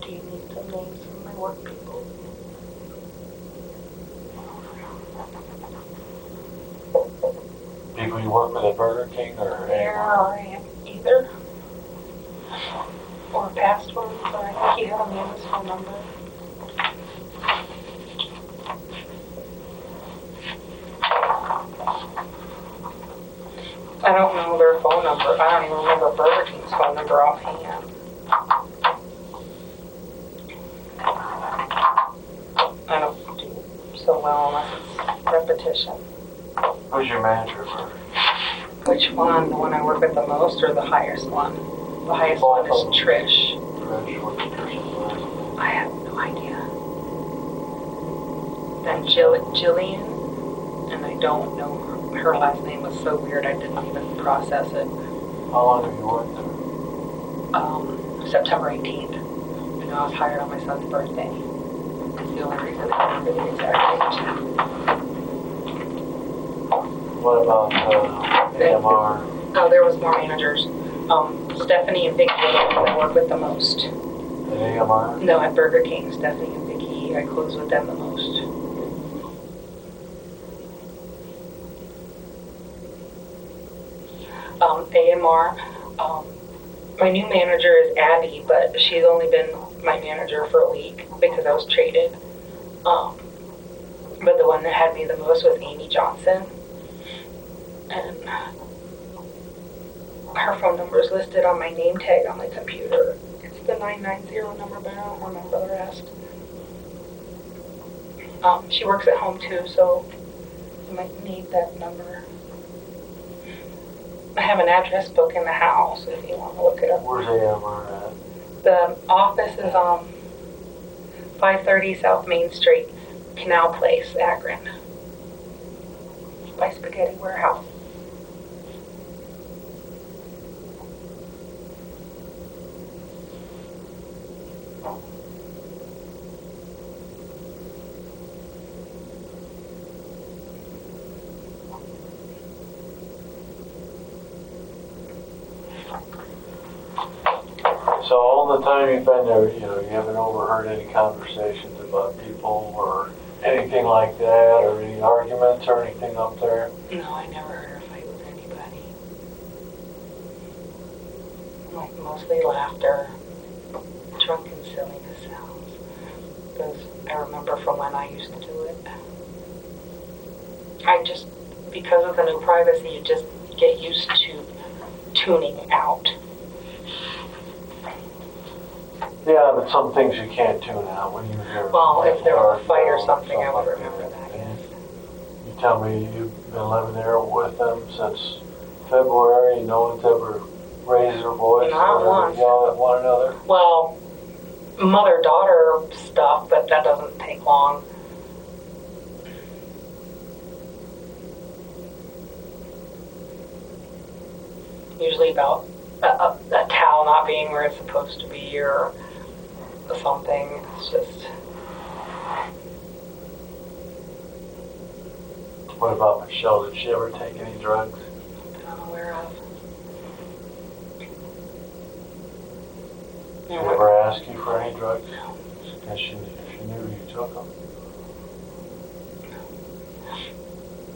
Do you need some names from my work people? People you work with at Burger King or Yeah, either. Or past ones, or I think he had Amanda's phone number. I don't know their phone number. I don't even remember Burger King's phone number offhand. I don't do so well unless it's repetition. Who's your manager for? Which one? The one I work with the most or the highest one? The highest one is Trish. Trish, what's Trish's last name? I have no idea. Then Jillian, and I don't know her last name was so weird I didn't even process it. How long have you worked there? September 18th. You know, I was hired on my son's birthday. That's the only reason I remember the exact date. What about AMR? Oh, there was more managers. Stephanie and Vicky were the ones I work with the most. At AMR? No, at Burger King, Stephanie and Vicky, I close with them the most. AMR, my new manager is Abby, but she's only been my manager for a week because I was traded. But the one that had me the most was Amy Johnson. And her phone number is listed on my name tag on my computer. It's the 990 number, but I don't remember the rest. She works at home too, so you might need that number. I have an address book in the house if you want to look it up. Where's AMR at? The office is 530 South Main Street, Canal Place, Akron. By Spaghetti Warehouse. So all the time you've been there, you know, you haven't overheard any conversations about people or anything like that, or any arguments or anything up there? No, I never heard her fight with anybody. Like mostly laughter, drunken silliness sounds. Because I remember from when I used to do it. Because of the new privacy, you just get used to tuning out. Yeah, but some things you can't tune out when you hear. Well, if there was a fight or or something, I would like remember that, yes. You tell me you've been living there with them since February, no one's ever raised their voice Not or once. yelled at one another? Well, mother-daughter stuff, but that doesn't take long. Usually about a towel not being where it's supposed to be or something. It's just... What about Michelle? Did she ever take any drugs? that I'm aware of. Did she ever ask you for any drugs? If she knew you took them.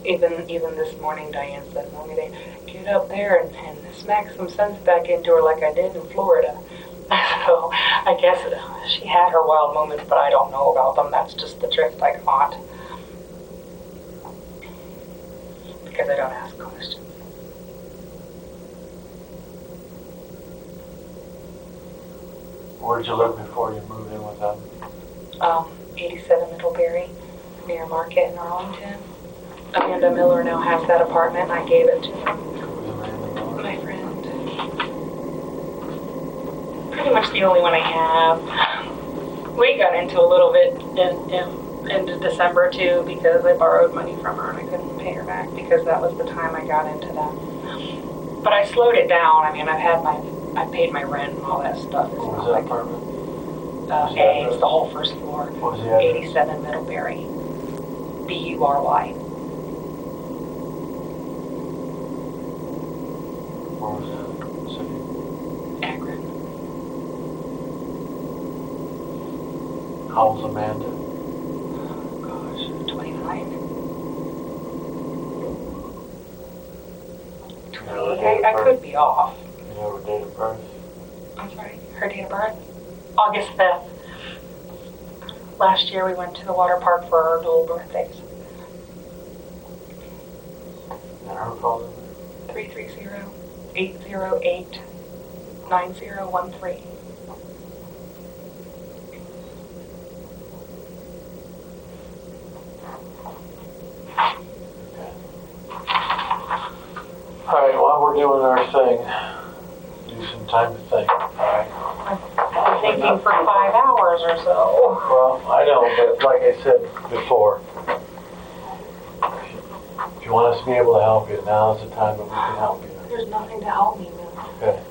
Even this morning, Diane said, "Mommy, they get up there and smack some sense back into her like I did in Florida." So I guess she had her wild moments, but I don't know about them. That's just the drift I caught. Because I don't ask questions. Where'd you live before you moved in with them? 87 Middlebury, near Market in Arlington. Amanda Miller now has that apartment, and I gave it to them. Who's Amanda Miller? My friend. Pretty much the only one I have. We got into a little bit into December too, because I borrowed money from her and I couldn't pay her back because that was the time I got into that. But I slowed it down. I mean, I paid my rent and all that stuff. It's What was not that like apartment? it's the whole first floor. What was the address? 87 Middlebury. Bury. Where was that city? Akron. How old's Amanda? Gosh, 29. 28. I could be off. You know her date of birth? I'm sorry, her date of birth? August 5th. Last year we went to the water park for our little birthdays. And her phone number? 330-808-9013. All right, while we're doing our thing, use some time to think, all right? I'm thinking for 5 hours or so. Well, I know, but like I said before, if you want us to be able to help you, now's the time that we can help you. There's nothing to help me with. Okay.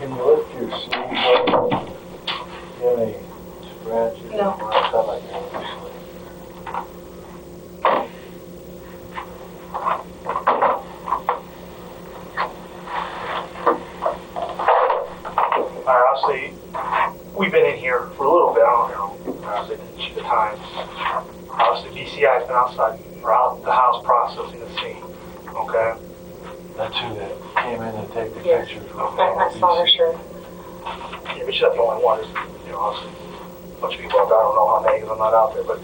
Can you lift your sleeve up? Do you have any scratches? No. Or something like that? Honestly, we've been in here for a little bit. I don't know. Honestly, didn't check the time. Obviously, BCI's been outside or out the house processing the scene. Okay. That's who that came in to take the Yes. pictures. I saw her shirt. Yeah, but she's not the only one. There's, obviously a bunch of people out there. I don't know how many because I'm not out there, but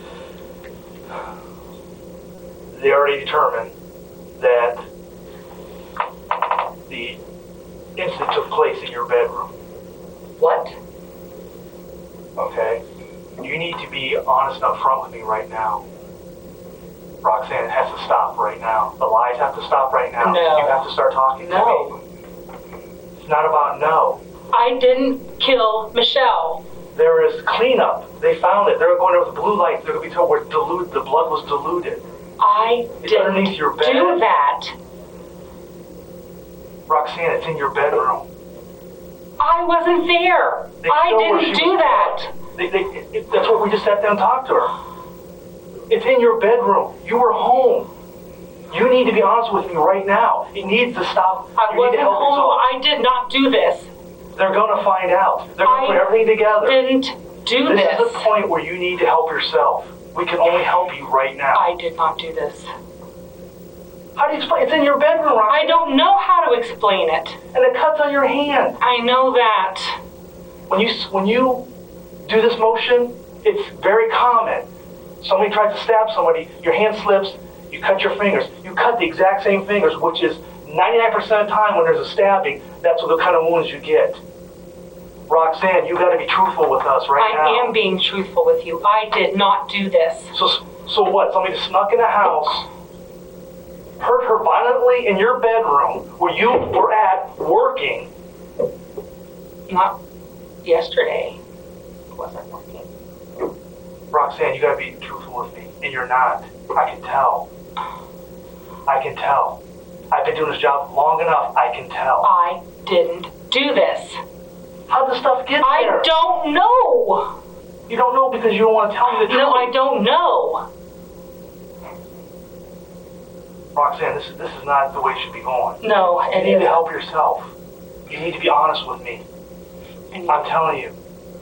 they already determined that the incident took place in your bedroom. What? Okay? You need to be honest and upfront with me right now. Roxanne, it has to stop right now. The lies have to stop right now. No. You have to start talking to No. me. It's not about no. I didn't kill Michelle. There is cleanup. They found it. They're going over the blue light. They're going to be told where the blood was diluted. I It's underneath didn't your bed. do that. Roxanne, it's in your bedroom. I wasn't there. They I show where didn't she do was that. That's what we just sat down and talked to her. It's in your bedroom. You were home. You need to be honest with me right now. It needs to stop. I You need to wasn't help home. yourself. I did not do this. They're going to find out. They're going to put everything together. Didn't do This this. is the point where you need to help yourself. We can only help you right now. I did not do this. How do you explain? It's in your bedroom, Roxanne. I don't know how to explain it. And the cut's on your hand. I know that. When you do this motion, it's very common. Somebody tries to stab somebody, your hand slips, you cut your fingers. You cut the exact same fingers, which is 99% of the time when there's a stabbing, that's what the kind of wounds you get. Roxanne, you gotta be truthful with us right now. I am being truthful with you. I did not do this. So what? Somebody snuck in the house, hurt her violently in your bedroom where you were at working. Not yesterday. It wasn't working. Roxanne, you gotta be truthful with me, and you're not. I can tell. I can tell. I've been doing this job long enough. I can tell. I didn't do this. How'd the stuff get there? I don't know. You don't know because you don't want to tell me the truth. No, I don't know. Roxanne, this is not the way it should be going. No, You it need to is. help yourself. You need to be honest with me. I'm telling you.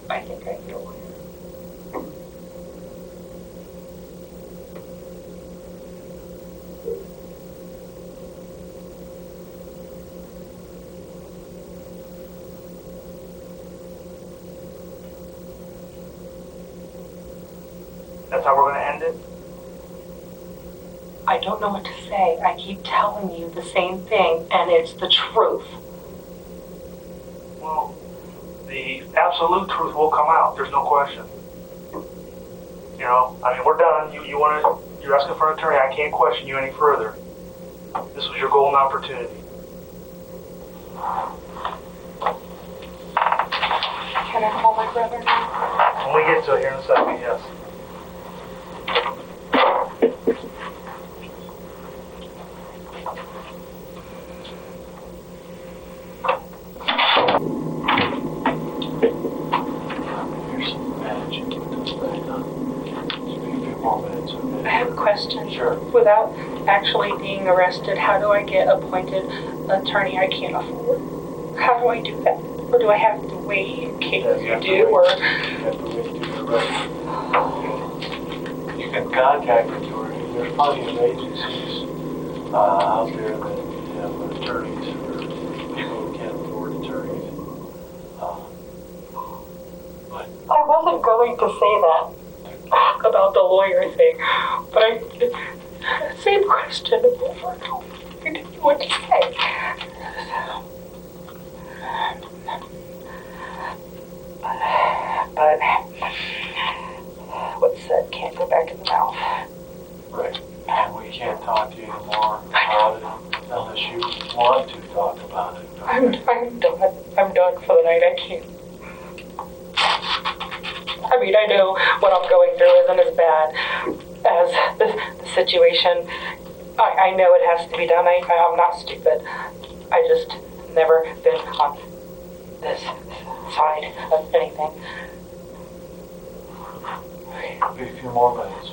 I think I feel weird. That's how we're going to end it? I don't know what to say. I keep telling you the same thing, and it's the truth. Well, the absolute truth will come out. There's no question. You know, I mean, we're done. You're asking for an attorney. I can't question you any further. This was your golden opportunity. Can I call my brother now? When we get to it here in a second, yes. Here's some magic. Get this back on. Just be a few more minutes, okay? I have a question. Sure. Without actually being arrested, how do I get appointed attorney I can't afford? How do I do that? Or do I have to wait in case Yeah, you you have to do? wait. Or You have to wait till you're ready. You can contact the attorney. There's plenty of agencies out there that have attorneys for people who can't afford attorneys. But I wasn't going to say that about the lawyer thing, but same question over and over. I didn't know what to say. But what's said can't go back in the mouth. right, and we can't talk to you anymore about it unless you want to talk about it. I'm done. I'm done for the night. I can't. I mean, I know what I'm going through isn't as bad as the situation. I know it has to be done. I'm not stupid. I just never been on this side of anything. Be a few more minutes.